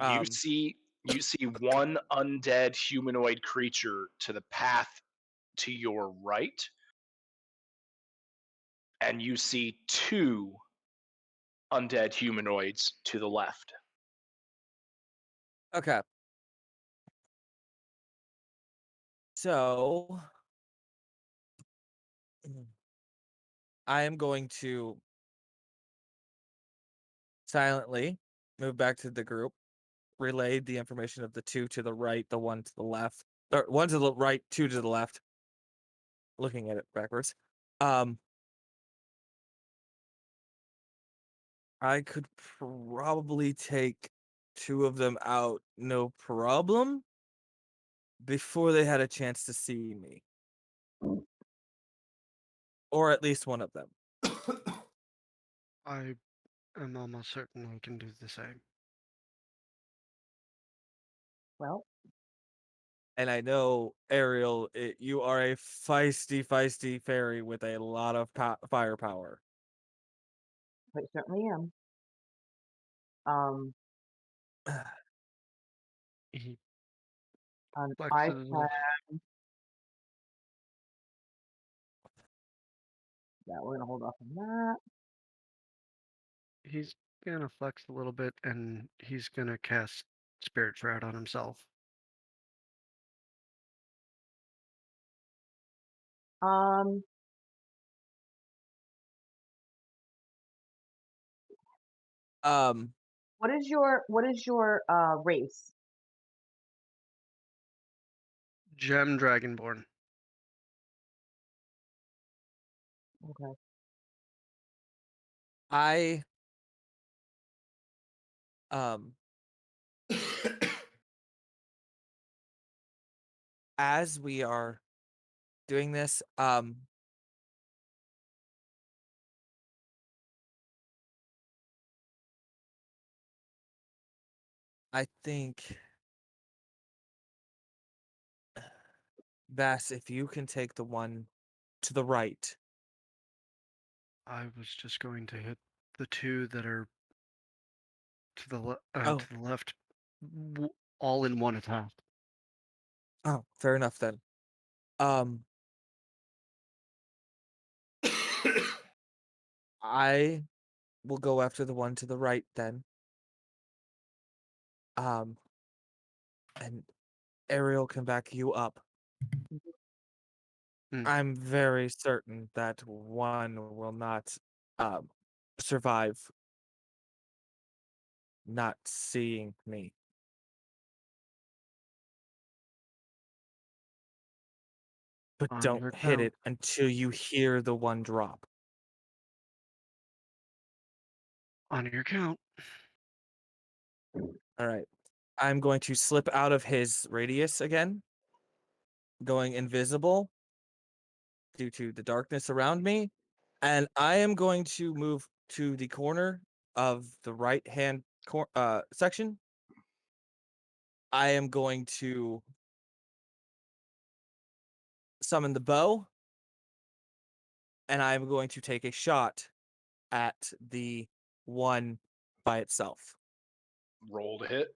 You see one undead humanoid creature to the path to your right, and you see 2 undead humanoids to the left.
Okay. So I am going to silently move back to the group, relay the information of the 2 to the right, the 1 to the left, or 1 to the right, 2 to the left. Looking at it backwards. I could probably take 2 of them out, no problem, before they had a chance to see me. Or at least one of them.
I am almost certain I can do the same.
Well,
And I know, Ariel, you are a feisty fairy with a lot of firepower.
I certainly am. Um,
He
and I
flexes.
can. Yeah, we're gonna hold off on that.
He's gonna flex a little bit, and he's gonna cast Spirit Shroud on himself.
Um,
Um,
what is your race?
Gem Dragonborn.
Okay.
I as we are doing this, I think, Bass, if you can take the one to the right.
I was just going to hit the two that are to the
Oh,
to the left, all in one attack.
oh, fair enough then. Um, I will go after the one to the right then. And Ariel can back you up.
Mm.
I'm very certain that one will not survive not seeing me. But
On
don't
your
hit
count.
it until you hear the one drop.
On your count.
All right. I'm going to slip out of his radius again, going invisible due to the darkness around me. And I am going to move to the corner of the right hand section. I am going to summon the bow, and I'm going to take a shot at the one by itself.
Roll to hit.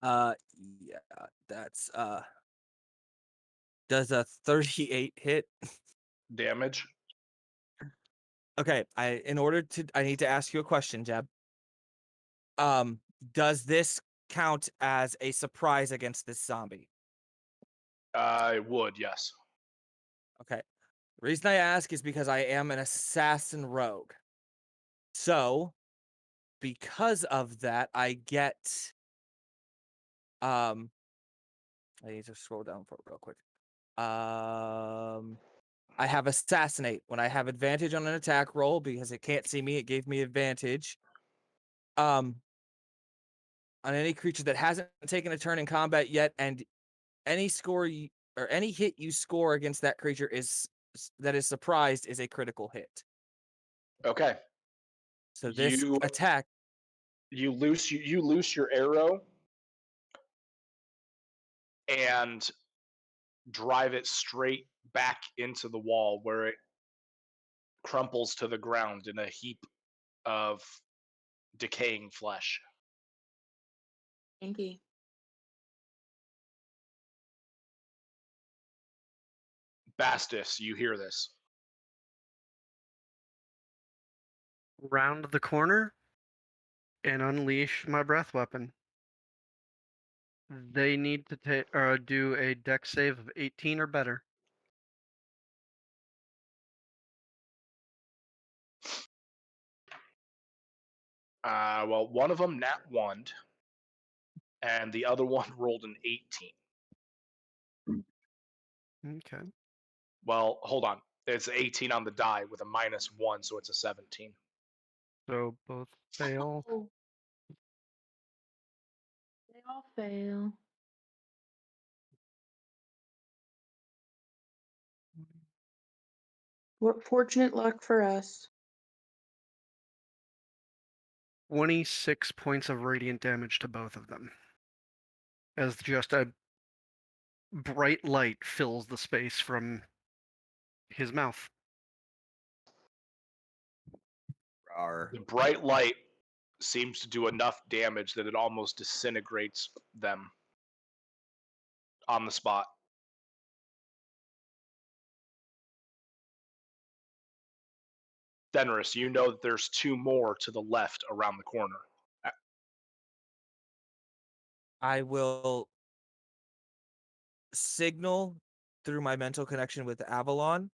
Yeah, that's does a 38 hit?
Damage.
Okay, I need to ask you a question, Jeb. Does this count as a surprise against this zombie?
I would, yes.
Okay. The reason I ask is because I am an assassin rogue. So, because of that, I get I need to scroll down for it real quick. I have assassinate. When I have advantage on an attack roll because it can't see me, it gave me advantage. On any creature that hasn't taken a turn in combat yet, and any or any hit you score against that creature that is surprised is a critical hit.
Okay.
So this
You
attack,
you loose your arrow and drive it straight back into the wall where it crumples to the ground in a heap of decaying flesh.
Inky.
Bastis, you hear this.
Round the corner and unleash my breath weapon. They need to do a dex save of 18 or better.
Well, one of them nat 1, and the other one rolled an 18.
Okay.
Well, hold on. It's 18 on the die with a -1, so it's a 17.
So both fail.
Oh, they all fail. What fortunate luck for us.
26 points of radiant damage to both of them. As just a bright light fills the space from his mouth.
Rawr.
The bright light seems to do enough damage that it almost disintegrates them on the spot. Fenris, you know that there's two more to the left around the corner.
I will signal through my mental connection with Avalon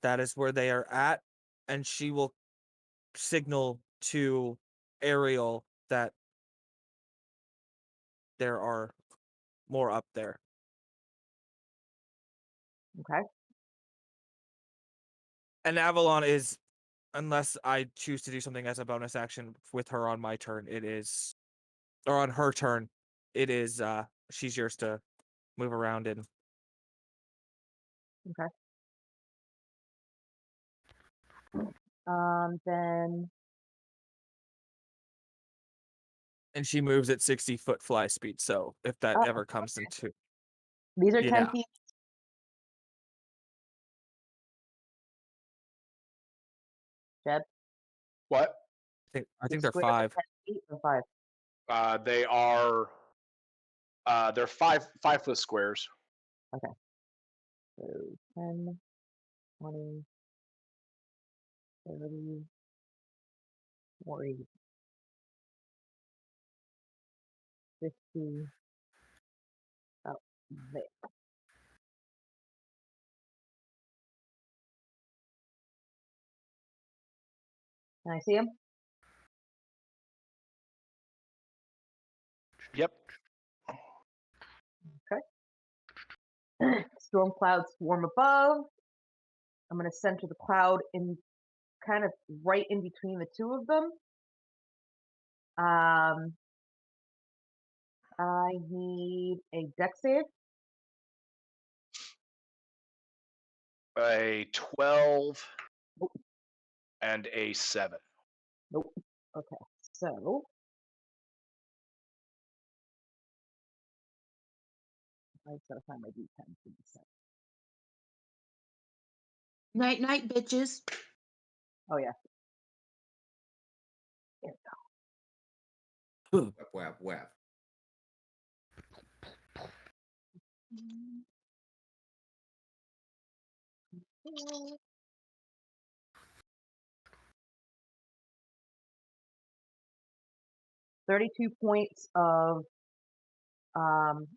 that is where they are at, and she will signal to Ariel that there are more up there.
Okay.
And Avalon is, unless I choose to do something as a bonus action with her on my turn, it is, or on her turn, it is, she's yours to move around in.
Okay. Then
And she moves at 60-foot fly speed, so if that
Oh,
ever comes into,
these are 10
yeah.
feet. Jeb,
What?
I think
these
they're
squares are
5.
10 feet or 5?
They are. They're 5 foot squares.
Okay. So 10, 20, 30, 40, 50. Oh, there. Can I see him?
Yep.
Storm clouds swarm above. I'm going to center the cloud in kind of right in between the two of them. I need a deck save.
A 12
Nope.
and a 7.
Nope. Okay. So I just gotta find my D10 for the set.
Night, night, bitches.
Oh yeah.
Whap, whap, whap.
Mm. 32 points of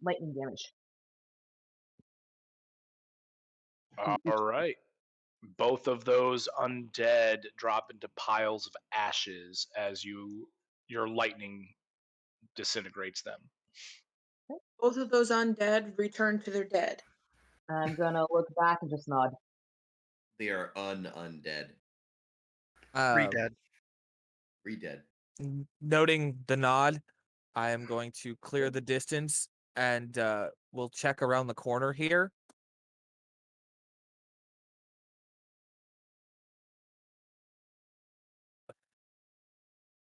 lightning damage.
All right. Both of those undead drop into piles of ashes as your lightning disintegrates them.
Both of those undead return to their dead.
I'm gonna look back and just nod.
They are undead.
Re-dead.
Re-dead.
Noting the nod, I am going to clear the distance and we'll check around the corner here.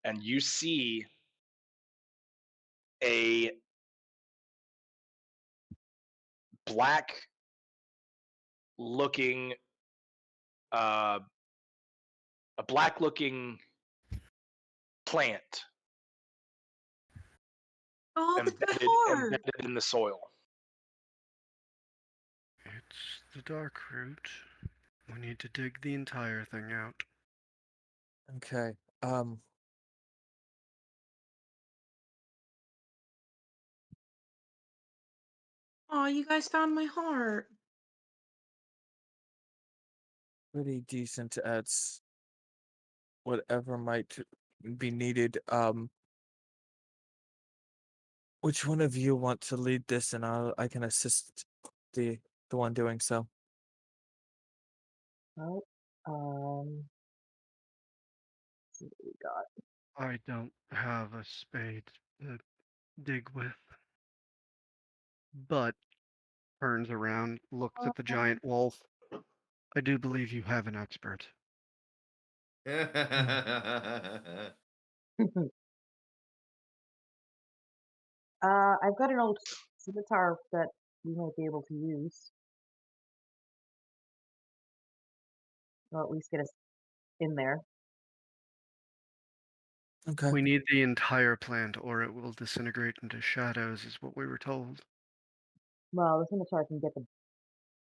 And you see a black looking a black looking plant
Oh, the
embedded in the soil.
It's the dark root. We need to dig the entire thing out.
Okay.
Oh, you guys found my heart.
Pretty decent at whatever might be needed. Which one of you want to lead this, and I can assist the one doing so.
Oh, let's see what we got.
I don't have a spade to dig with. But turns around, looks at the giant wolf. I do believe you have an expert.
I've got an old scimitar that you might be able to use. Or at least get us in there.
Okay.
We need the entire plant or it will disintegrate into shadows, is what we were told.
Well, the scimitar can get the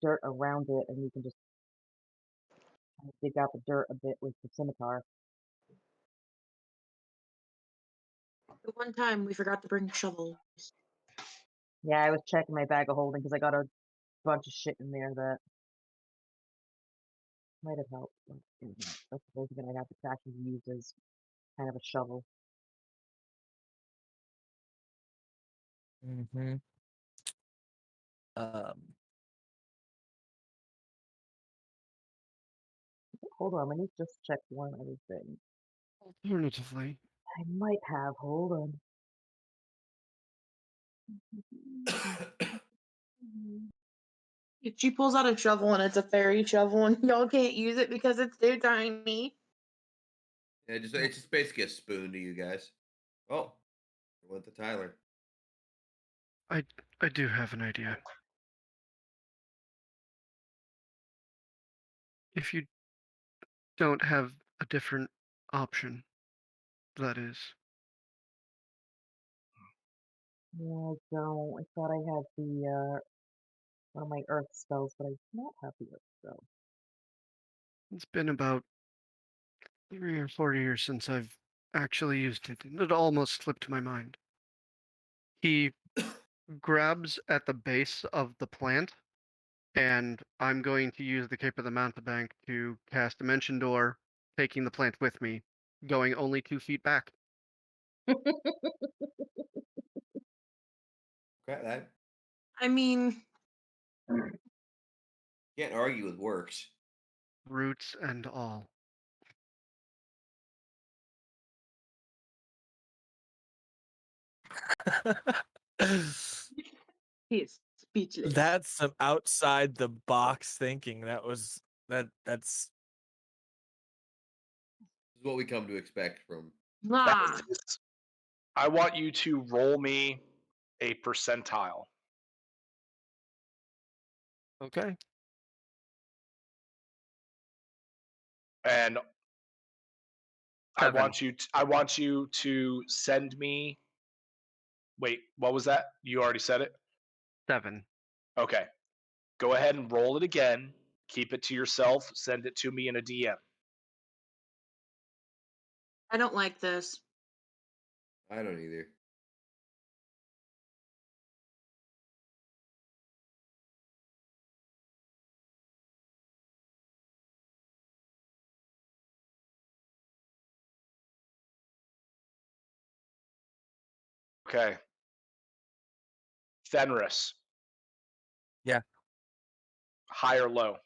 dirt around it, and we can just dig out the dirt a bit with the scimitar.
The one time we forgot to bring shovels.
Yeah, I was checking my bag of holding because I got a bunch of shit in there that might have helped. But, I suppose that I'd have to actually use as kind of a shovel.
Mm-hmm. Um,
Hold on, let me just check one other thing.
Alternatively,
I might have. Hold on.
She pulls out a shovel and it's a fairy shovel, and y'all can't use it because it's too tiny.
Yeah, it's just basically a spoon to you guys. Oh, I went to Tyler.
I do have an idea. If you don't have a different option, that is.
Yeah, I don't. I thought I had the one of my earth spells, but I do not have the earth spell.
It's been about 3 or 4 years since I've actually used it, and it almost slipped my mind. He grabs at the base of the plant, and I'm going to use the Cape of the Mountebank to cast Dimension Door, taking the plant with me, going only 2 feet back.
Okay, that
I mean,
can't argue with works.
Roots and all.
he is speechless.
That's some outside the box thinking. That's
This is what we come to expect from.
Ah,
Althis, I want you to roll me a percentile.
Okay.
And I
7.
want you to send me. Wait, what was that? You already said it.
7.
Okay, go ahead and roll it again. Keep it to yourself. Send it to me in a DM.
I don't like this.
I don't either.
Okay. Fenris.
Yeah.
High or low?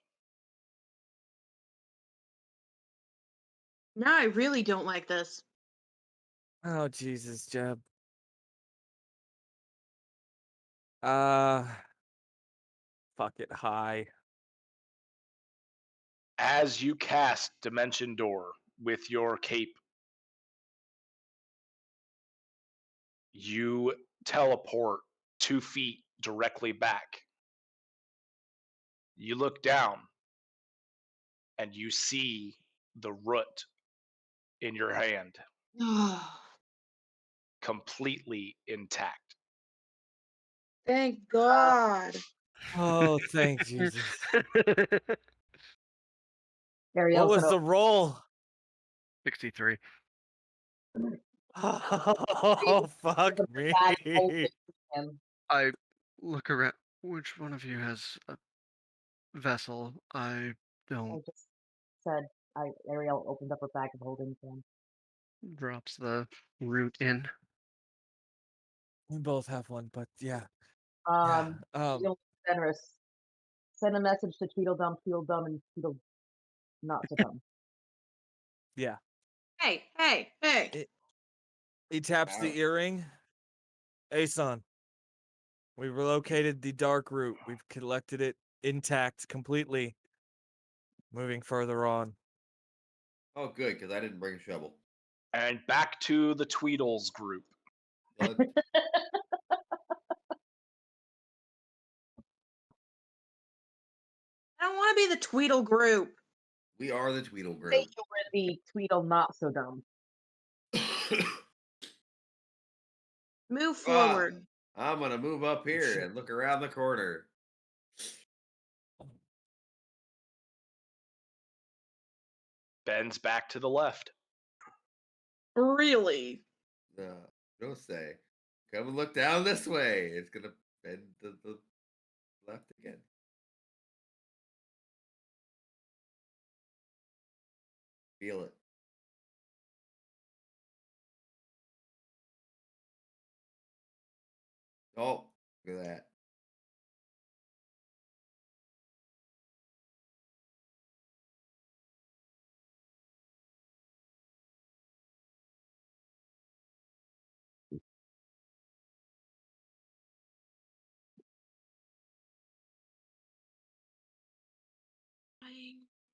Now I really don't like this.
Oh Jesus, Jeb. Fuck it, high.
As you cast Dimension Door with your cape, you teleport 2 feet directly back. You look down and you see the root in your hand completely intact.
Thank God.
Oh, thank Jesus. What
Ariel's
was
gonna
the roll?
63.
Oh, fuck
open the
me.
bag of holding for him.
I look around. Which one of you has a vessel? I
I
don't.
just said Ariel opened up a bag of holding for him.
Drops the root in.
We both have one, but yeah.
Fenris, send a message to Tweedledum, and Tweedle not to come.
Yeah.
Hey.
He taps the earring. Aeson, we relocated the dark root. We've collected it intact completely. Moving further on.
Oh, good, because I didn't bring a shovel.
And back to the Tweedles group.
But
I don't want to be the Tweedle group.
we are the Tweedle
Say
group.
you were the Tweedle not so dumb.
Move forward.
I'm gonna move up here and look around the corner.
Ben's back to the left.
Really?
Don't say. Come and look down this way. It's gonna bend to the left again. Feel it. Oh, look at that.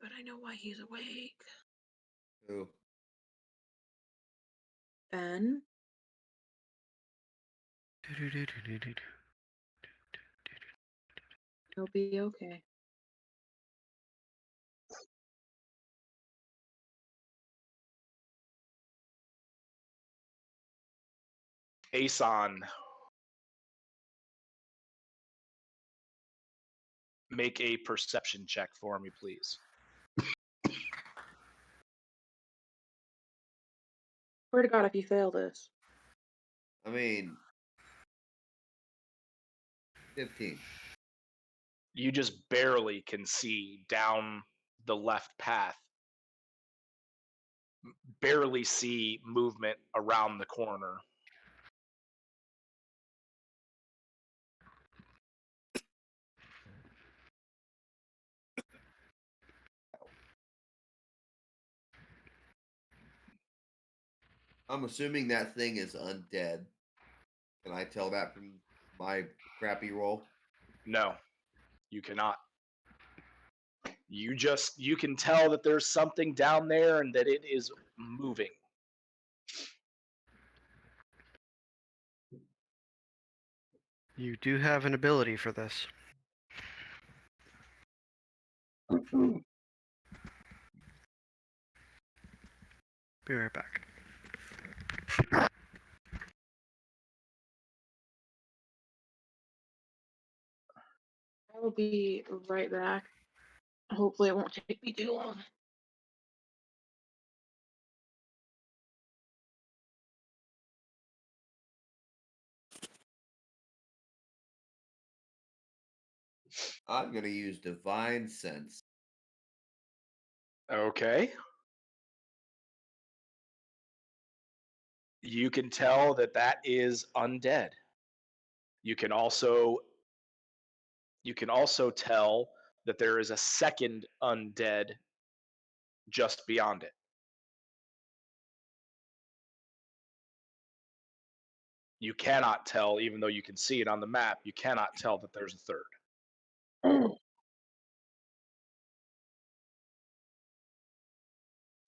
But I know why he's awake.
Ooh.
Ben? He'll be okay.
Aeson. Make a perception check for me, please.
Swear to God, if you fail this.
I mean, 15.
You just barely can see down the left path. Barely see movement around the corner.
I'm assuming that thing is undead. Can I tell that from my crappy roll?
No, you cannot. You can tell that there's something down there and that it is moving.
You do have an ability for this. Be right back.
I will be right back. Hopefully it won't take me too long.
I'm gonna use Divine Sense.
Okay. You can tell that that is undead. You can also tell that there is a second undead just beyond it. You cannot tell, even though you can see it on the map, you cannot tell that there's a third.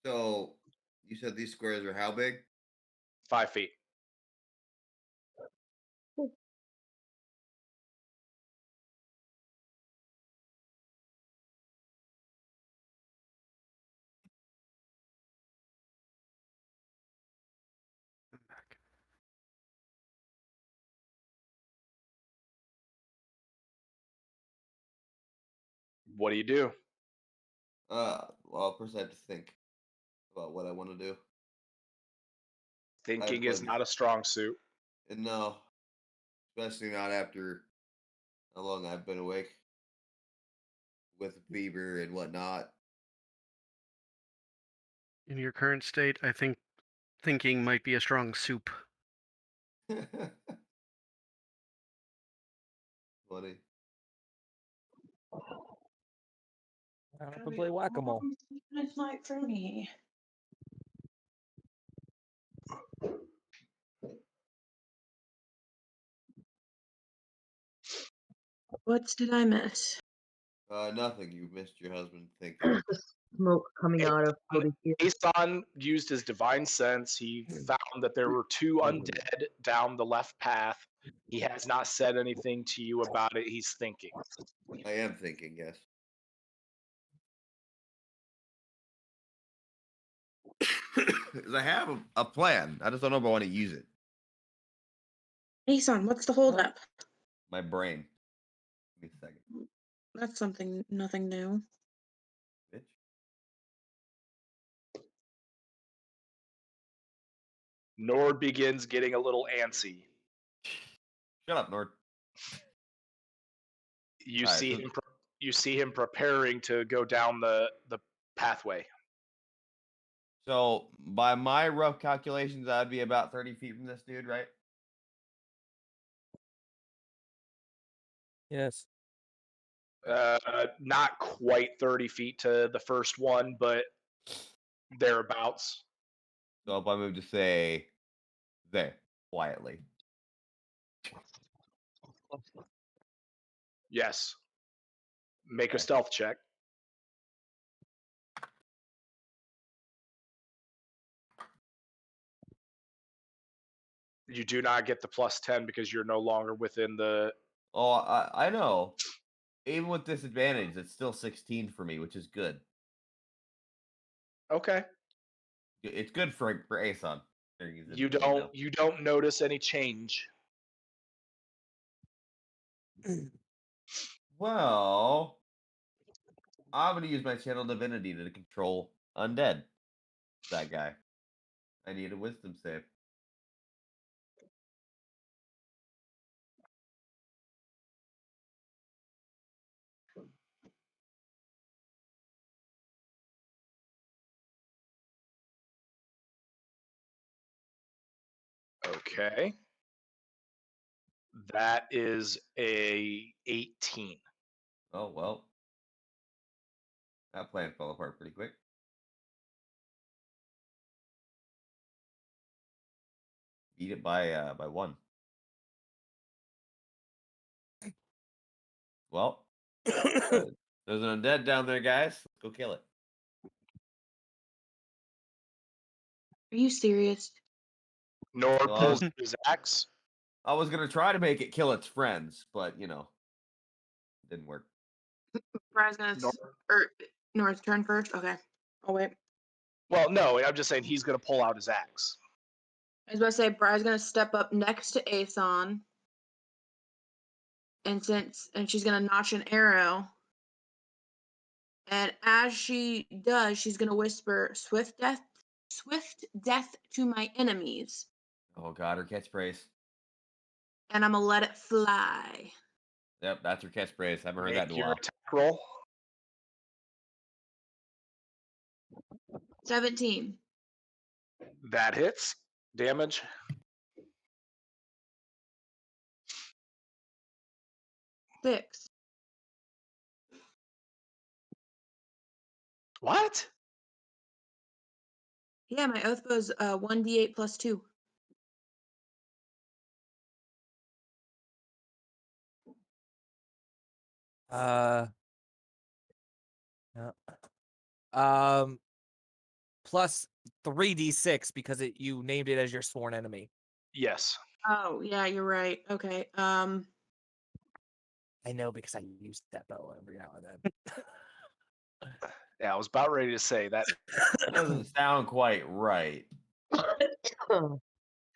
So, you said these squares are how big?
5 feet.
I'm back.
What do you do?
Well, first I have to think about what I want to do.
Thinking
put-
is not a strong suit.
And no, especially not after how long I've been awake with fever and whatnot.
In your current state, I think thinking might be a strong soup.
Funny.
I have to play whack-a-mole.
It's not for me. What did I miss?
Nothing. You missed your husband thinking.
smoke coming out of Cody's ears.
Aeson used his divine sense. He found that there were 2 undead down the left path. He has not said anything to you about it. He's thinking.
I am thinking, yes. Because I have a plan. I just don't know if I want to use it.
Aeson, what's the holdup?
My brain. Give me a second.
That's nothing new.
Bitch.
Nord begins getting a little antsy.
Shut up, Nord.
You
Alright,
see
so-
him. You see him preparing to go down the pathway.
So, by my rough calculations, I'd be about 30 feet from this dude, right?
Yes.
Not quite 30 feet to the first one, but thereabouts.
So, if I move to say there, quietly.
Yes. Make a
Okay.
stealth check. You do not get the +10 because you're no longer within the.
Oh, I know. Even with disadvantage, it's still 16 for me, which is good.
Okay.
It's good for Aeson.
You don't notice any change.
Well, I'm gonna use my channel divinity to control undead. That guy. I need a wisdom save.
Okay. That is a 18.
Oh well. That plan fell apart pretty quick. Beat it by 1. Well, there's an undead down there, guys. Let's go kill it.
Are you serious?
Nord
Well,
pulls his axe.
I was gonna try to make it kill its friends, but it didn't work.
Brian's gonna Nor's turn first. Okay. Oh wait.
Well, no, I'm just saying he's going to pull out his axe.
I was about to say Brian's gonna step up next to Aeson, and she's gonna notch an arrow. And as she does, she's gonna whisper, swift death to my enemies."
Oh god, her catchphrase.
And I'm gonna let it fly.
Yep, that's her catchphrase. I haven't heard that
Make
in a
your
while.
attack roll.
17.
That hits. Damage.
Six.
What?
Yeah, my oath bow's 1d8 plus 2.
Yeah. Plus 3d6 because you named it as your sworn enemy.
Yes.
Oh, yeah, you're right. Okay.
I know because I use that bow every now and then.
Yeah, I was about ready to say that.
Doesn't sound quite right.
Oh,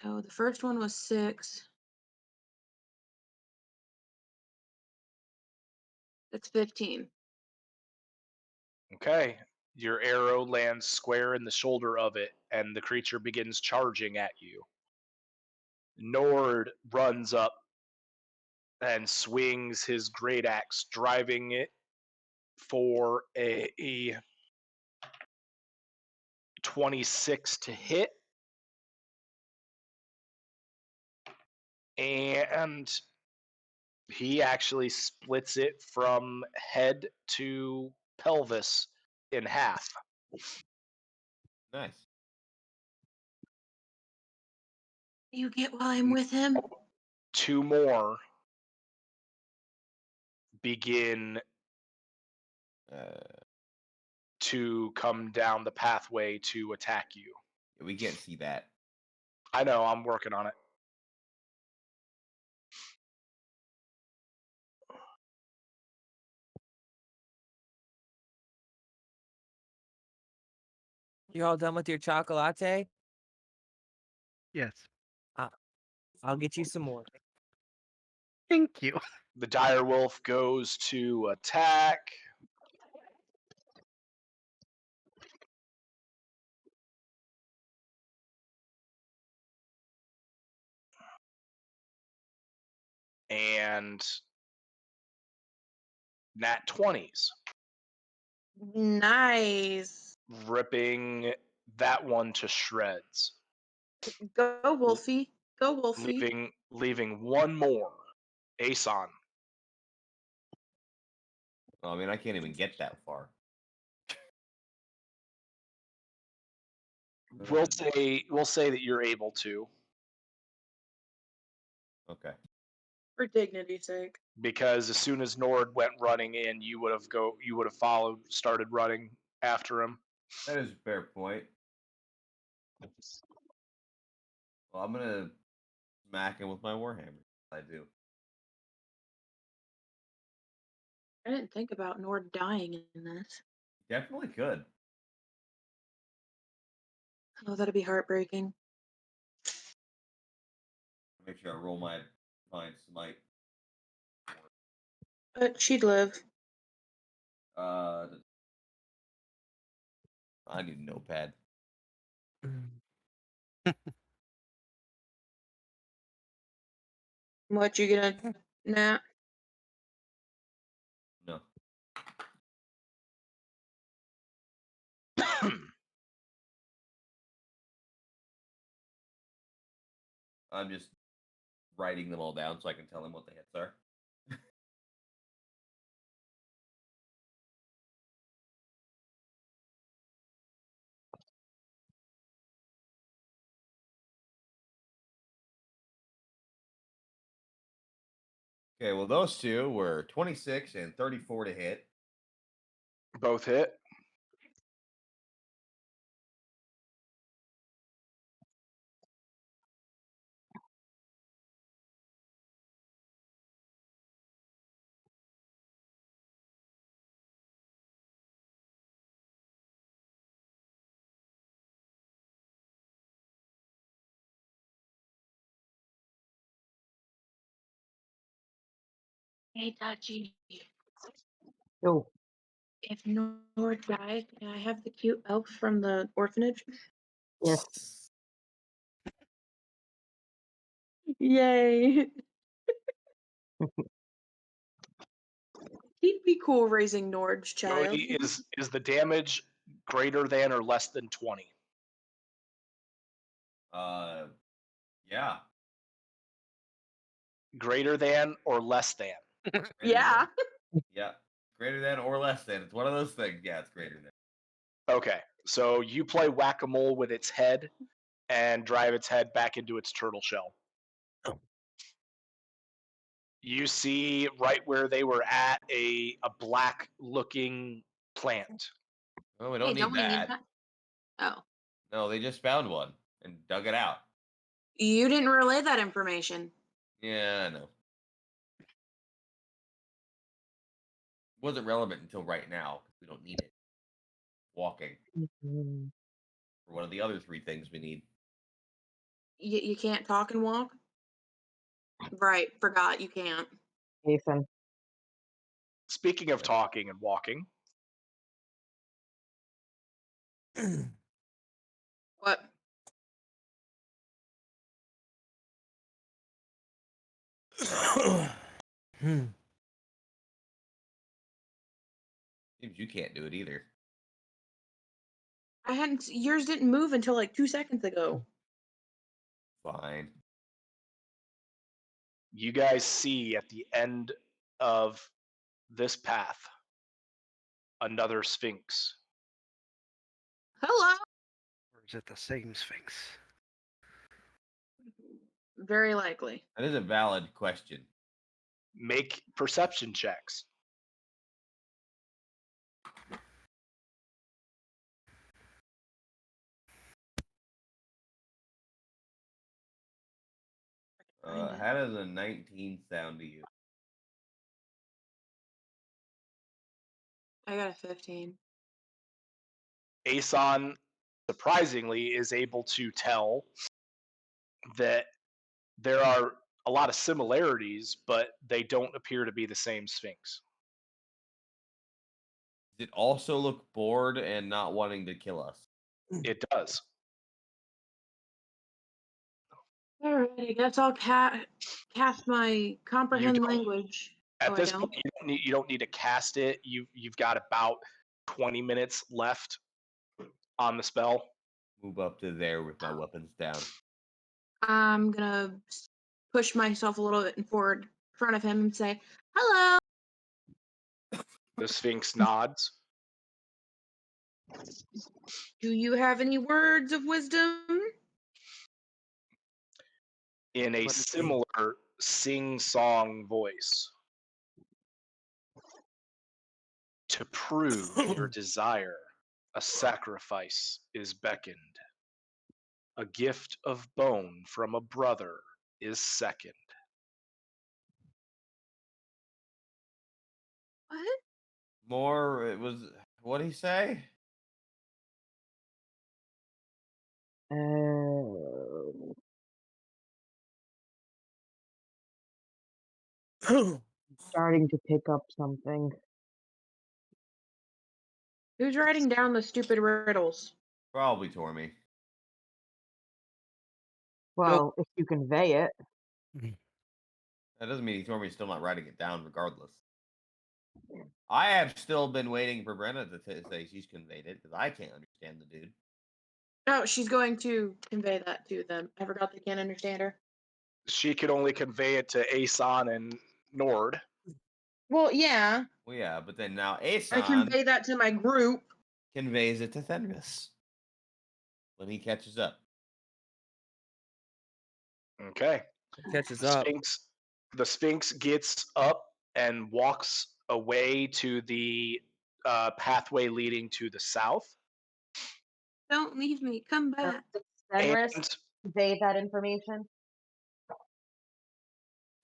the first one was 6. That's 15.
Okay. Your arrow lands square in the shoulder of it, and the creature begins charging at you. Nord runs up and swings his great axe, driving it for a 26 to hit. And he actually splits it from head to pelvis in half.
Nice.
You get while I'm with him?
2 more begin to come down the pathway to attack you.
We can't see that.
I know, I'm working on it.
You all done with your chocolate?
Yes.
I'll get you some more.
Thank you.
The dire wolf goes to attack. And nat 20s,
Nice.
ripping that one to shreds.
Go Wolfie. Go Wolfie.
Leaving one more. Aeson.
Well, I mean, I can't even get that far.
We'll say that you're able to,
Okay.
For dignity's sake.
because as soon as Nord went running in, you would have started running after him.
That is a fair point. Well, I'm gonna smack him with my warhammer. I do.
I didn't think about Nord dying in this.
Definitely could.
Oh, that'd be heartbreaking.
Make sure I roll my fine smite.
But she'd live.
I need a notepad.
What, you gonna nap?
No. I'm just writing them all down so I can tell him what the hits are. Okay, well, those two were 26 and 34 to hit.
Both hit.
Hey, Dodgy.
Oh,
If Nord dies, can I have the cute elf from the orphanage?
yes.
Yay. He'd be cool raising Nord's child.
Jody, is the damage greater than or less than 20?
Yeah.
Greater than or less than?
Greater
Yeah.
than. Yeah. Greater than or less than. It's one of those things. Yeah, it's greater than.
Okay, so you play whack-a-mole with its head and drive its head back into its turtle shell. You see right where they were at a black-looking plant.
Oh, we don't need
nobody needs
that.
that. Oh.
No, they just found one and dug it out.
You didn't relay that information.
Yeah, I know. Wasn't relevant until right now because we don't need it. Walking.
Mhm.
For one of the other three things we need.
You can't talk and walk? Right, forgot you can't.
Jason.
Speaking of talking and walking,
What?
Seems you can't do it either.
I hadn't. Yours didn't move until like 2 seconds ago.
Fine.
you guys see at the end of this path another sphinx.
Hello.
Or is it the same Sphinx?
Very likely.
That is a valid question.
Make perception checks.
How does a 19 sound to you?
I got a 15.
Aeson, surprisingly, is able to tell that there are a lot of similarities, but they don't appear to be the same Sphinx.
Does it also look bored and not wanting to kill us?
It does.
All right, I guess I'll cast my comprehend
don't-
language.
At
I
this
don't.
point, you don't need to cast it. You've got about 20 minutes left on the spell.
Move up to there with my weapons down.
I'm gonna push myself a little bit in forward in front of him and say, "Hello."
The Sphinx nods.
Do you have any words of wisdom?
In a
What is-
similar sing-song voice. To prove your desire, a sacrifice is beckoned. A gift of bone from a brother is second.
What?
More, it was, what'd he say?
Starting to pick up something.
Who's writing down the stupid riddles?
Probably Tormy.
Well, if you convey it.
That doesn't mean Tormy's still not writing it down regardless. I have still been waiting for Brenna to say she's conveyed it because I can't understand the dude.
No, she's going to convey that to them. I forgot they can't understand her.
She could only convey it to Aeson and Nord.
Well, yeah.
Well, yeah, but then now
I
Aeson
convey that to my group.
conveys it to Fenris when he catches up.
Okay.
Catches up.
The Sphinx gets up and walks away to the pathway leading to the south.
Don't leave me. Come back.
Fenris
And
convey that information.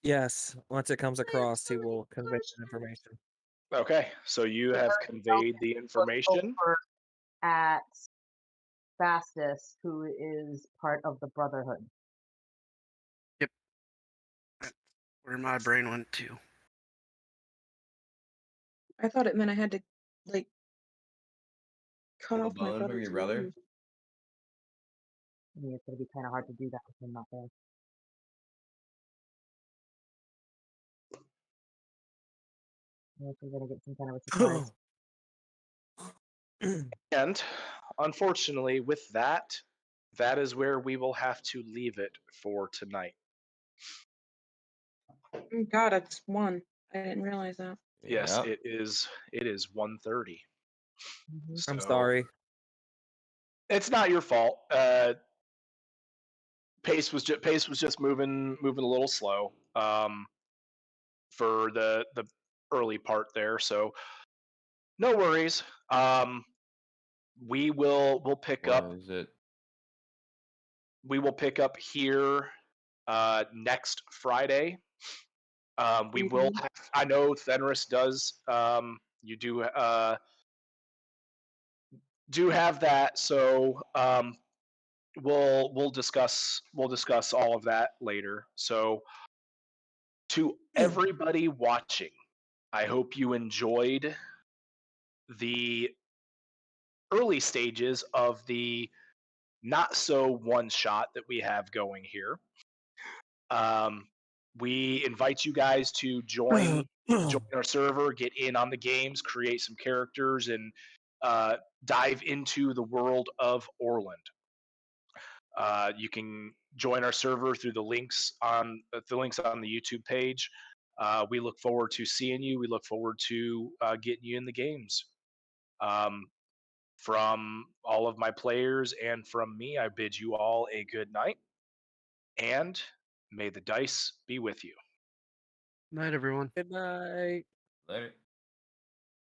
Yes, once it comes across, he will convey that information.
okay, so you have conveyed the information.
Over at Fastus, who is part of the Brotherhood.
That's where my brain went to.
I thought it meant I had to, like, cut
Steal a
off my
bone from
brother's
your brother?
limb.
I mean, it's going to be kind of hard to do that with him not there. Unless we're going to get some kind of a surprise.
And unfortunately, with that, that is where we will have to leave it for tonight.
Oh, God, it's 1. I didn't realize that.
Yes,
Yep.
it is 1:30.
I'm
So,
sorry.
It's not your fault. Pace was just moving a little slow for the early part there. So no worries. We'll pick
What
up.
is it?
We will pick up here next Friday. We will.
Mhm.
I know Fenris does. You do have that. So we'll discuss all of that later. So to everybody watching, I hope you enjoyed the early stages of the not so one shot that we have going here. We invite you guys to join our server, get in on the games, create some characters, and dive into the world of Orland. You can join our server through the links on the YouTube page. We look forward to seeing you. We look forward to getting you in the games. From all of my players and from me, I bid you all a good night, and may the dice be with you.
Night, everyone.
Good night.
Later.